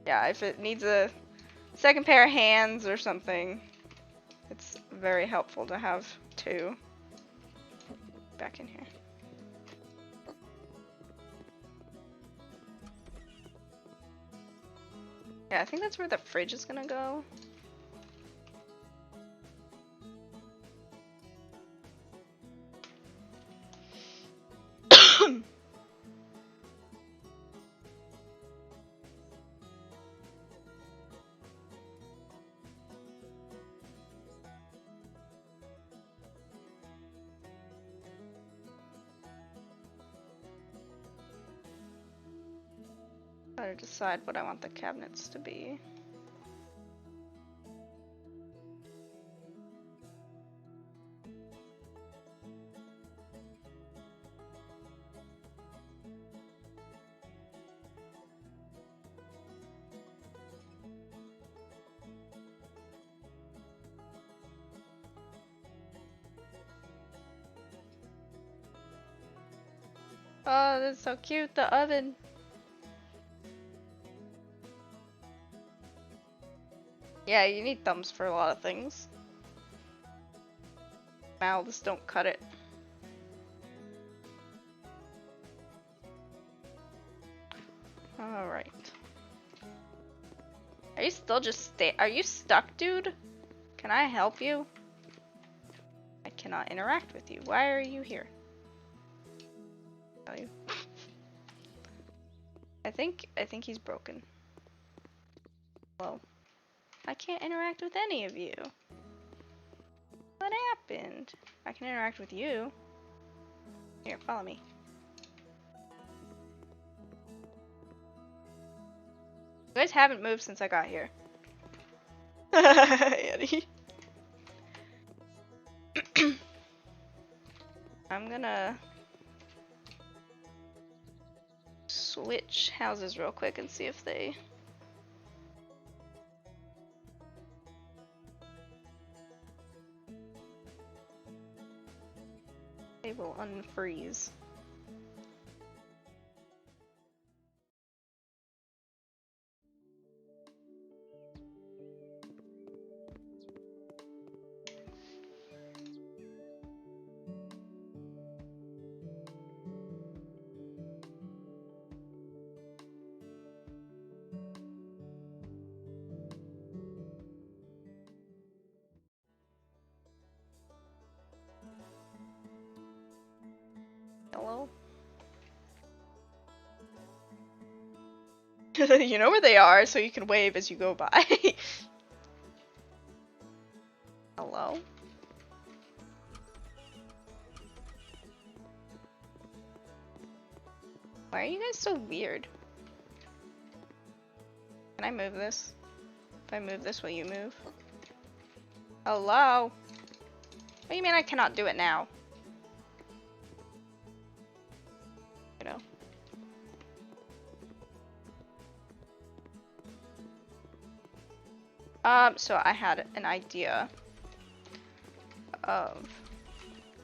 Yeah, if it needs a second pair of hands or something, it's very helpful to have 2 back in here. Yeah, I think that's where the fridge is gonna go. Gotta decide what I want the cabinets to be. Oh, that's so cute, the oven. Yeah, you need thumbs for a lot of things. Mouths don't cut it. Alright. Are you still just are you stuck, dude? Can I help you? I cannot interact with you. Why are you here? Tell you. I think he's broken. Well, I can't interact with any of you. What happened? I can interact with you. Here, follow me. You guys haven't moved since I got here. Eddie. I'm gonna switch houses real quick and see if they will unfreeze. Hello? You know where they are, so you can wave as you go by. Hello? Why are you guys so weird? Can I move this? If I move this, will you move? Hello? What do you mean I cannot do it now? You know. So I had an idea of,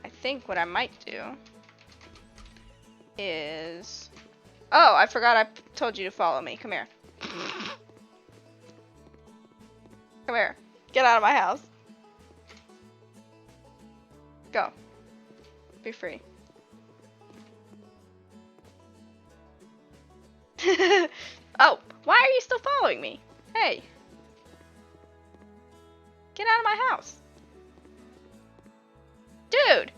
I think what I might do is, oh, I forgot I told you to follow me. Come here. Come here. Get out of my house. Go. Be free. Oh, why are you still following me? Hey. Get out of my house. Dude.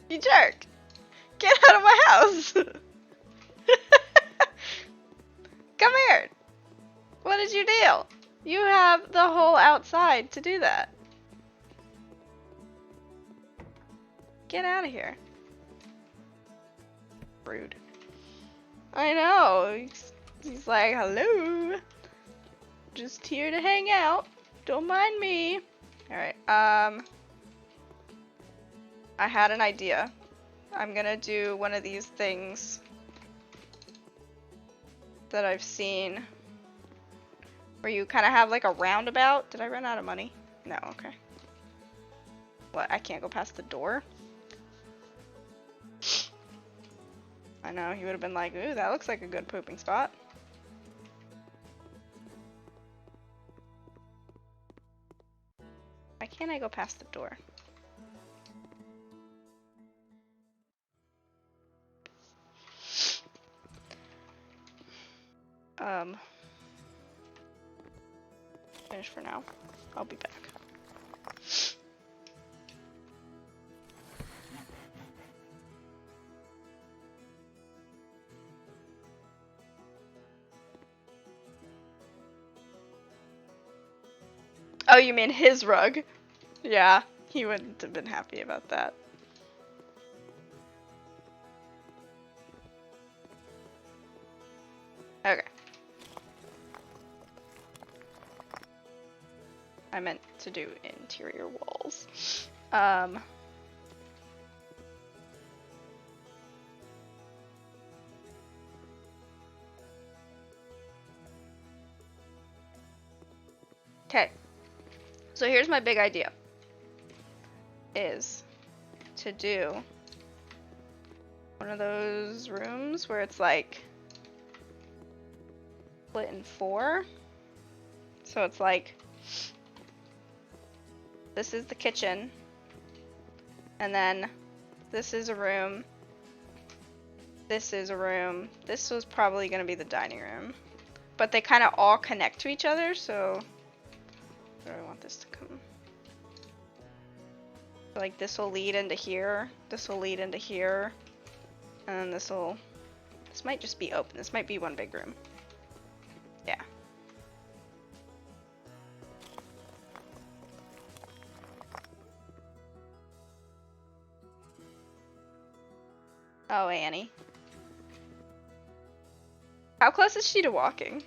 You jerk. Get out of my house. Come here. What is your deal? You have the whole outside to do that. Get out of here. Rude. I know. He's like, hello. Just here to hang out. Don't mind me. Alright, I had an idea. I'm gonna do one of these things that I've seen where you kind of have like a roundabout. Did I run out of money? No, okay. What, I can't go past the door? I know, he would have been like, ooh, that looks like a good pooping spot. Why can't I go past the door? Finish for now. I'll be back. Oh, you mean his rug? Yeah, he wouldn't have been happy about that. Okay. I meant to do interior walls. Okay. So here's my big idea. Is to do one of those rooms where it's like split in 4. So it's like this is the kitchen, and then this is a room, this is a room, this was probably going to be the dining room, but they kind of all connect to each other, so where do I want this to come? So like this will lead into here, this will lead into here, and then this might just be open, this might be one big room. Yeah. Oh, Annie. How close is she to walking?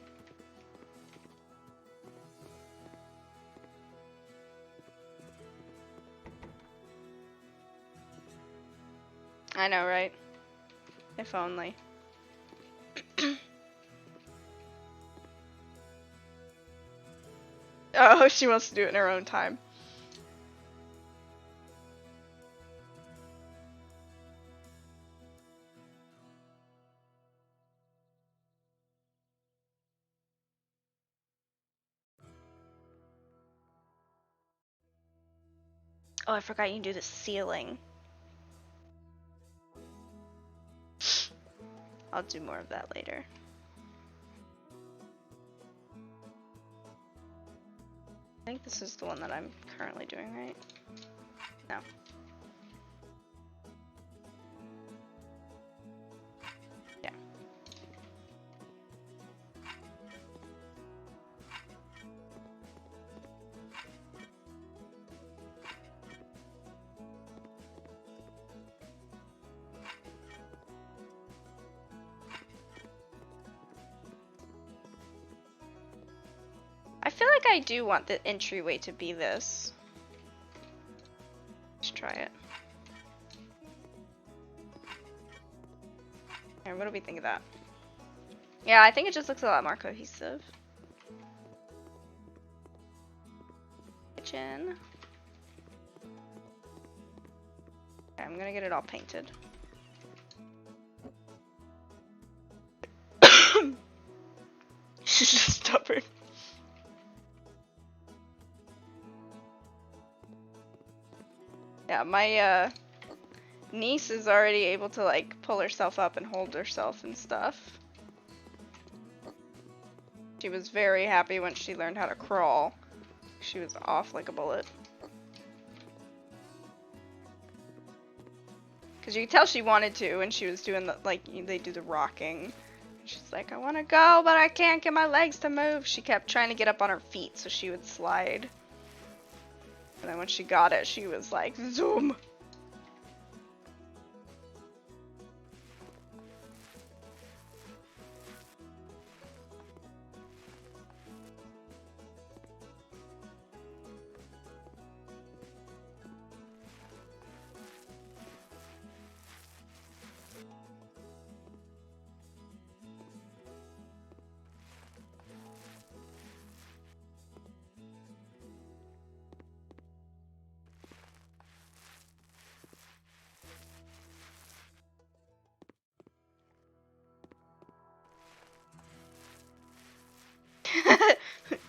I know, right? If only. Oh, she wants to do it in her own time. Oh, I forgot you can do the ceiling. I'll do more of that later. I think this is the one that I'm currently doing, right? No. Yeah. I feel like I do want the entryway to be this. Let's try it. Here, what do we think of that? Yeah, I think it just looks a lot more cohesive. Kitchen. Okay, I'm gonna get it all painted. She's just stubborn. Yeah, my niece is already able to like pull herself up and hold herself and stuff. She was very happy when she learned how to crawl. She was off like a bullet. Cause you could tell she wanted to when she was doing the, like, they do the rocking. She's like, I want to go, but I can't get my legs to move. She kept trying to get up on her feet so she would slide. And then when she got it, she was like, zoom.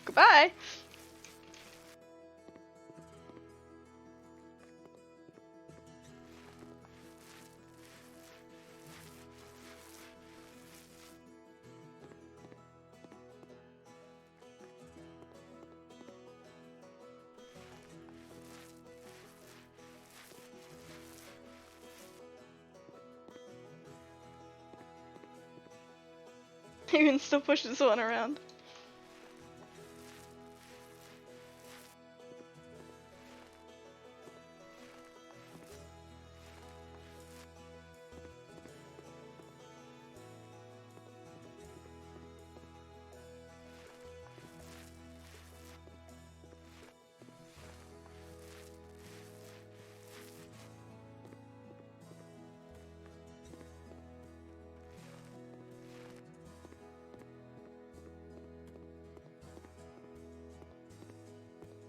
Goodbye. You can still push this one around.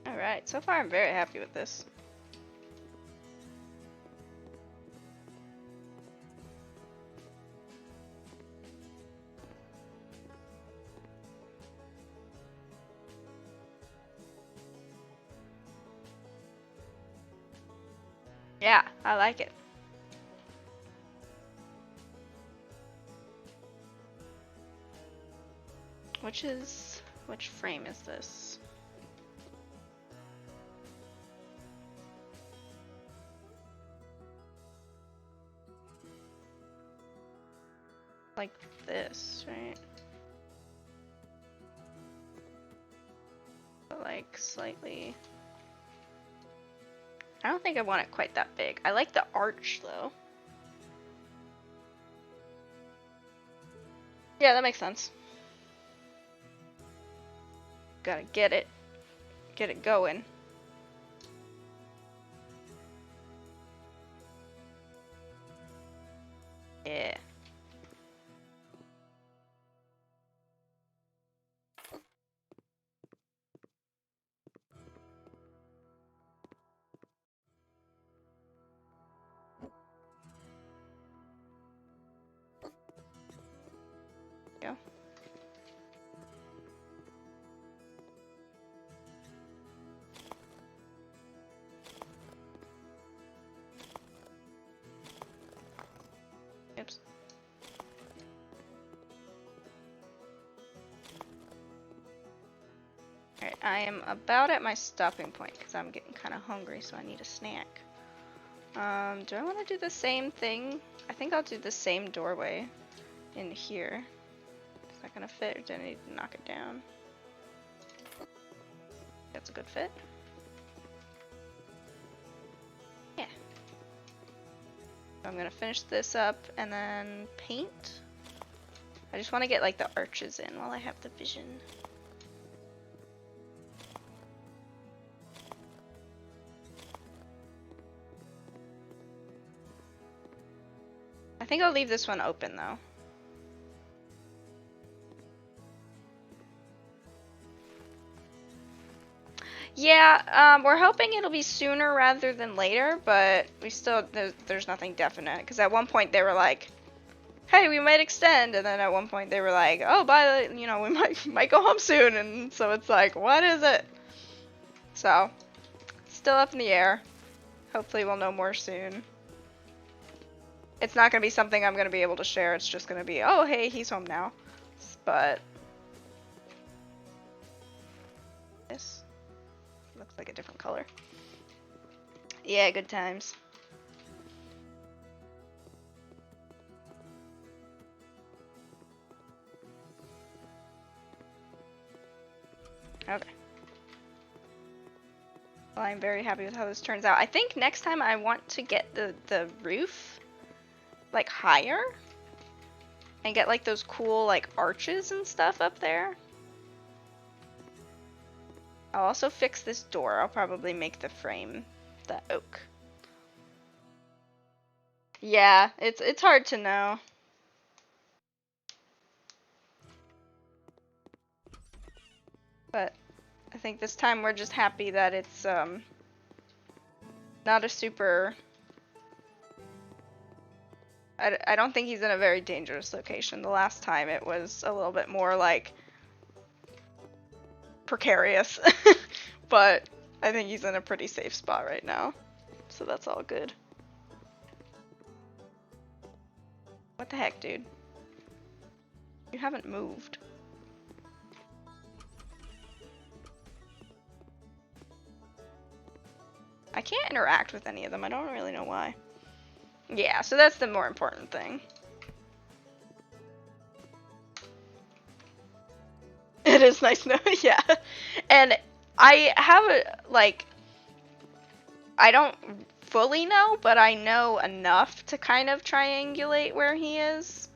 Alright, so far I'm very happy with this. Yeah, I like it. Which frame is this? Like this, right? But like slightly. I don't think I want it quite that big. I like the arch though. Yeah, that makes sense. Gotta get it going. Yeah. Yeah. Oops. Alright, I am about at my stopping point because I'm getting kind of hungry, so I need a snack. Do I want to do the same thing? I think I'll do the same doorway in here. Is that gonna fit, or do I need to knock it down? That's a good fit. Yeah. I'm gonna finish this up and then paint. I just want to get like the arches in while I have the vision. I think I'll leave this one open though. Yeah, we're hoping it'll be sooner rather than later, but we still, there's nothing definite. Because at one point they were like, hey, we might extend, and then at one point they were like, oh, we might go home soon, and so it's like, what is it? So, still up in the air. Hopefully we'll know more soon. It's not going to be something I'm going to be able to share, it's just going to be, oh, hey, he's home now. But this looks like a different color. Yeah, good times. Okay. Well, I'm very happy with how this turns out. I think next time I want to get the roof like higher and get like those cool like arches and stuff up there. I'll also fix this door. I'll probably make the frame the oak. Yeah, it's hard to know. But I think this time we're just happy that it's not a super... I don't think he's in a very dangerous location. The last time it was a little bit more like precarious. But I think he's in a pretty safe spot right now. So that's all good. What the heck, dude? You haven't moved. I can't interact with any of them. I don't really know why. Yeah, so that's the more important thing. It is nice to know, yeah. And I have I don't fully know, but I know enough to kind of triangulate where he is.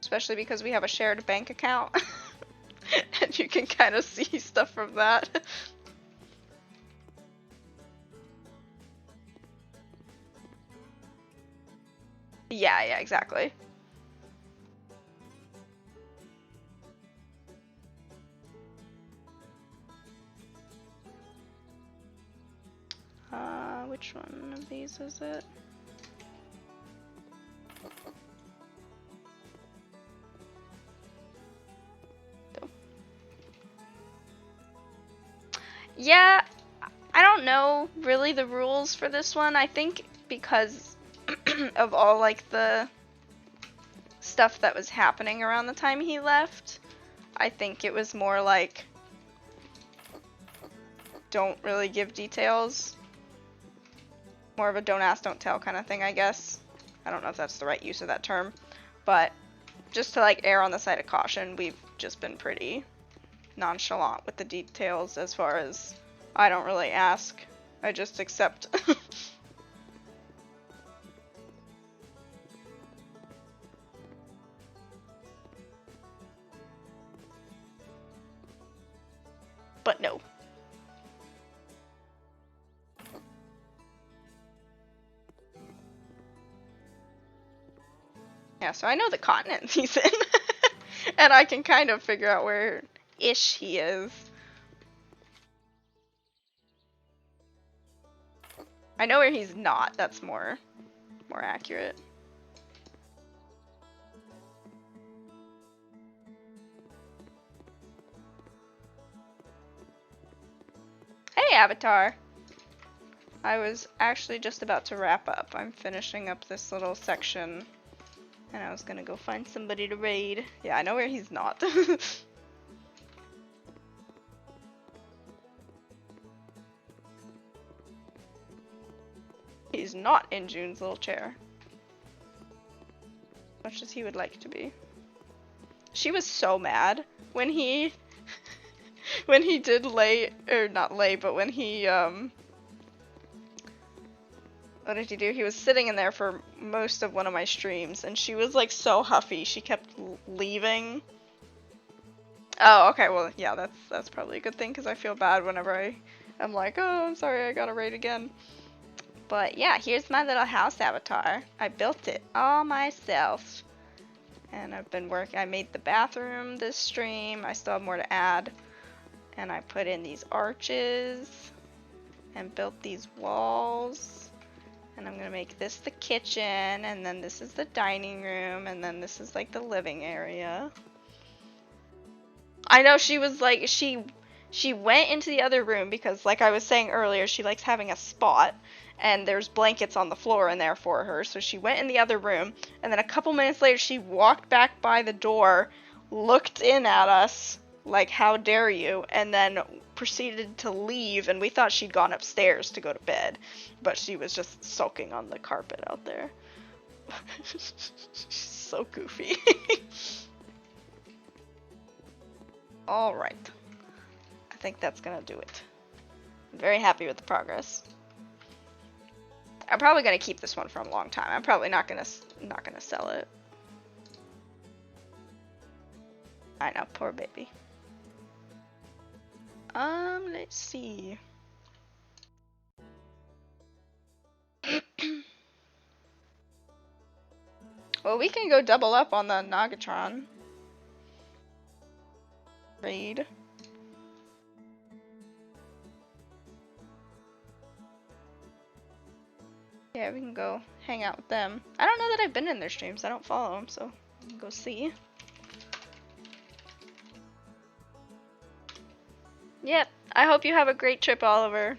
Especially because we have a shared bank account. And you can kind of see stuff from that. Yeah, exactly. Which one of these is it? Yeah, I don't know really the rules for this one. I think because of all like the stuff that was happening around the time he left, I think it was more like don't really give details. More of a don't ask, don't tell kind of thing, I guess. I don't know if that's the right use of that term, but just to like err on the side of caution, we've just been pretty nonchalant with the details as far as I don't really ask. I just accept. But no. Yeah, so I know the continent he's in. And I can kind of figure out where-ish he is. I know where he's not, that's more accurate. Hey, Avatar! I was actually just about to wrap up. I'm finishing up this little section. And I was gonna go find somebody to raid. Yeah, I know where he's not. He's not in June's little chair. Much as he would like to be. She was so mad when he when he did lay, or not lay, but when he what did he do? He was sitting in there for most of one of my streams, and she was like so huffy. She kept leaving. Oh, okay. Well, yeah, that's probably a good thing because I feel bad whenever I'm like, oh, I'm sorry, I gotta raid again. But yeah, here's my little house avatar. I built it all myself, and I've been working. I made the bathroom this stream. I still have more to add, and I put in these arches and built these walls. And I'm gonna make this the kitchen, and then this is the dining room, and then this is like the living area. I know she was like, she went into the other room because like I was saying earlier, she likes having a spot, and there's blankets on the floor in there for her. So she went in the other room, and then a couple minutes later she walked back by the door, looked in at us like, how dare you, and then proceeded to leave, and we thought she'd gone upstairs to go to bed, but she was just sulking on the carpet out there. So goofy. Alright. I think that's gonna do it. I'm very happy with the progress. I'm probably gonna keep this one for a long time. I'm probably not gonna sell it. I know, poor baby. Let's see. Well, we can go double up on the Nagatron raid. Yeah, we can go hang out with them. I don't know that I've been in their streams. I don't follow them, so we can go see. Yep, I hope you have a great trip, Oliver.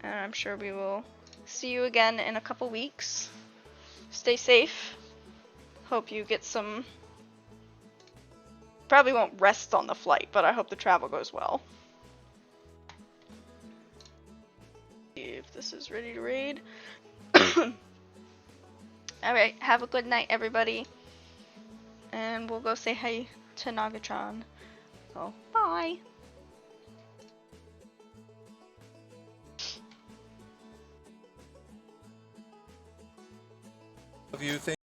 And I'm sure we will see you again in a couple weeks. Stay safe. Hope you get some... Probably won't rest on the flight, but I hope the travel goes well. See if this is ready to raid. Alright, have a good night, everybody. And we'll go say hi to Nagatron. So, bye. Of you think